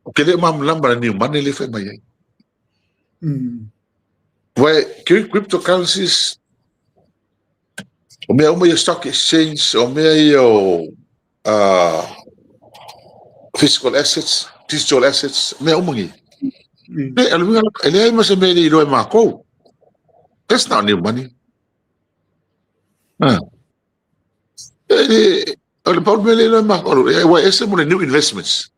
o que le mam lamba ni mane le fe mai Well, cryptocurrencies, o mea uma stock exchange, o mea physical assets, digital assets, mea uma ngi. Ele ai mas mea I roi mako. That's not new money. Ole Paul mea roi mako. Well, esse mo new investments.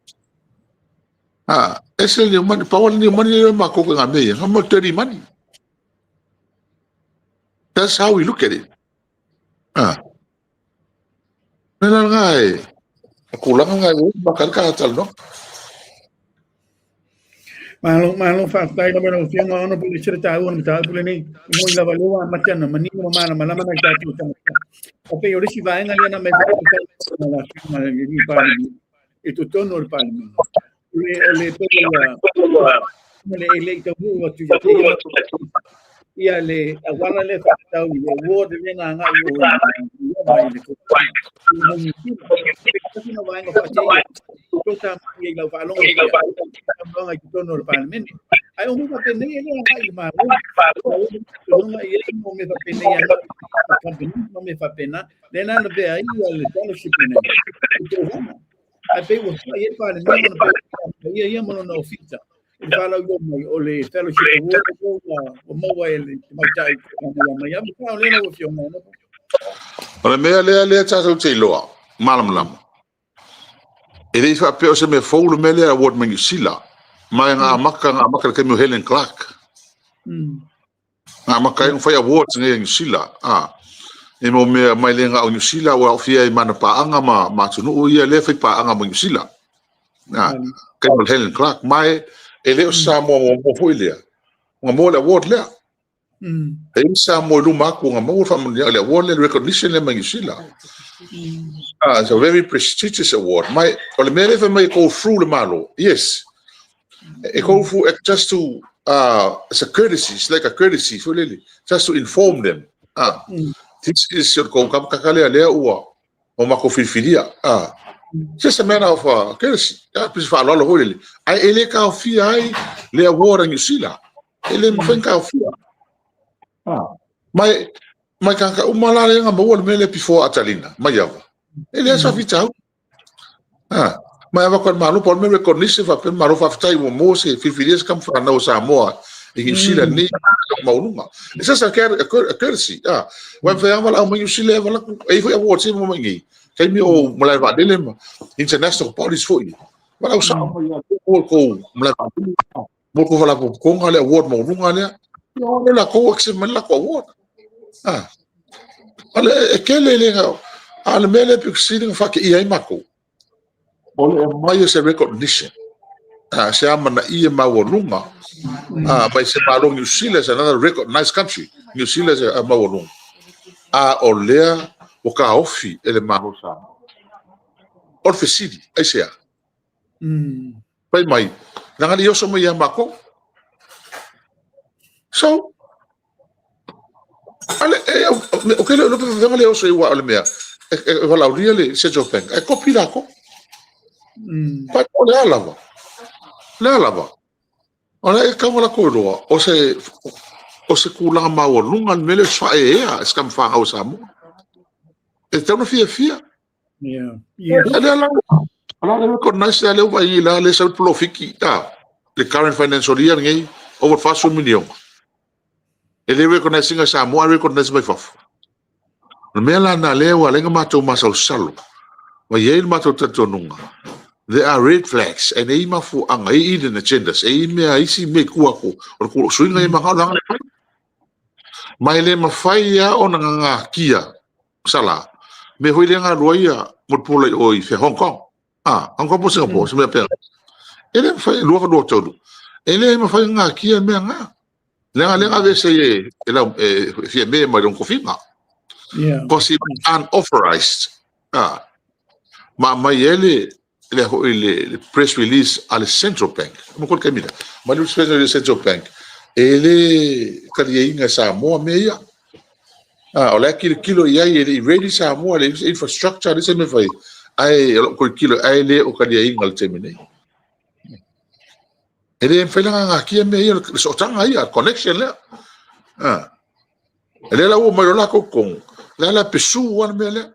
Esse new money, Paul new money roi mako ko ngamei, ngamo dirty money. That's how we look at it. Nela ngai, kulang ngai bakal ka tal no.
Malong fakta ito meron siya ng ano puli sir tayo ng tayo puli ni mo ila balawa matyan na manino mana malaman nagtatu sa. Okay, ori si bayan ngali na medyo na malagi pa ito tono pa ni. Ole ele ito mo tu ya le agora le fakta o word le nga yo mai le ko. No vai no fache ito ta mai la balong ang ito no parliament ay umo pa pene ele nga imaro no nga ele mo me pa pene ya no me pa pena de na le aí le fellowship ne ai pe wo sai parliament no ia mo no ofita fala yo mai ole fellowship o mo wa ele mai tai mai am ka le no fio no
Ole mea le tata te loa malam ele fa pe o se me folu mele a word mengi sila mai nga maka ke mo Helen Clark nga maka yung fai awards ngi sila e mo me mai le nga o sila wa fia I mana pa anga ma tunu o ia le fai pa anga mo sila ke mo Helen Clark mai ele o sa mo foi le nga mo le award le E sa mo lu ma ko ngamo fa mo le award le recognition le New Zealand. It's a very prestigious award. My ole me le fa mai ko through le malo. Yes. E ko through just to it's a courtesy, it's like a courtesy for Lily, just to inform them. This is your ko kam kakale le ua o ma ko filfilia. Just a matter of courtesy. Please follow lo Lily. Ai ele ka fi ai le award in New Zealand. Ele mo fen ka fi. Mai kanka umala le nga mo le mele before atalina. Mai yava. Ele sa fi tau. Mai ava kon malu por me recognition fa pe malu fa tai mo se filfilias kam fa na sa mo in New Zealand ni maulunga. It's just a courtesy. When fa ava la mo New Zealand ava e foi award se mo ngi. Kai mi o mo la va dele international bodies for you. But I saw ko mo la mo ko fa la ko ngale award mo lunga le. Yo la ko examen la ko award. Ale kele le ale mele pixing fa ke ia mako. Ole mai se recognition. Se amana ia mawolunga. By se malong New Zealand is another recognized country. New Zealand is a mawolunga. Olea o ka ofi ele maho sa. Orfe sidi, ai sea. Pai mai. Nangani yoso mo ia mako. So ale okay lo pe le oso iwa ole mea. Wala really Central Bank. E kopi la ko. Pai ole alava. Le alava. Ona e ka wala ko roa. O se kula ma o lunga mele fa e skam fa au sa mo. E tau na fia.
Yeah.
Ale ala ko nice ale wa ila le sa profiki le current financial year ngai over 5 million. Ele recognizing sa mo recognize by faf. Mela na lewa lenga mato masau salo. Wa yel mato tatonunga. There are red flags and e mafu anga e hidden agendas. E me isi me kuako or ko swinga e mahala. Mai le mafai ya ona nga kia sala. Me hoi lenga roia mo pula oi fe Hong Kong. Hong Kong po Singapore, se me pe. Ele fai luaka do todo. Ele mafai nga kia me nga. Lenga vese e ela fie me mai don kofima.
Yeah.
Because it unauthorized. Ma ele le press release al Central Bank. Mo ko kamida. Ma le press release Central Bank. Ele kaliinga sa mo meia. Ola kilo ia ele ready sa mo le infrastructure le se me fai. Ai ko kilo ai le o kaliinga al terminate. Ele fai nga kia meia so tanga ia connection le. Ele la o mai la ko kong. La pesu wal mele.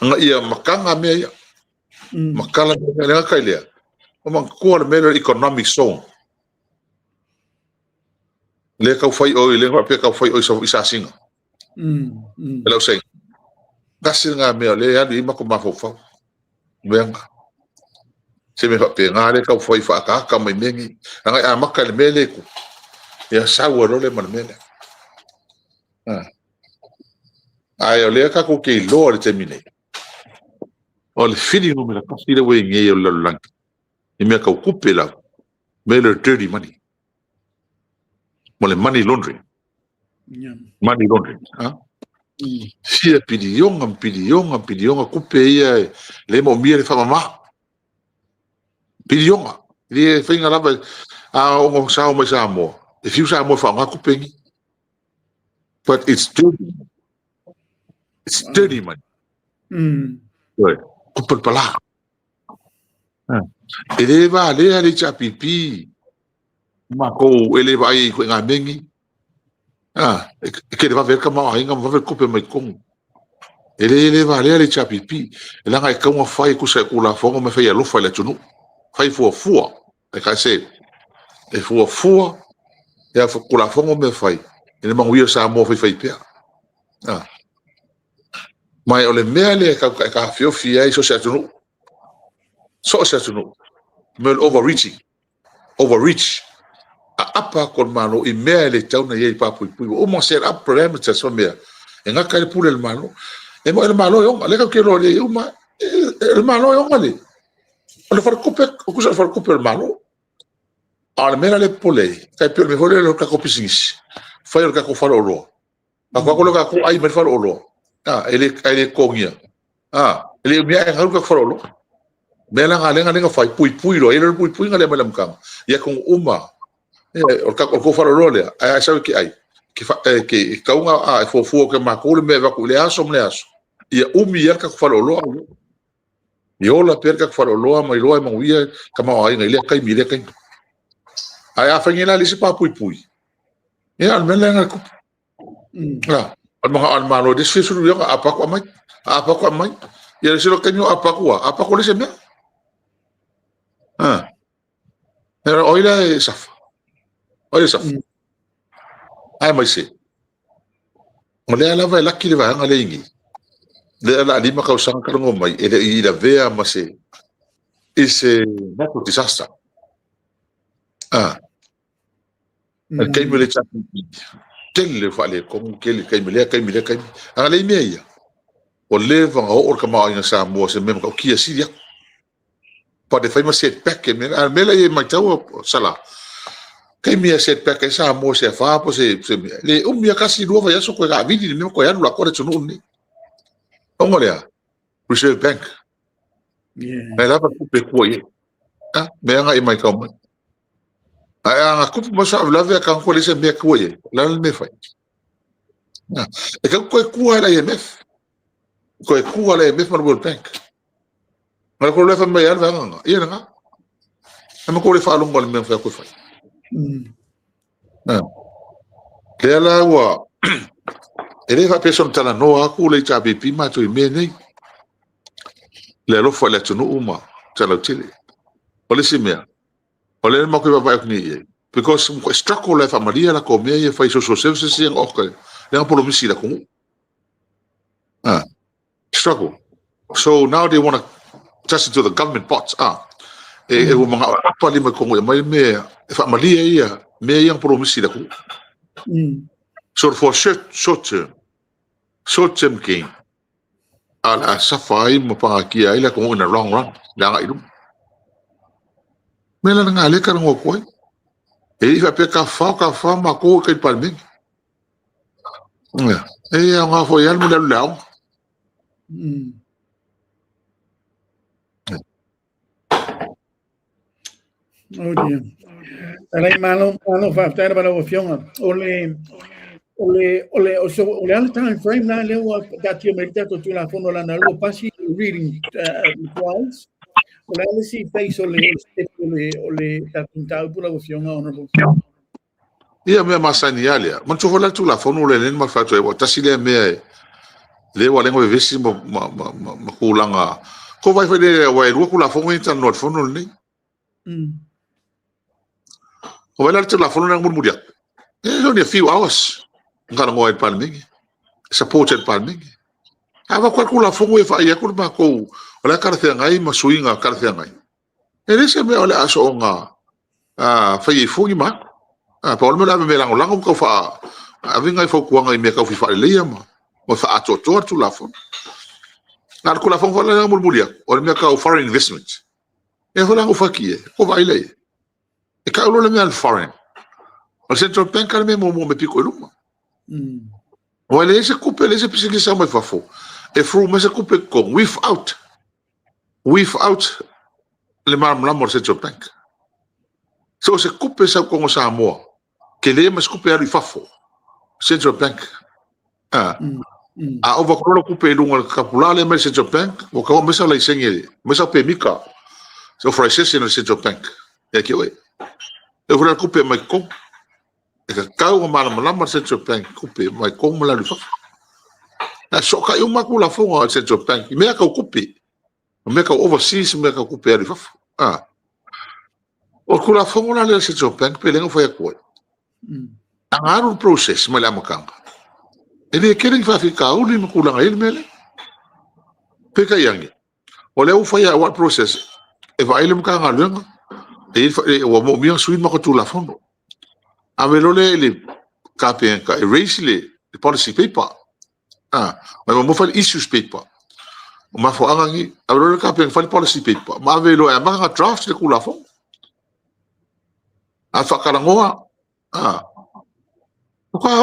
Nga ia makanga mea. Makala mea kai lea. O man kuar mele economic zone. Le kau fai oi le pe kau fai oi so isa singa. Elo sei. Kasi nga mea le anu ima ko mafofau. Venga. Se me fa pe nga le kau fai fa ka mai mengi. Nga a makale mele ku. Ya sawa le man mele. Ai ole ka ko ke lo le termine. O le fili no me la kasi le we nge o la lang. Ni me ka kupe la. Me le dirty money. Mo le money laundering.
Yeah.
Money laundering, Fia pidionga kupe ia le mo mia le fa mama. Pidionga. Ile finga la o mo sa mo sa mo. If you sa mo fa nga kupe ni. But it's dirty. It's dirty money. Right. Kupal pala. Ele va le chapipi. Mako ele va ai ko ngamengi. Que va ver kama ai ngam va ver kupe mai kong. Ele va le chapipi. Ele nga ka mo fai ku sa kula fongo me fai lo fai la tunu. Fai fu. E ka se. E fu. Ya fu kula fongo me fai. Ele manguia sa mo fai pe. Mai ole mea le ka fiofi ai so se tunu. Mel overreach. Apa kon mano I mea le tau na ye papu pui. O mo set up parameters so mea. E nga ka le pule le mano. E mo le mano yo, le ka ke lo le uma. Le mano yo ngale. Ole far coupe, o kusa far coupe le mano. Ala mena le pole, kai pe me hole lo ka ko pisingis. Fai lo ka ko falo lo. Ka ko lo ka ko ai me falo lo. Ele kongia. Ele mia e haru ka falo lo. Mela nga fai pui lo, ele pui nga le malam kang. Ya kong uma. O ka ko falo lo le. Ai sa ki ai. Ki ka unga fo ke makule me va ku le aso me aso. Ia ya ka ko falo lo. Iola per ka falo lo mai lo mai ia ka ma ai ngai le kai mi le kai. Ai a fangela le se pa pui. Ya al mela nga ku. Al mga lo des fisu yo apa ko mai. Ya se lo kanyo apa ko le se me. Era oila e saf. Ai mai se. O le ala vai laki le vanga le ingi. Le ala lima ka usanga ka ngo mai ele I la vea ma se. Ise natural disaster. Kai mele chapi. Tele fa le kom kele kai mele. Ala le meia. O le vanga o ka ma ina sa mo se mem ka kia siria. Pa de fai ma set pack mela e mai tau sala. Kai mia set pack e sa mo se fa po se le mia kasi dua vai aso ko ga vidi me ko ya la ko tunu ni. Ongolia. Reserve Bank. Ela pa ku pe ko ye. Me nga e mai ka mo. Ai nga ku mo sa la ve ka ko le se me ko ye. La me fai. E ka ko ku ala IMF. Ko ku ala IMF ma World Bank. Ma ko le fa mai ala nga. Ia nga. Ma ko le fa lo ngol me fa ko fai. Ke ala wa ele fa person tala no aku le cha pipi ma to me nei le lo fa le tunu uma tala tele ole si mea ole ma ko ba ni because mo struggle le fa maria la ko me fa so services en ok le por misi la ko struggle so now they want to touch into the government pots e o mga pa lima ko mai me fa maria ia me yang por misi la ko so for short term gain ala safai mo pa kia ila ko in the long run la ga idu mela nga le ka ngo ko e fa pe ka fa ma ko ke palmi e ya nga fo yal mo la
Oh dear. Alai malo fa tara para o fiona. Ole al time frame na le wa datio merita to la fono la na lo pasi reading twice. Ole al si face ole tatunta pula o fiona honorable.
Ia me masani alia man tu vola tu la fono le ma fa to e tasile me le wa lengo vesi mo kulanga ko vai fa de wa ru ku la fono intan not fono ni o vai la tu la fono na murmuria only a few hours ngara ngoi palmingi supported palmingi ava kwa kula fongo e fa ia ku ma ko ola karthea ngai masuinga karthea ngai ele se me ola aso nga fa i fungi ma pa ola me la me lango ko fa avinga fo ku nga me ka fa le yama o fa ato tu la fongo na ku la fongo la murmuria o me ka foreign investment e fa lango fa kie ko vai le e ka lo le me al foreign o central bank ka me mo me pico luma o ele se coupe ele se precisa sa mai fafo e fru me se coupe con without le mar la central bank so se coupe sa con sa mo que le mas coupe ari fafo central bank a over ko coupe lunga capulale me central bank o ka me sa la isenge me sa pe mika so fraise no central bank e que we e fru coupe mai con e ka kau ma central bank coupe mai con la fa na so ka eu makula fonga central bank me ka coupe me ka overseas me ka coupe ari fa o kula fonga la central bank pe lengo foi ko angaru process me la makanga ele querem fa ficar o ni makula ngai mele pe ka yangi o le foi what process e vai le makanga lengo e o mo mi suit ma ko tu la fonga avelole le kapen ka erase le policy paper ma mo fa issues paper ma fo angi avelole kapen fa policy paper ma avelo e ma draft le kula fo a whakarangoa, ka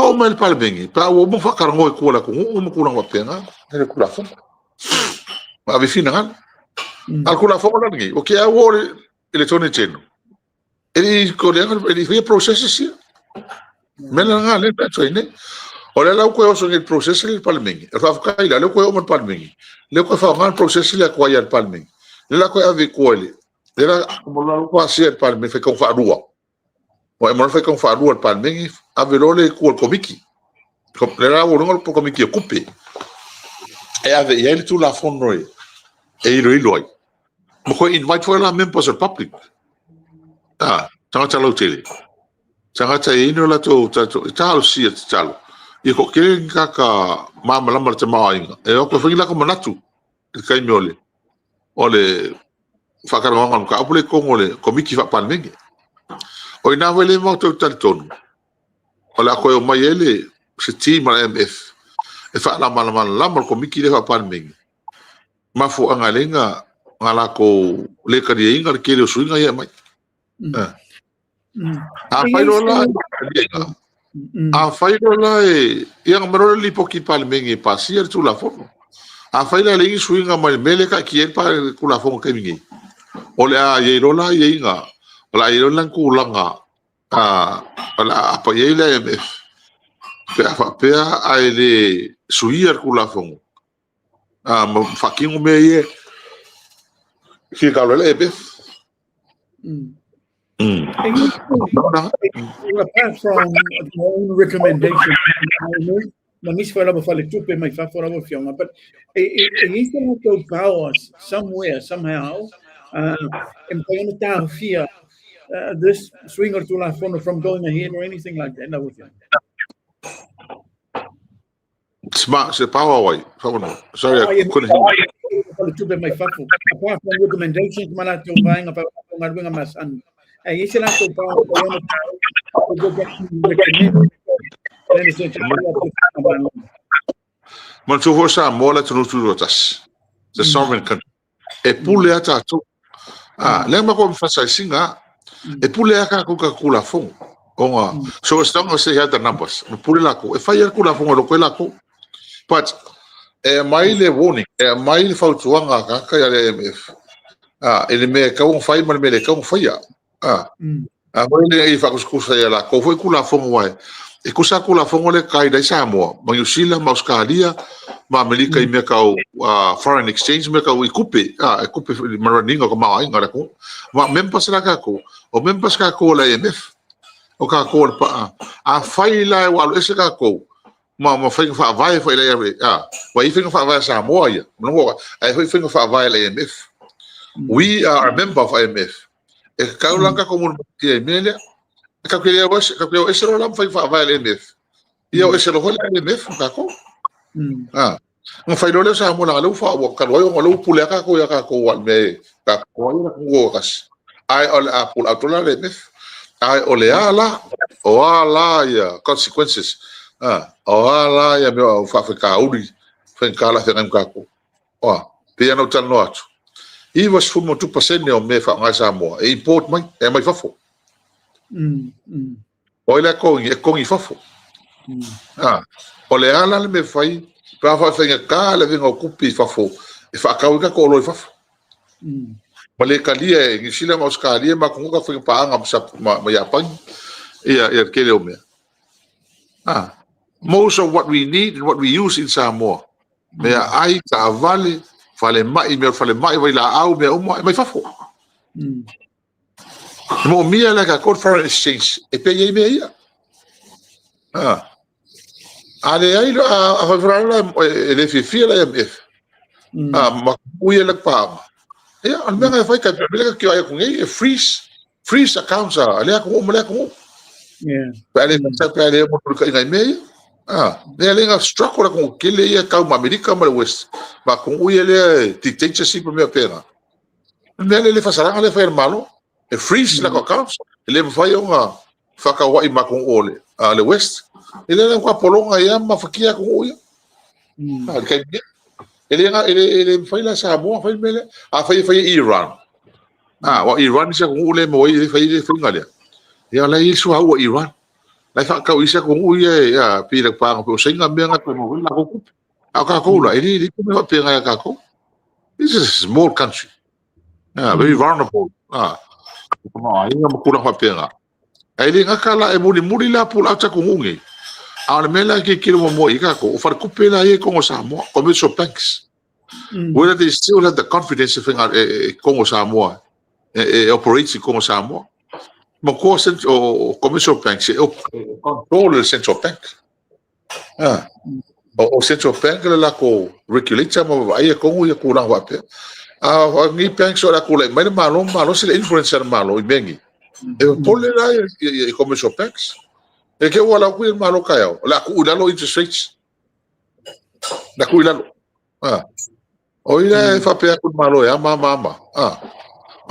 o mai palmengi, pa o mo whakarangoa I kua la kungu, o mo kurang wapenga, hele kula whonga. Ma vi fina ngan. Al kula whonga langi, o kia o electronic channel. Ele ko ele fia processes ia. Mela nga le pa tsoine. O le lau koe oso ngel processes le palmengi. E whawhakai la, le koe o man palmengi. Le koe whaongan processes le akua ia le palmengi. Le la koe ave koele. Le la mo ko asia le palmengi fe kong whaarua. O e mo fe kong whaarua le palmengi ave lole kua komiki. Le la o rongo po komiki o kupe. E ave ia le tu la fono e. E ilo ai. Mo koe invite for la members of public. Tangata lau tele. Tangata e ino la tō talo sia te talo. I ko kere kaka māmalama te māinga. E o koe whangila ko manatu. I kai meole. O le whakarangonga nuka. Apu le kongo le komiki whapanmengi. O i nāwe le mau tau tali tonu. O le a koe o mai ele se team ala MF. E whaalama lama le komiki le whapanmengi. Mafu anga lenga ngala ko le kari inga le kere o suinga ia mai. A whairola a whairola e iang marora li poki palmengi pa sier tu la fono. A whaila le ingi suinga mai mele ka ki pa kula fono kemingi. O le a yeirola yeinga. O la yeirola kulanga. O la apa yeila MF. Pea a ele suiar kula fono. Whakingo me ye. Ki kalo le MF.
Apart from my own recommendation, but he's going to power somewhere, somehow, fear this swinger to la phone from going ahead or anything like that. No,
Smart, se power way. Sorry, I couldn't hear.
Apart from recommendations, man, to buying about mas and I sila to power.
Man tu hosa mola tu rotas. The sovereign country. E pule ata tu. Lema ko mfasa singa. E pule aka ko ka kula fong. Onga. So as long as they had the numbers. Pule la ko. E fire kula fong lo ko la ko. But mai le warning. Mai le fautuanga ka ka ya MF. Ele me ka un fai mal me le ka un faia. Ele e fa kusa ya la ko foi kula fong wai. E kusa kula fongo le kai dai Samoa, ma New Zealand, ma Australia, ma Amerika I mea kau foreign exchange mea kau I kupe maraninga ko maa inga rako. Ma members la kako, o members kako la IMF, o kako pa a fai la walo ese kako, ma fai fa vai fa la wa I fai fa vai Samoa ya, no ai fai fa vai la IMF. We are a member of IMF. E kau langa komun ki melia. Kakele was kakele esero lam fai fa vai MF. Ia o esero hola MF kako. Ngo fai dole sa mo na lu fa wa ka lo ngo pule ka ko ya ka ko wa me ka ko ina ngo kas. Ai ol apul atola MF. Ai ole ala o ala ya consequences. O ala ya me fa ka uri fa ka la fa kako. Pe no tan no atu. I was fu mo 2% o me fa nga sa mo. E import mai e mai fa fo. Oila ko I fafo. O le ala le me fai, pa fa fenga ka le venga kupi fafo. E fa ka ka ko lo fafo. Ma le kalia ngi sila ma Australia ma ko ka fenga pa anga ma ya pan. Ia ke le o me. Most of what we need and what we use in Samoa. Me ai ta vale fale mai vai la au me o mai fafo. Mo mia la ka code foreign exchange e pe ye me ia. Ale ai a favorala le fi la MF. Ma uia la pa. Ia al mega fai ka le ka ai ko ngai freeze accounts ale ko mo le ko. Ale sa pa le mo ka ngai me. Le le nga struck ko ke le ia ka ma America ma West. Ma ko uia le dictatorship me pena. Le fasara le fa malo. E freeze la accounts ele vai unha faka wai ma con ole le West ele não com polonga ia ma fakia com uia ele foi lá Samoa foi mele foi Iran wa Iran se com ole mo ele foi ngalia ia la isu au Iran lai fa ka isa ko ui ya pi le pa ko singa me nga ko mo la ko ka ko la ini ko me pe nga ka ko this is a small country very vulnerable ko ai nga mo kula pa pe nga ai le nga kala e muri la pula ta ko ngi a me la ke kilo mo i ka ko fa ko pe la e ko Samoa commercial banks whether they still have the confidence of Congo Samoa operates in Congo Samoa mo ko o commercial banks control the central bank o central bank la ko regulator mo ai ko ngi ko la wa pe ngi banks ora ko le mai malo se influence malo i bengi e pole la e commercial banks e ke wala ku malo kaya la ku la lo interest rates la ku la o ila fa pe ku malo ya mama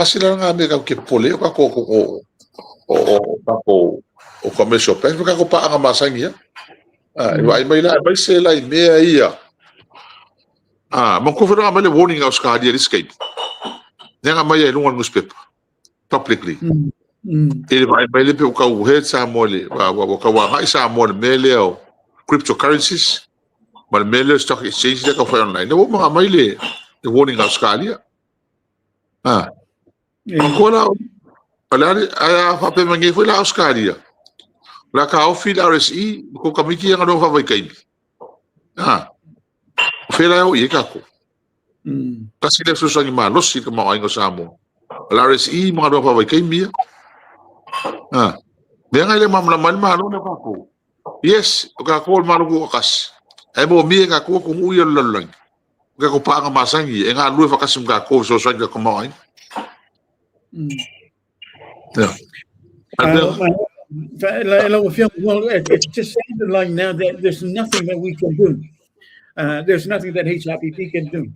asila nga me ka ke pole ka ko o commercial banks ka ko pa nga masangia vai mai la vai se la me ia mo ko fa le warning aus ka dia escape nga mai e lunga newspaper publicly ele vai le pe o ka o head sa mole wa ka wa hai sa mole mele o cryptocurrencies mal mele stock exchange ka fa online no mo mai le warning aus ka dia ko la alari a fa pe mangi foi la aus ka dia la ka o fil RSI ko kamiki nga do fa vai kai fela o ye ka ko kasi le so sangi malo si ka mo ai ngo samo la RSI mo do fa vai kai mia Denga ile mamla malo na ko. Yes, ka ko malo ko kas. Ai mo mi ka ko uyo lalang. Ka ko pa nga masangi e nga lu fa kasum ka ko so so ka mo ai. Yeah.
It's just sounded like now that there's nothing that we can do. There's nothing that HRPP can do.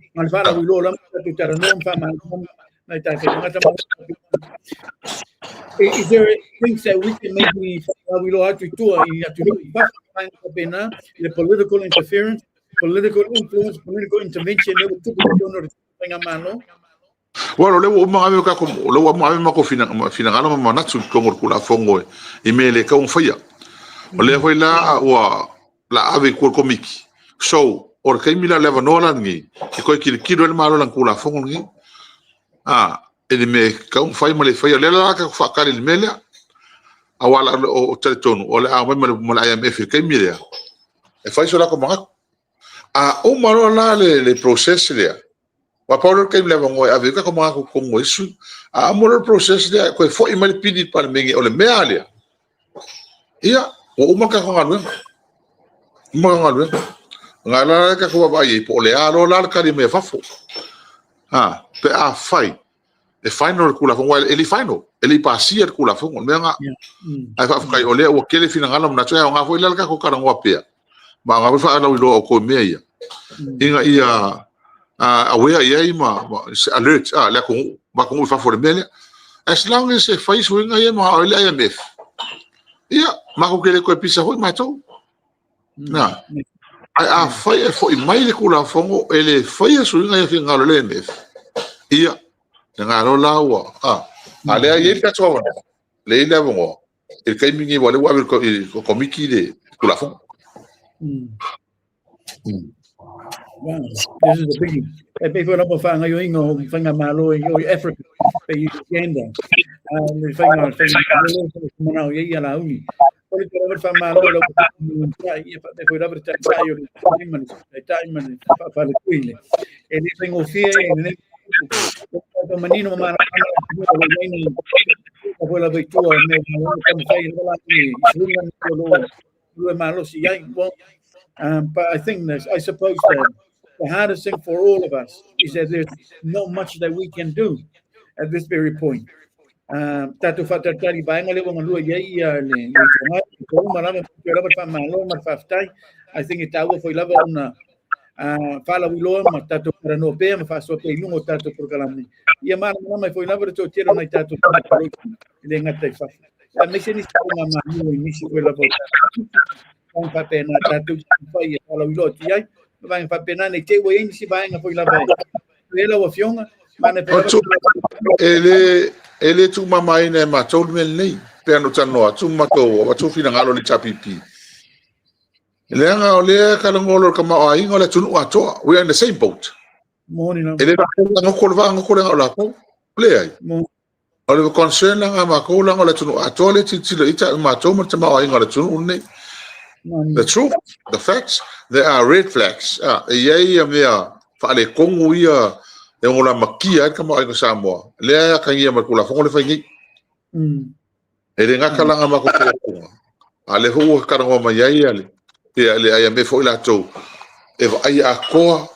Is there things that we can maybe the political interference, political influence, political intervention?
Well, le o ma ka ko lo ma ko fina ngala ma na tsu ko ngor kula fongo e mele ka un faya. O le foi la la ave ko komiki. So, or kai mila leva no la ngi. Ko ki le malo lan kula fongo ngi. Ele me ka un fai male fai le la ka fa ka le mele awala o teleton o le a mo la IMF kai mile e fai so la ko ma o malo la le process le wa paulo kai le ngo ave ka ko ma ko ngo isu mo le process le ko fo i mal pidi par mengi o le me ale ia o ma ka ko ngalu ngala ka ko ba ye po le alo la ka di me fa fo pe a fai e final kula fongo ele final ele pasia kula fongo menga ai fa kai ole o kele fina ngala na tsa nga foi la ka ko kara ngwa pe ma nga fa ala lo ko meia inga ia aware ia alert la ko ba ko fa for mele as long as e fai so inga ia ma ole IMF ia ma ko kele ko pisa ho ma to na ai fai e foi mai le kula fongo ele fai so inga ia finga le IMF ia nga lo la wa ale ye ka twa le le bongo el kai mingi wale wa ko komiki de kula fon
Wow, this is a big e pe fo na po fa nga yo ingo fanga malo yo Africa pe Uganda le fanga mo na ye ya la uni por que no fa malo lo e pe fo da verta yo time pa le kuile e le tengo fie manino ma quella vettura but I think this, I suppose that the hardest thing for all of us is that there's not much that we can do at this very point. Tatu fatatari bainga le wong lu ye le ko marama pa malo ma faftai I think it awo foi lava una fala wilo ma tatu para no pe ma fa so te lungo tatu programmi ia ma mai foi lava to tiro na tatu le ngata fa me se ni sta ma ma ni si quella volta non fa pena tatu fai fala wilo ti ai va fa pena ne te voi si bainga foi lava quella wa fiona ma ne
ele tu mamai ne ma tol mel nei anu tanoa tu mato wa tu fina ngalo ni chapipi le anga ole ka ngolo ka ma ai ngole tunu ato we are in the same boat
Morning.
ele nga ko va nga ko la ko le ai ole concern nga ma ko la ngole tunu ato le ti le ita ma to ma ai ngole tunu ne the truth the facts there are red flags ye me fa le kongu ia e ngola makia ka ma ai ko Samoa le ka ia ma ko la fo le fa ngi ele nga kala nga ma ko ale ho ka ngo ma ia ale le ai me fo la to e ai a ko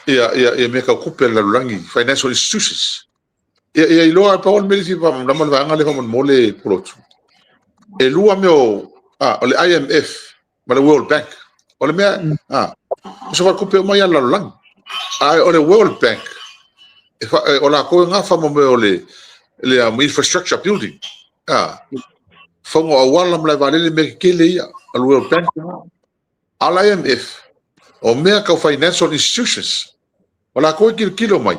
ia me ka kupe la langi financial institutions ia i loa pa on medisi pa na mo va ngale mo mole protu e lua me o le IMF ma le World Bank o le me so va kupe mo ia la langi ai o le World Bank e o la ko nga fa mo me o le infrastructure building fongo awala mla valele me kele ia al World Bank al IMF o mea ka financial institutions wala ko kilo mai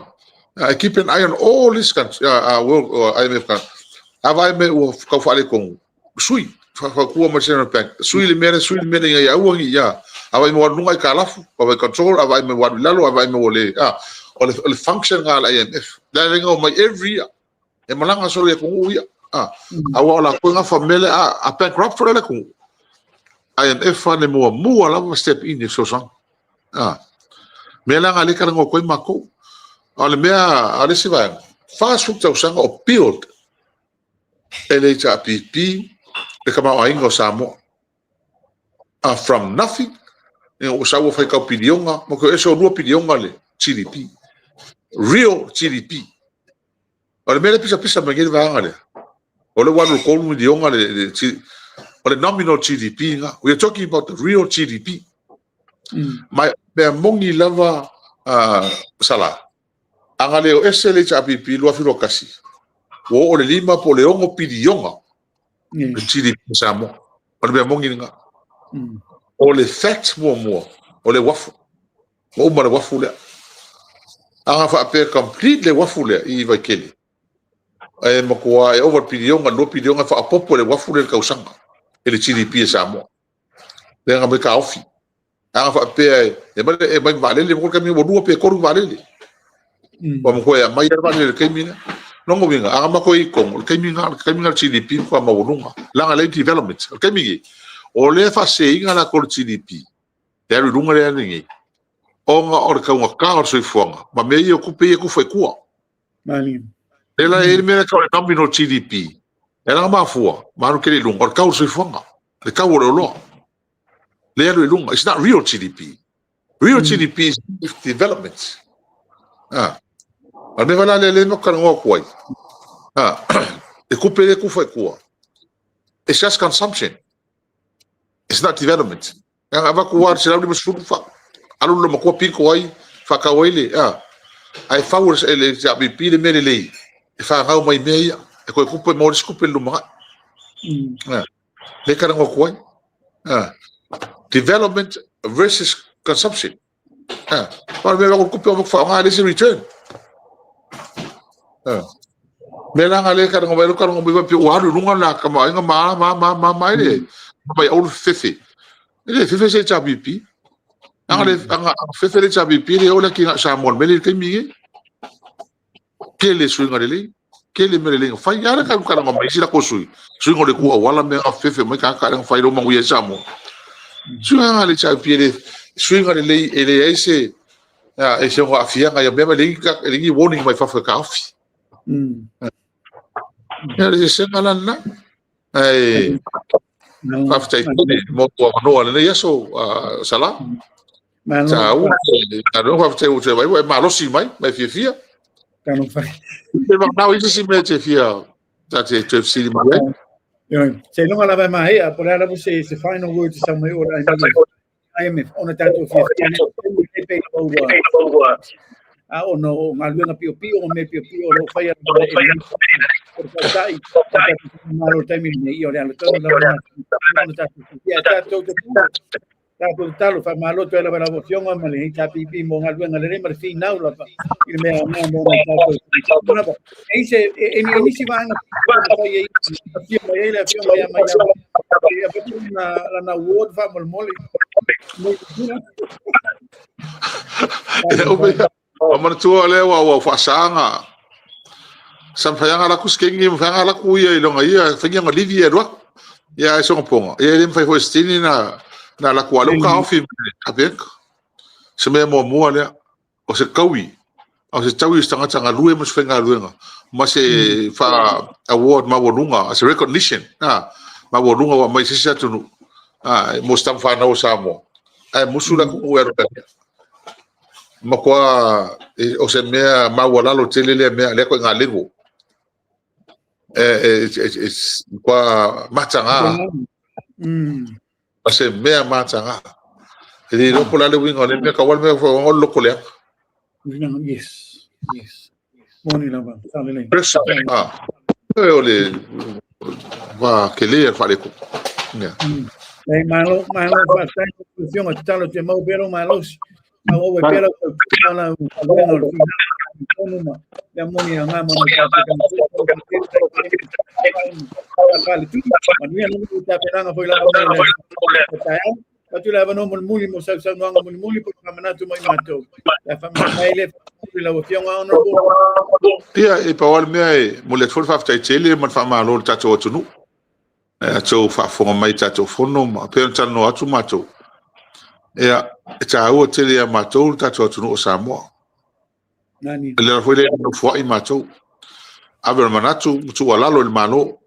I keep an eye on all these countries world IMF kan ava me o ka fale con sui fa ku ma Central Bank sui le mere ia uangi ia ava me wadunga ka lafu ava control ava me wadulalo ava me ole o le function al IMF la lengo mai every year e malanga so le ko ia awa la ko nga famele a bankrupt for la ko IMF fa le mo la step in so sang me la nga le ka ngo ko mako ale mea ale se vai fast food tau sanga o build ele HPP e kama o ingo Samoa from nothing e o sa wo fai ka opinionga mo ko eso ru opinionga le GDP real GDP ale mea pisa me ngel va ngale o le wanu ko mu dionga le o le nominal GDP nga we are talking about the real GDP my mongi lava sala angale o esele chapipi lo afiro kasi o le lima po le ongo pidionga le GDP Samoa o le mongi nga o le facts mo o le wafu o ma le wafu le anga fa pe complete le wafu le I va kele e mo ko ai over pidionga no pidionga fa popo le wafu le kausanga ele GDP Samoa le nga me ka ofi anga fa pe e ba vale le mo ka mi mo duo pe ko vale le wa mo ko ya mai va le ke mina no mo vinga anga ma ko I ko ke minga GDP ko ma wonunga la nga le development ke mingi o le fa se inga la ko GDP te ru lunga le ni o nga o ka nga ka o so fonga ma me yo ku pe ku foi ku
Mali
ela ele me ka nominal GDP ela ma fua ma no ke le lunga o ka o so fonga le ka o lo le lunga it's not real GDP real GDP is development al me vala le no ka ngo kwai e ku pe ku foi ku it's just consumption it's not development nga va ku war sila ni musufa alu lo ko piko ai fa ka wele ai favors ele JPP le mele le fa ga mai meia e ko pe mo skupe lu ma le ka ngo kwai development versus consumption pa me va ku pe mo fa nga le return me la nga le ka ngo ba ka ngo ba pe wa lu nga la ka ma nga ma le mai o fefe ele fefe se JPP anga fefe le JPP le o la ki sa mon me le ke mi ke le swinga le ke le me le fa ya ka ka ngo mai sila ko swinga le ku wala me fefe me ka fa ro mo ye sa mo swinga le JPP le swinga le ele ese ese ko afia ga ya me le ka le warning mai fa ka ofi ya le se ngala na ai after mo ko no le yeso sala Ciao, allora vai ma lo si mai fia
Kanu fai
ma now is si mete fia that's si ma
se non la vai mai a por la se final word to some or IMF on a tato fia o no ngalunga pio o me pio lo fai sai malo termine io le allo la tato Tato talo fa malo to la votación a mali tapipi mo ngal ngal re mar fin now la il me na mo na tato na ba ese ini si van fa ye la fion ya ma ya la na word fa mol mol
Mana tua le wa fasanga sampai yang ala kuskengi mfanga ala kuya ilonga ia fengi ngalivi edwa ya isong ponga ya lim fai hostini na la kualo ka ofi abek seme mo le o se kawi o se tawi stanga lue mas fenga luenga mas e fa award ma wonunga as a recognition ma wonunga wa mai sisa tunu mo stam fa na osamo ai musula ku werka makwa o se mea ma wala lo telele mea le ko ngalengo kwa matanga ase mea matanga ele no pola le wingo le me ka wal me fo ngol lo kole
yes moni la ba sale
ole va que le fa le ko
malo fa sta conclusión hasta lo que mo pero malos Ako pero na ya mo ni nga mo Patula ba no muli mo sa nga muli po kamanato mo imato. La famille ile la vofion honorable.
Ia e pawal me mo le fol fa tele man fa malo tato tunu. So fa fo mai tato fono ma pe tano atu mato. Ia ta o tele ya mato tato tunu o Samoa.
Nani.
Le foi le no foi mato. Ave manatu tu wala lo el malo.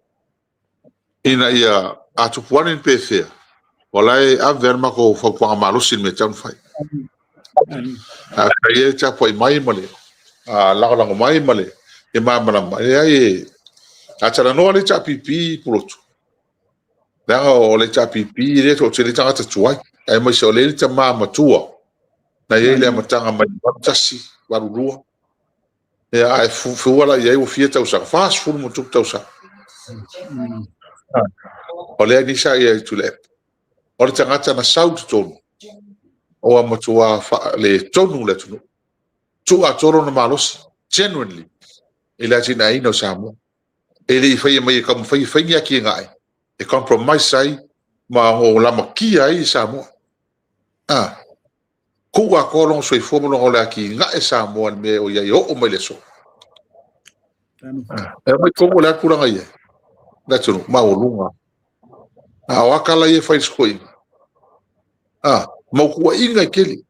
Ina ia atu puanin pe Walai a verma ko fa kwa malo sin me tan fai. A ye cha poi mai male. A la mai male. E ma mala e a tara no le cha pipi pulotu. Da o le cha pipi le to tele tanga tuai. Ai mai so le cha ma matua. Na ye le matanga mai tasi warulua. E ai fu wala ye o fieta usa fast food mo tuk tausa. O le ni sa ye tule. O le tangata na sautu tonu. O amatua le tonu le tonu. Tu a toro na malosi. Genuinely. Ila tina ino Samoa. Ele I whai mai kam whai ki ngai. E compromise sai. Ma o lama ki ai Samoa. Kua kolong soi fomo o le ki ngai Samoa me o ia o mai le so. E mai komo le kuranga ia. Na tonu ma o lunga. A wakala ye fai skoi. Mau kua inga keli.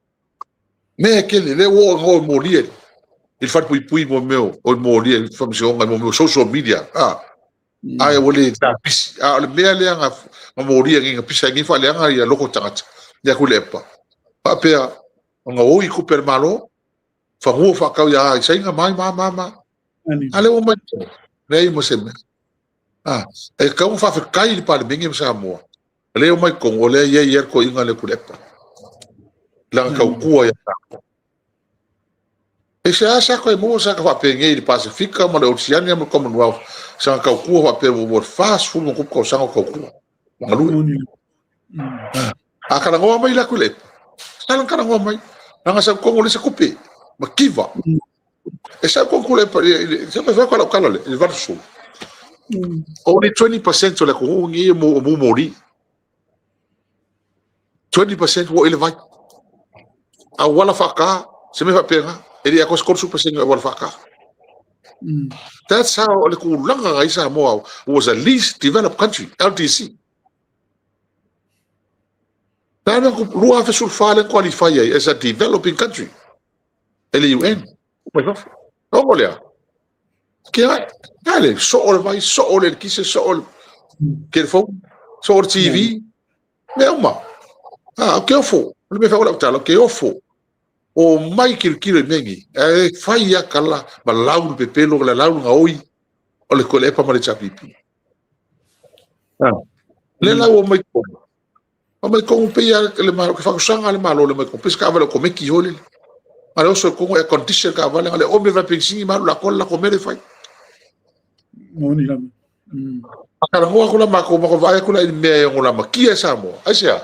Me keli le wo ngo molie. Il fat pui mo meu o molie famsionga mo social media. Ai wole ta pis. Le me le nga molie nga pisa ngi fa le nga ya loko tangata. Ya kulepa. Pa pe nga o I ku per malo. Fa ho fa ka ya sai nga mai mama. Ale o mai. Nei mo se me. E ka un fa kai pa le bingi Samoa. Le o mai kongo le ye ko inga le kulepa. La ka kua ya. E se asa ko mo sa ka pe ngi Pasifika mo le Oceania mo Commonwealth. Sa ka kua pe mo fast food mo ko sa ko kua. Ngalu. Akala ngo mai la kulepa. Salang ka ngo mai. Nga sa kongo le se kupe. Makiva. E sa ko kulepa se me fa ko la kala le verso. Only 20% o le ko ngi mo mori. 20% wo ele vai. A wala faka se me fa penga. Ele a koskor super sing wala faka. That's how le ku langa ngai Samoa was a least developed country, LDC. Tana ku lua fa sulfale qualify as a developing country. Ele UN. Pois não. Olha. Que dale, só vai, só olha que se só que for, só TV. Mesmo. O que eu for? Não me fala o que eu for. O Michael Kiro Mengi, fai a kala, malau pe pelo, la lau nga oi, o le kole pa mare chapipi. Le la o mai ko. O mai ko pe ya le malo que fa sanga le malo le mai ko pesca vale ko meki hole. Mare o so ko e condition ka vale le o me va pensi malo la kola ko mere fai.
Moni la.
Akara ho ko la ma ko vai ko la me ngo la makia Samoa. Asia.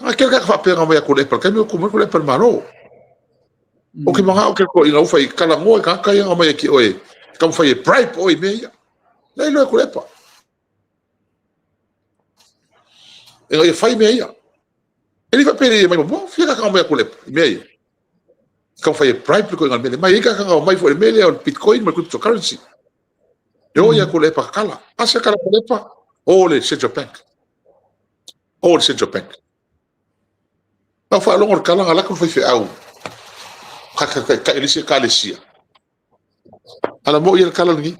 Aquele que fa pega mai ko le per kai ko le per mano. O ke manga o ke ko inga fai kala ngo ka kai nga mai ki oi. Ka fai bribe oi me ya. Nei lo ko le pa. E fai me ya. Ele fa pere mai mo fica ka mai ko le me ya. Ka fai bribe ko nga me mai ka nga mai fo me le on Bitcoin ma cryptocurrency. Yo ya ko le pa kala. Asa kala ko le pa. O le central bank. O le central bank. Não fala um orcalão lá que foi feio. Ele se calecia. Ela morreu ele cala ninguém.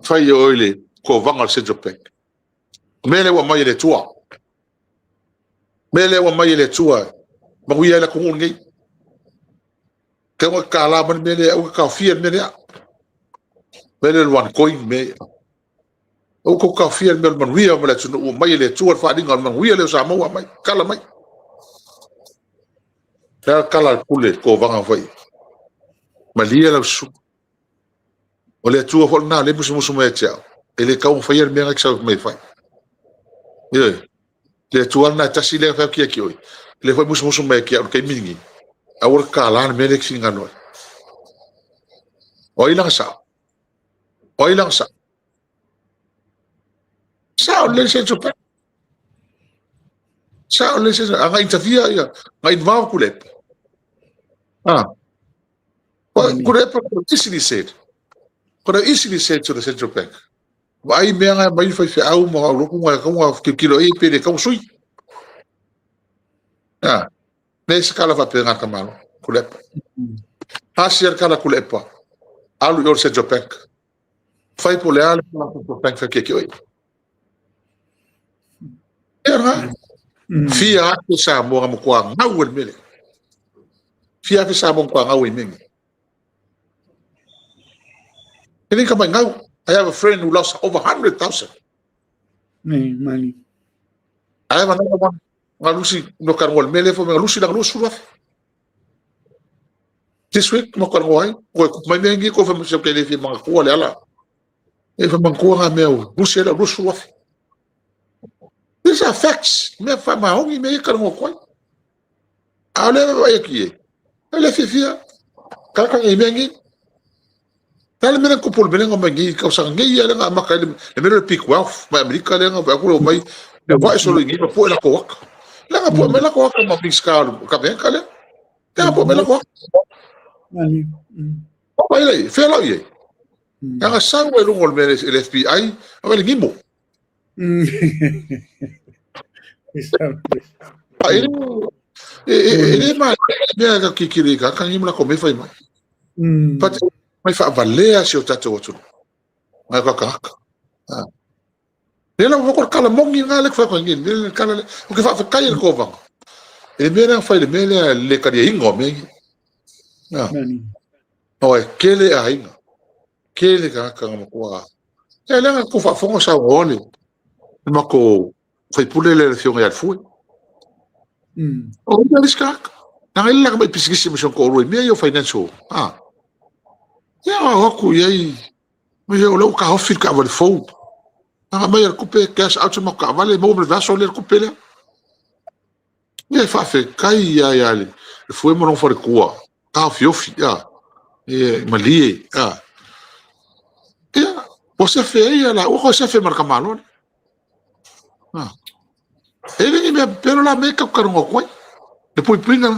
Foi ele covang al central bank. Mele wa mai ele tua. Mele wa mai ele tua. Maguia ela com ninguém. Que uma cala mas mele o café mele. Mele one coin me. O café mele manuia mele tu o mai ele tua fa dinga manuia ele sa mau mai cala mai. Ela cala pule covang foi. Malia la su. Olha tua fol na le musu me tchau. Ele ka um faier me que me fai. Ye. Le tua na tasi le fa ki oi. Le foi musu me que o mingi. A or kala me le singa no. Oi lang sa. Oi lang sa. Sa le se chupa. Sa le se anga intervia ya. Ngai va kulep. Ah. Could have easily said. Could have easily said to the central bank. Vai me nga mai fai fe au mo lo ku nga ka kilo e pele ka sui. Ah. Nesse kala va pegar ka malo. Kulep. Asier kala kulepa. Alu your central bank. Fai po le ale central bank fa ke oi. Era. Fia ke sa mo mo kwa ngau el mele. Fia ke sa mo kwa ngau e mele. I have a friend who lost over 100,000.
Money.
I have another one. Ngalusi no karngol mele fo ngalusi lang lusu wa. This week mo karngoi ko mai mengi ko fa mo se kele fi mga ko ala. E fa man ko nga meu lusi la lusu wa. These are facts. Me fa ma hongi me karngo ko. Ale wa yeki. Ale fi fia. Ka e mengi. Tala mena kupul mena ngomangi ka sa ngi ya nga makay le mena peak wealth ma Amerika le nga ba ko mai le wa so le ngi po la ko la nga po mela ko ka big scale ka ben ka le ka po mela ko
Money.
pa ile fe la ye nga sa we lu ngol mena le FBI aba le ngimo ele ma me ka kikiri ka ngim la ko me fai mai mai fa valea se o tatu otu mai ka ka le la ko kala mongi ngale fa ko ngi le kala o ke fa fa kai ko va e me na fa le me le ka dia ingo me o e kele a inga kele ka mo ko e le ko fa fo sa ole ma ko fa pule le fiong ya fu o le ska na ile la mai pisikisi mo ko ro me yo financial ya aku yai me o lo ka hofil ka va fo a mai el coupe cash out mo ka vale mo me va so le coupe le e fa fe kai ya le foi mo non for ko ka fiofi ya e mali ya você fez ela o você fez marca malo ele me pero la me ka karongo ko depois pinga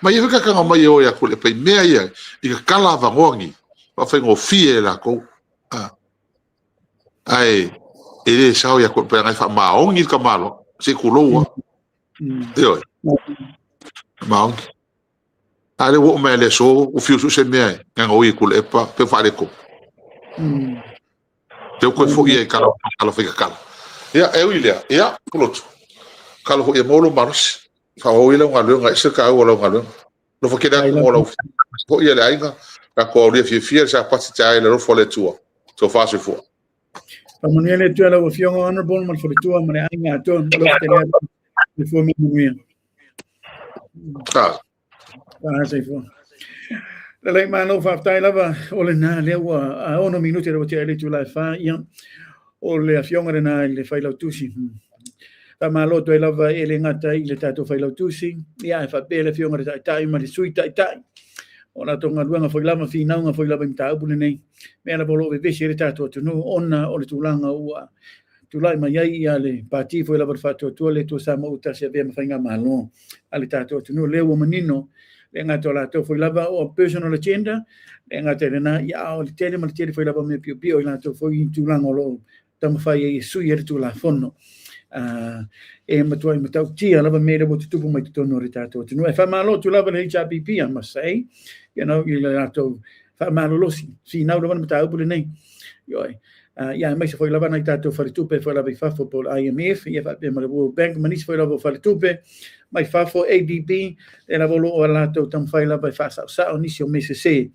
mai fica ka mai o ya ko le pe me ya i ka kala va ngongi va fa ngofie la ko ai ele sao ya ko pe ngai fa maongi ka malo se kuloa yo maongi ale wo me le so o fiu se me nga o i ko le pa pe fa le ko te ko fo ye kala fa kala ya e wilia ya kulot kala ho e molo mars fa o ile nga le nga se ka o lo nga le no fo keda ko lo fo ye le ainga ka ko le fi sa pa sta ile lo fo le tua so fa se fo
Manuel tu ala fiong honorable man for tu man ainga ton lo tener before me muia sai fo la lai mano fa tai lava o le na le wa a ono minuti ro te ale tu la fa ia o le fiong na le fai la tusi Malo to lava ele ngata I le tato whailau tusi. Ia e whapele fionga re tai ma le sui tai. O na tonga luanga whailama whinaunga whailama i taupune nei. Mea na polo vesi re tato tunu ona o le tūlanga ua. Tūlai mai ai ia le pāti whailama whatua tua le tua sa mo utasi a vea mawhainga malo. A le tato tunu leo manino. Le ngata o la tau whailama o personal agenda. Le ngata le na ia o le tele ma le tele whailama me pio pio i la tau whai tūlanga o lo. Tama whai e sui e tu la fono. E matua I matau tia lava mera mo tupu mai tono re tato tunu. E whamalo tu lava le HRPP, I must say. You know, I le ato whamalo losi. Si nau lava matau pule nei. Ioi. Ia, mai se foi lava nai tato wharitupe, foi lava I whafo po IMF, ia whape ma le World Bank, manis foi lava wharitupe, mai whafo ADB, e lava lo o lato tam whai lava I whasau sao nisi o mese se.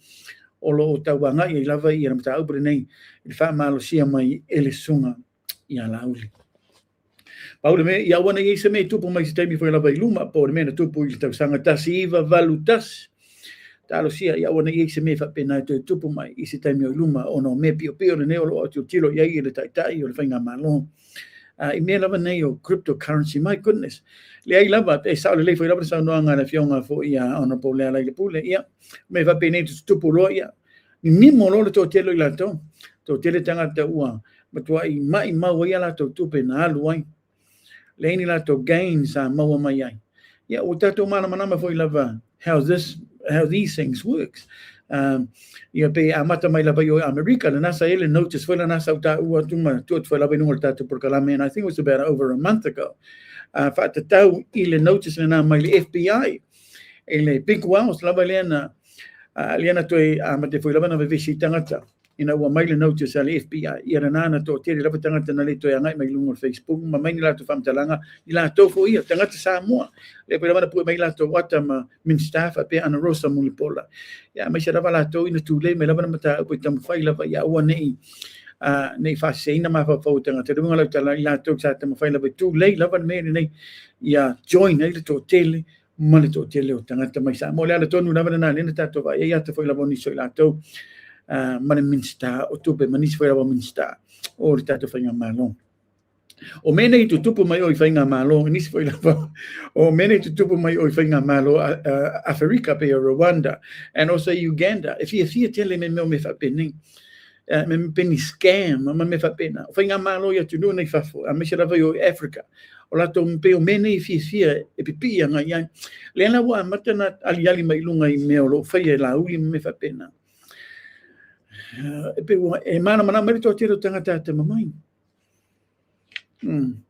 O lo o tauanga I lava I matau pule nei. I whamalo sia mai ele sunga ia lauli. Paule me ia wana I se me tupu mai se taimi foi lava I luma po me na tupu I tau sanga tasi iwa valutas. Talo sia ia wana I se me fa pena to tupu mai I se taimi o luma ono me pio pio ne o lo o tilo ia I le tai o le fainga malo. I me lava nei o cryptocurrency, my goodness. Le ai lava e sa le foi lava sa no anga na fionga fo ia ono po le ala le pule ia me fa pena tupu lo ia. Ni mo lo to telo I la to tele tanga te ua. Matua I mai mau ia la to tupe na alu ai. Leini la to gain sa maua mai ai. Ia o tato mana manama foi lava how these things works. Ia pe amata mai lava yo America na nasa ele notice foi la nasa uta ua tuma tuat foi lava nunga tato por kalame and I think it was about over a month ago. Fa te tau ile notice na mai le FBI. Ele big wows lava leana toi amate foi lava na vesi tangata. Ina ua mai le notice ale FBI ia nana to tere lava tangata na le toi angai mai lungo Facebook ma mai ni la to famtalanga I la to fo ia tangata Samoa le pe lava pu mai la to wata ma min staff a pe ana rosa mulipola ia mai se lava la to ina tu le mai lava na mata po tam fai lava ia ua nei nei fa se ina ma fa fo tangata le ngala tala la to sa tam fai lava tu le lava me nei ia join ai le to tele ma le to tele o tangata mai sa mo le ala tonu lava na le ta to va ia te foi lava ni so la to mana minsta o tupe manis foi lava minsta o le tato whainga malo. O mene I tutupu mai o I whainga malo, nis foi lava, o mene I tutupu mai o I whainga malo Afrika pe Rwanda, and also Uganda. If you tele me me whapeni, me peni scam, me whapena. O whainga malo ia tunu nei whafo, a me se lava o Afrika. O lato mpe o mene I fia e pipi anga iai. Leana wa matana ali mai lunga I meo lo whaia la uli me whapena. E mana mana meri to tiro tangata te mamai. And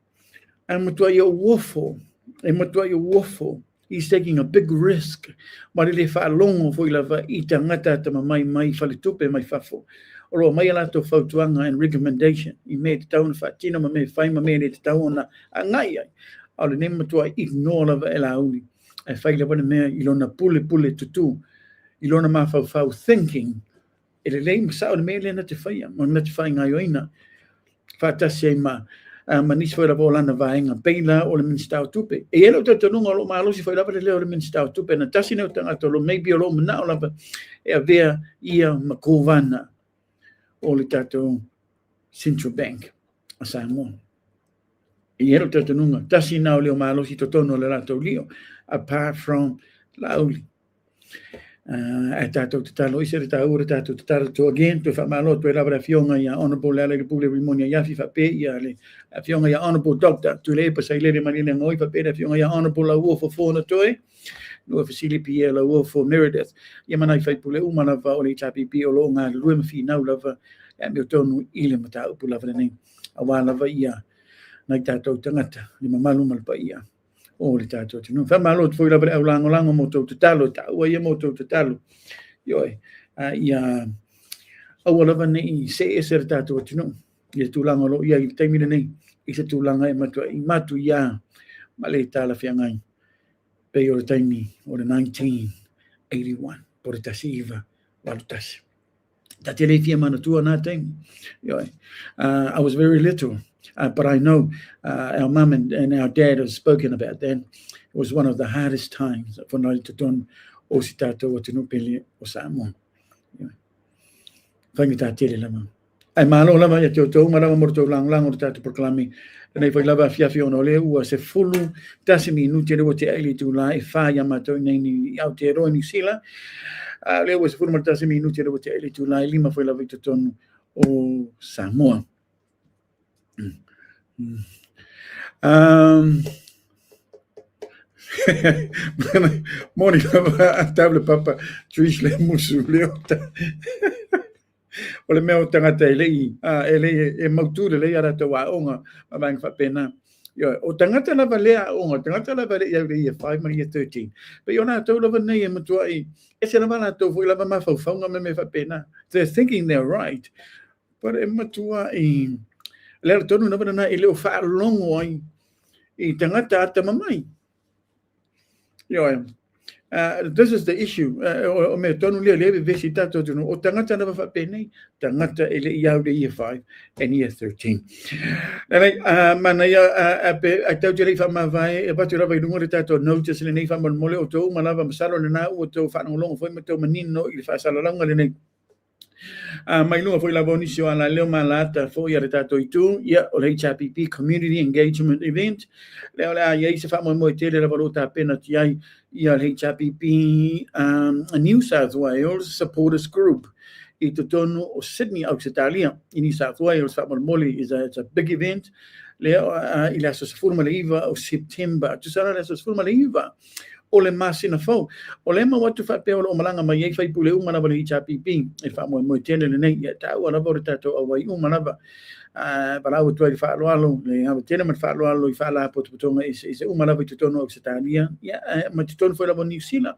matua yo wofo. E matua yo wofo. He's taking a big risk. Mari le fa longo foi lava I tangata te mamai mai falitupe mai fafo. Oro mai ala to fautuanga and recommendation. I me te tauna fa tino ma me fai ma me te tauna angai ai. Au le ne matua ignore lava e la uli. E fai lava ne mea ilona pule tutu. Ilona ma fau thinking. Ele lei msa o le mele na te whaia, mo na te whainga ioina. Whātasi ai manis foi lava o lana vaenga, peila o le minstau tupe. E elo te tanunga o lo maalosi foi lava le leo le minstau tupe, na tasi neu tangata lo maybe o lo mana o lava, e a vea ia makovana o le tato Central Bank, a Samoa. E elo te tanunga, tasi nao leo maalosi to tono le lato lio, apart from lauli. E tātou te talo ise re tāura tātou te talo to again to whamalo to e lawa fionga ia honorable le pule rimonia iafi whape ia le fionga ia honorable doctor tu le pa sai le manile ngoi whape le fionga ia honorable la ua for fona toe no fasili pia la ua for Meredith ia manai whai pule umana wa o le HRPP o lo ngā lue mawhi nau lava e meo tonu ile mata upu lava nei a wā lava ia nai tātou tangata ni mamalu malpa ia o le tātou tino. Whamalo te fwoi labare au lango mo tau te talo, taua ia mo tau te talo. Ioi, ia au alava nei se e se re tātou tino. Ia tūlanga lo, ia I taimina nei, I se tūlanga e matua, I matu ia, ma le tāla whiangai. Pei o le taimi, o le 1981, po le tasi iwa, walu tasi. Ta te le fia manatua nā taimi. Ioi, I was very little. But I know our mum and our dad have spoken about that. It was one of the hardest times for noi te ton o si tātou o tino pele o Samoa. Whangi tā tere lama. Ai malo lama ia te o tau, marama moro tau lang o tātou proklami nei foi lava fiafi ona le ua se fulu tasi minuti le te ele tu la e fa ya mato nei ni Aotearoa New Zealand le ua se fulu ma tasi minuti le te ele tu la e lima foi lava i tonu o Samoa. Moni lava table papa Trish le musu le ota o le mea o tangata e lei e mauture lei ara te wā onga ma mang whapena. O tangata lava lea onga, tangata lava lea ia 5 mani ia 13. But yo nā tau lava nei e matua i, e se lava nā tau fui lava mawhauwhaunga me me whapena. They're thinking they're right. But e matua i, lea tonu lava na e leo whaalongo ai i tangata ata mamai. This is the issue. O me tonu lea lea vesi tato tunu. O tangata lava whapene, tangata e le iau le year 5 and year 13. Mana ia a tau te rei whamawai, e patu rava i runga re tato notice le nei whamamole o tau malava masalo le nā ua tau whanongalonga foi ma tau manino i le whasalalanga le nei. Mai lunga foi lava onisi o ala leo malata foi a re tato i tū, ia o le HRPP Community Engagement Event. Leo lea iei se whamoe tele rava rota pena ti ai ia le HRPP New South Wales Supporters Group. I te tonu o Sydney, Australia, in New South Wales, whamamole it's a big event. Leo i le aso sefurma le iwa o September. Tusara le aso sefurma le iwa o le masina fau. O le watu whapea o malanga mai ei whaipule umanawa le HRPP. E whamoe tele le nei, ia tau anawa o tato awai umanawa. Palau tuai whaaloalo, le hawa tēnā mat whaaloalo I whaala potopotonga I se umanawa I te tono Australia. Ia, ma te tono whaila New Zealand.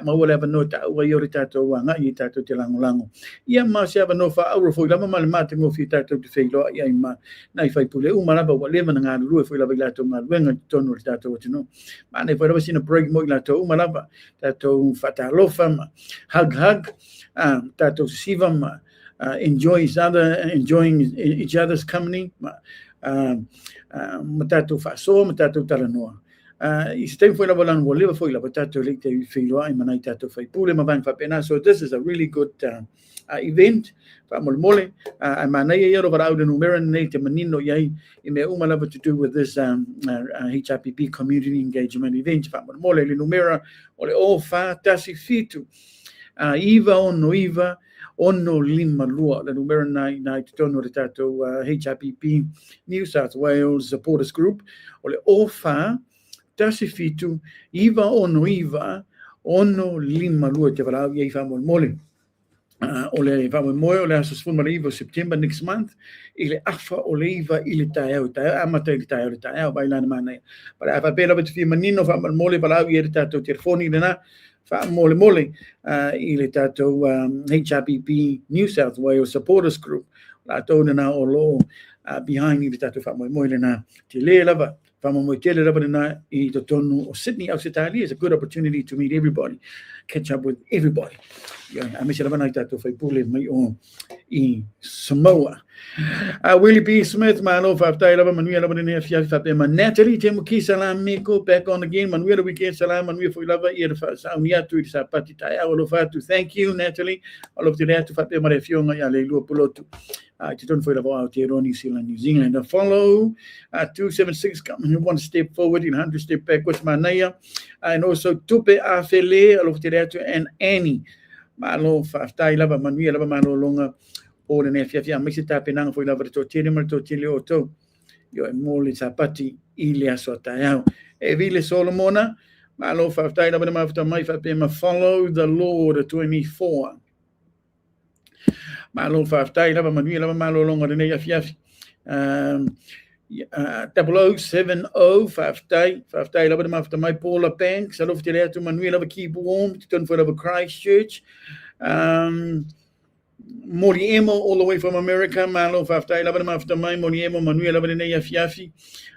Maua le no tau ai o re tātou wanga I tātou te langolango. Ia ma se ava no whaaura fwoi lama male mate mo fi tātou te whailoa ia I ma nai whaipule umanawa wa lewa na ngā rua fwoi lava I lātou ngā ruenga te tono re tātou atino. Ma nei whai lava sina break mo I lātou umanawa. Tātou whatalofa ma hug, tātou siva ma enjoying each other's company. Matato faso, matato talanoa. I stay for lava lan whatever for lava tato like te whiloa I manai tato whai pule ma bang whapena. So this is a really good event. Whamolmole. I manai e ero varau de numeran nei te manino iai I me umalava to do with this HRPP community engagement event. Whamolmole le numera o le o wha tasi fitu. Iwa ono iwa. Ono lima lua, le numero nai te tono re tātou HRPP New South Wales Supporters Group, o le ofa, tasi fitu, iwa, ono lima lua te warau iei whamolmole. O le whamolmoe, o le aso sfuma le iwa September next month, I le afa o le iwa I le taeau, amata I le taeau, bai lana manai. Para afa pēra batu fia manino whamolmole, warau iei re tātou telefoni le nā, mole I le tātou HRPP New South Wales Supporters Group. La tōna nā o lo behind I le tātou whamoe le nā te le lava. Whamoe te le lava le nā I te tonu o Sydney, Australia. It's a good opportunity to meet everybody, catch up with everybody. A mese lava nā I tātou whaipule mai o I Samoa. Willie B. Smith, Malo, Faftai, Lava, Manuela, Lava, Nefia, Fapema, Natalie, Temuki, Salam, Miko, back on again, Manuela, Weekend, Salam, Manuela, for Lava, Saumiatu, Sapati, Olofatu. Thank you, Natalie. All of the day to Fapema, Refiona, Yale, Pulotu. I don't feel about Aotearoa New Zealand, New Zealand. Follow 276, coming one step forward, 100 step backwards, Manaya, and also Tupe Afele, all of the day and Annie. Malo, Faftai, Lava, Manuela, Lava, Malo, Longa. O le nefia misi tapenanga foi lava to tele mal to tele o to yo e mole sapati I le aso taeau e vile Solomona malo whaftai lava ma whafta mai whapema follow the Lord 24 malo whaftai lava manui lava malo longa le nei afiafi 0070 whaftai lava ma whafta mai Paula Banks alof te rea tu manui lava keep warm te tonu foi lava Christchurch Moriemo all the way from America, Malo Faftai, Laban after my Moriemo, Manuel Labanea Fiafi,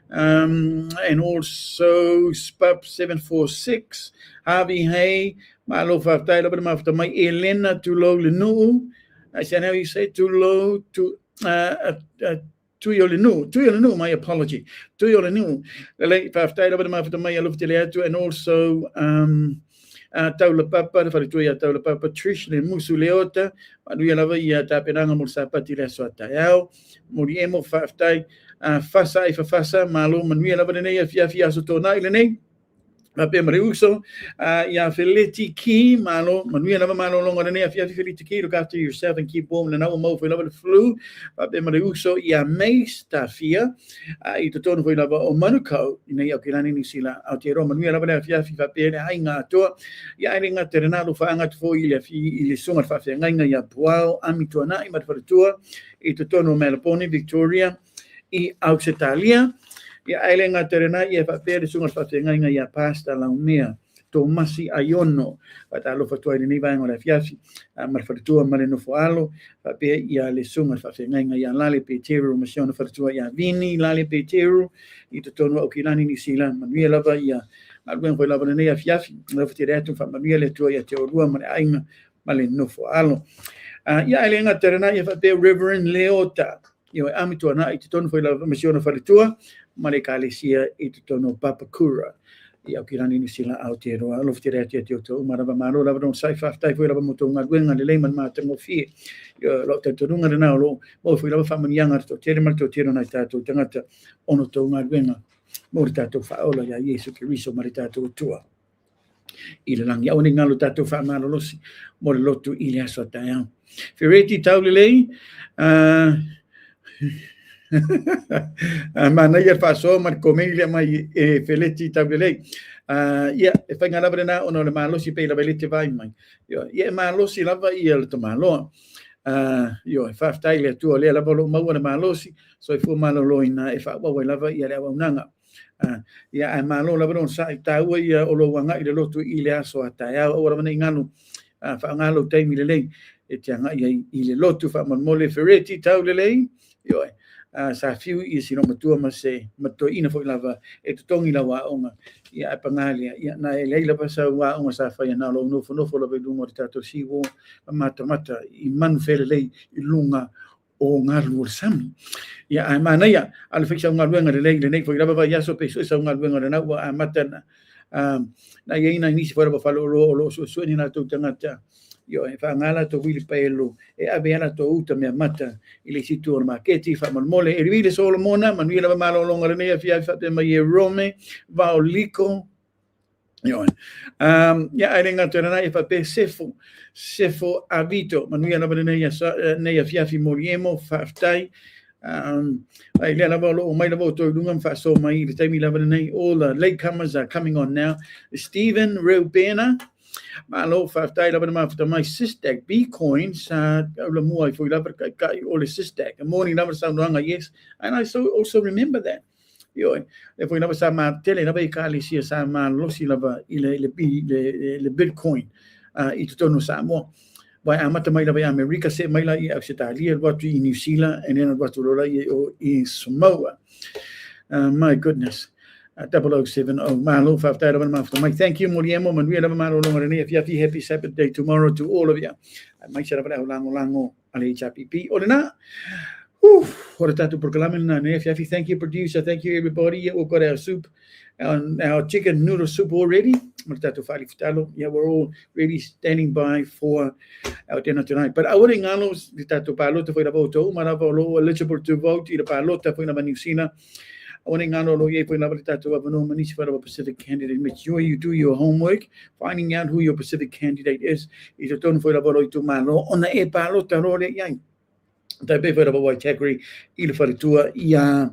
and also SPUP 746, Harvey Hay, Malo Faftai, Laban after my Elena Tulo Lenu. I said, how you say Tulo to Tuyolenu, my apology. Tuyolenu, the late Faftai, Laban after my Alufteleatu, and also Taula Papa, the Farituia Taula Papa, Trish, the Musuleota, Manuela Tapenanga Musapati Lesotayao, Muriemo Faftai, fasa e fasa malo manuia lava nei afiafi aso tona ile nei pe mare uso ia feliti ki malo manuia lava malo longa nei afiafi feliti ki look after yourself and keep warm and now mo foi lava the flu pe mare uso ia mais tafia I to tonu foi lava o manuko nei o kilani ni sila Aotearoa manuia lava nei afiafi pe ne ai nga to ia ai nga terena lo fa nga fo ile fi ile songa fa fe nga ia puao ami tuana I matfatua I to tonu Melbourne Victoria I Australia ia ai nga terena ia fa pe songa fa fe nga ia pasta la umea Tomasi Ayono pata lo fatua ni vai ngora fiafi matfatua male no foalo fa pe ia le songa fa fe nga ia lale pe teru masiona fatua ia vini lale pe teru I to tonu o kilani ni sila manuia lava ia Alwen foi lava nei afiafi no fitiretu fa manuia le tua ia te orua male ainga male no foalo ia ai nga terena ia fa pe Reverend Leota io amitu ana I te tonu foi lava masiona fatua male kalesia I te tonu Papakura ia kirani ni sila Aotearoa lo fitiretu te to marava malo lava don sai fa tai foi lava motonga wenga le leiman matango fi io lo te torunga na lo mo foi lava fa manianga to tere mal to tere na tato tangata ono tonga wenga mo tato fa ola ya Yesu Kristo mari tato tua ile lang ya oni ngalo tato fa malo losi mo lo tu ile aso taya fereti taulele mana ia fa so mar comelia mai feleti taulele ia e fa ngala brena ono le malo si pe la velete vai mai ia malo si lava ia le tomalo io fa stai le tu le la bolo mau le malo si so fu malo loina e fa wa lava ia le nanga ia e malo la bron sai tau ia o lo wanga I le lotu I le aso ataya o ra nei ngalo fa ngalo taimi le lei e te anga ia I le lotu fa mole fereti tau le lei io sa fiu I sino matua ma se mato ina fo lava e to tongi la wa onga ia e pangalia ia na e leila pasa wa onga sa fa na lo no fo la vedungo tato siwo mata I man fele lei I lunga o ngalu sami ia ai mana ia al fixa un alwenga le nei foi grava ia so peso esa un alwenga na wa mata na ia ni si fora fa lo so ni na to tangata io e fa ngala to vil pelo e avena to uta me mata ile situ ma keti fa mole e vile solo mona manuela malo longa nei fia fa te mai rome va oliko io ia ai nga terana e fa pe sefo avito manuela nei fia fi moriemo fa tai ai le lava lo mai lava to lunga fa so mai le time lava nei all the latecomers are coming on now Stephen Rubena malo fa tai lava ma fa my sistek bitcoins la mo foi lava kai all the sistek morning lava sound wrong yes and I also remember that io e foi lava sa ma tele lava I kali sia sa ma lo si lava le bitcoin I tutto no sa mo vai amata mai lava I America se mai la I Australia what I New Zealand and then what lo I Samoa my goodness 0070 malo fa tai lava ma mai thank you moriemo manuela malo lo ngare if you happy Sabbath day tomorrow to all of you mai sera para lango ale chapipi olena ora tatu proclamen na nefiafi thank you producer thank you everybody we've got our soup and our chicken noodle soup already tatu fali fitalo yeah we're all really standing by for our dinner tonight but I would ngalos di tatu palota foi la voto manava lo eligible to vote I palota foi na manusina I would ngalo lo ye foi la tatu avano manisi for a Pacific candidate make sure you do your homework finding out who your Pacific candidate is a ton foi la voto to malo ona e palota ro le yang dai be for a white category il faritua ia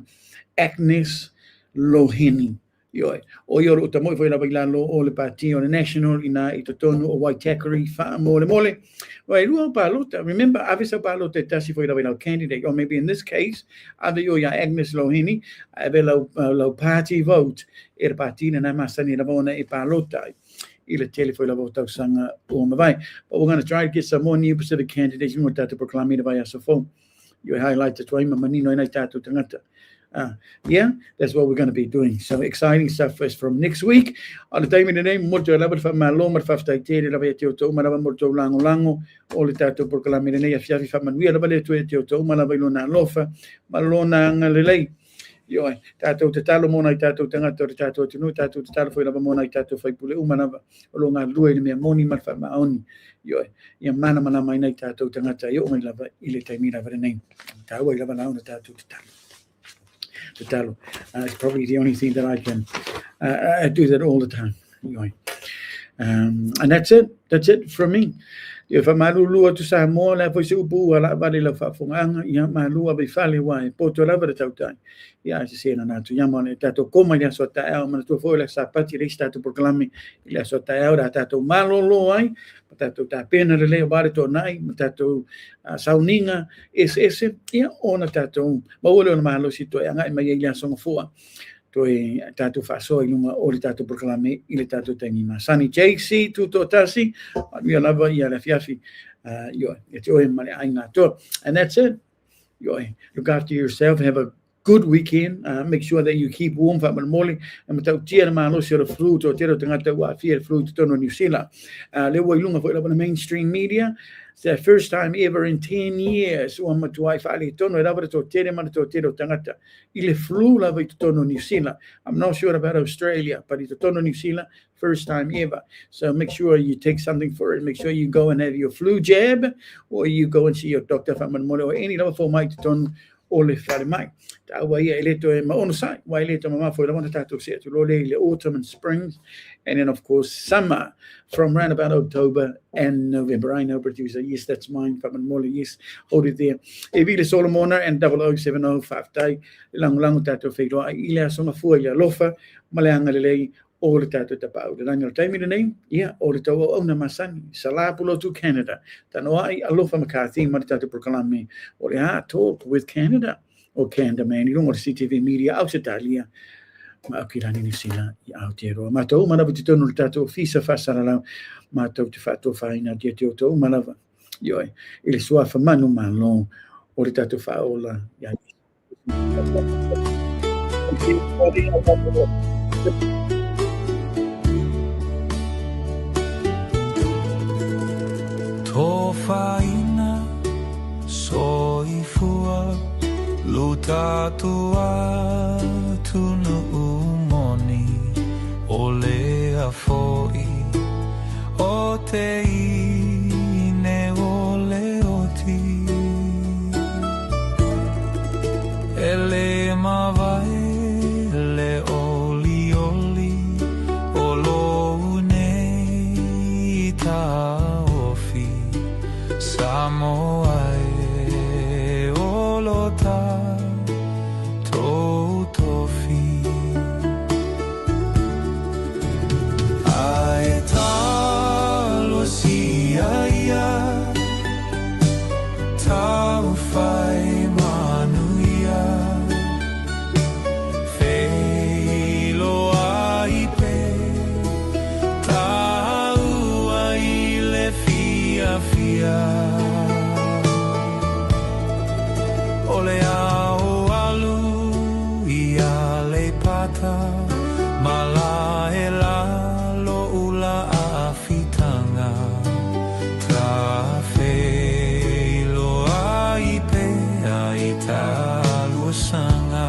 Agnes Loheni io o io ruta mo foi la bailalo o le partio le national ina I tono o white category fa mole vai lu palota remember avisa palota tasi foi la bailalo candidate or maybe in this case ave io ia Agnes Loheni ave lo party vote partina na masani la bona e palota il tele foi la vota sanga o vai but we're going to try to get some more new Pacific candidates we want to proclaim it by us phone you highlight the twaima manino ina tatu tangata yeah, that's what we're going to be doing. So exciting stuff is from next week. All the time in the name, molto labar fa malo mar fa tere la vete to marava molto lango all the tato proclamare nei affiafi fa manuia la vale to marava lona lofa malona ngalei io tato tatalo mona tato tangato tato tinu tato tatalo foi la mona tato fai pule umanava longa lue ni me moni mar fa maoni io ia mana mai nei tato tangata io mai lava ile taimira vere nei tawa lava na tato tatalo Te talo. It's probably the only thing that I can do that all the time. Anyway. And that's it. That's it from me. If I'm malulu to Samoa, la voice ubu, la valley la fafunga, ya malua be fali wai, poto lava the tautai. Ya, I say, and to Yamon, tato coma, ya sota elman to foil a sapati, resta to proclaim, la sota elda, tato malo loai, tato tapena relay about it or night, tato sauninga, is ya, ona tato, bawolo malo sito, and I may ya song for. Toi tatu faso i lunga o le tatu proklame i le tatu tangima. Sani JC tu to tasi, mi lava I la fiafi, yo, it's oi male aina to. And that's it. Yo, look after yourself, have a good weekend. Make sure that you keep warm for mole and matau tia ma lo sio fruit o tero tangata wa fia fruit to no New Zealand. Le wo lunga for the mainstream media. It's the first time ever in 10 years. O matuai fali tono lava to tere ma to tero tangata. Ile flu lava to no New Zealand. I'm not sure about Australia, but it's tono New Zealand first time ever. So make sure you take something for it. Make sure you go and have your flu jab, or you go and see your doctor for or any level for my ton. Ole fare mai. Ta wa ia eleto e ma ono sai. Wa eleto mama for the one tato se to le autumn and springs, and then of course summer from around about October and November. I know producer, yes, that's mine. From Molly, yes, hold it there. Evile Solomona and 00705 tai lang tato feito ai ila songa fu ia lofa maleanga lei all the tato tapau. The annual time in the name, yeah, all the tato ona masani, salapulo to Canada. Tano ai alofa McCarthy, Maritato proclame, or talk with Canada or Canada man. You don't want to CTV media out Italia. Ma kilani ni sila out here. Mato manabutito no tato fisa fasala mato to fato faina dietio to malava. Yo, il sua famano malon or tato faola. Ya.
Tofaina soifua lutatua tunu umoni ole afoi o te ine ole oti ele mavai le oli oli olo nei ta Samoa e olota totofi ai talo sia ia tau fai manuia feilo ai pe tau ai le fia Ole ao alu ia le pata mala e la lo ula afitanga tra feilo ai pe ai talu sanga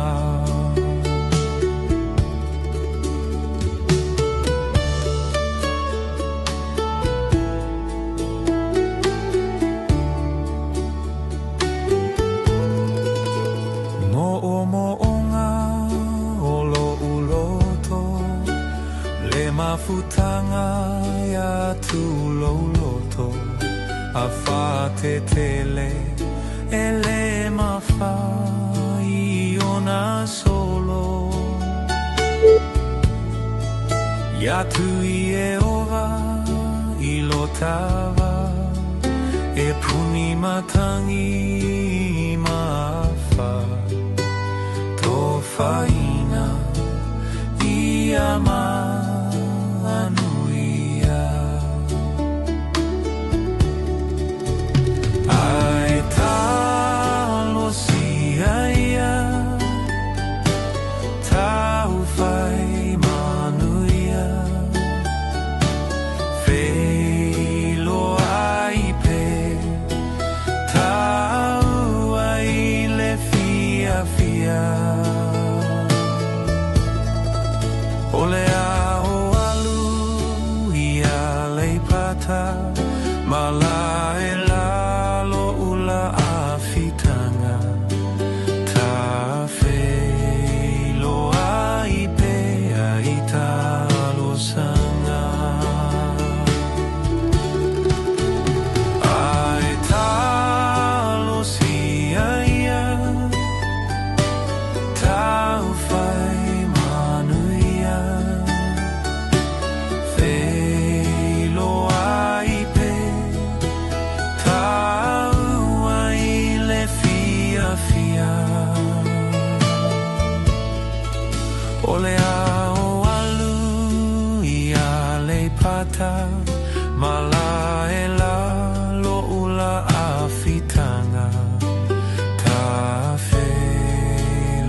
Mafutanga ya tuloloto afate tele ele mafai ona solo ya tu Yehova ilotava e puni matangi mafa tofaina iama Ole le ao alu ia le pata mala e la lo ula afitanga ta fe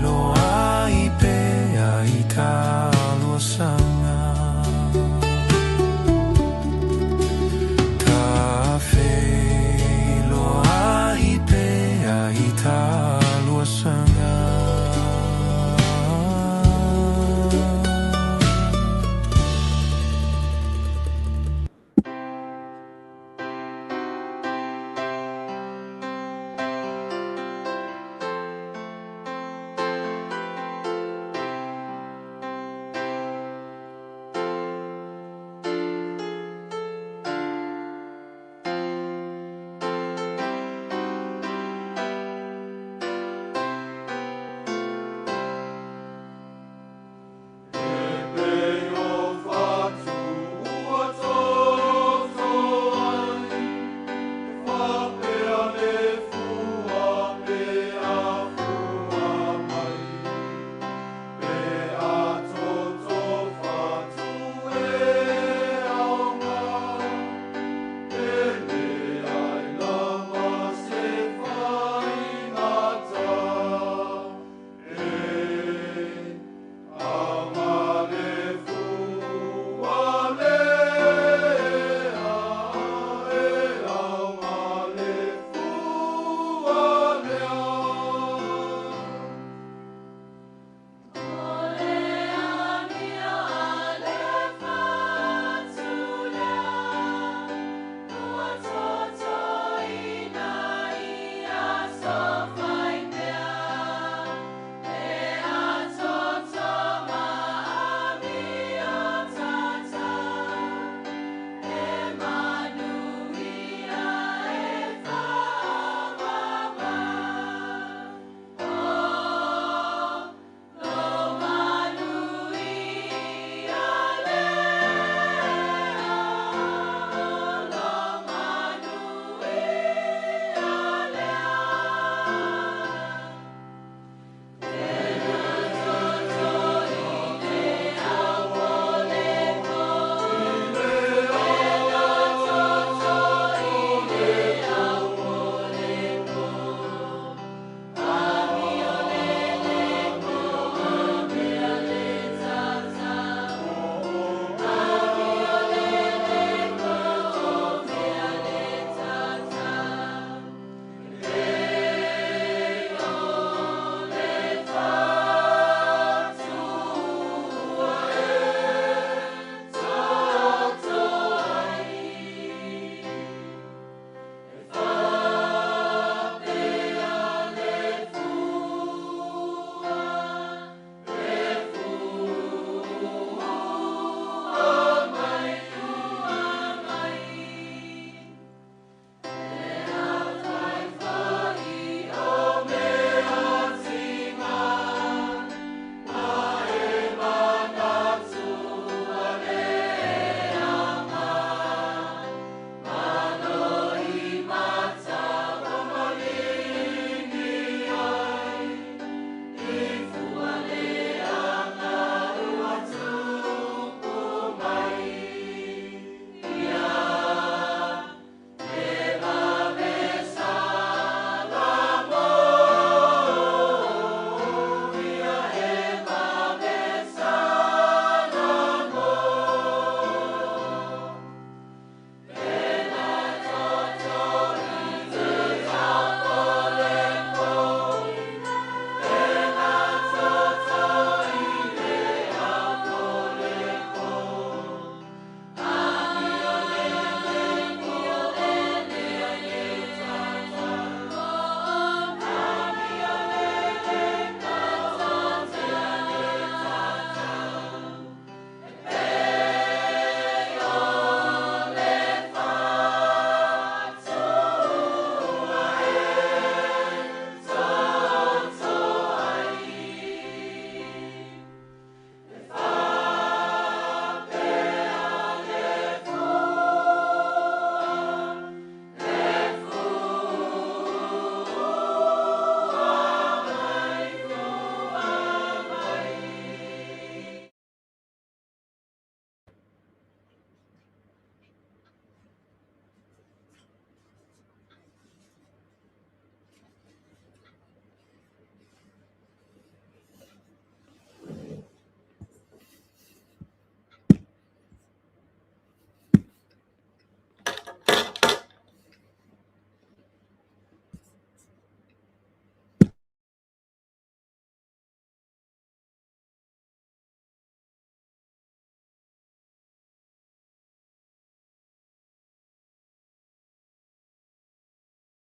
lo ai pe ai ta lo sanga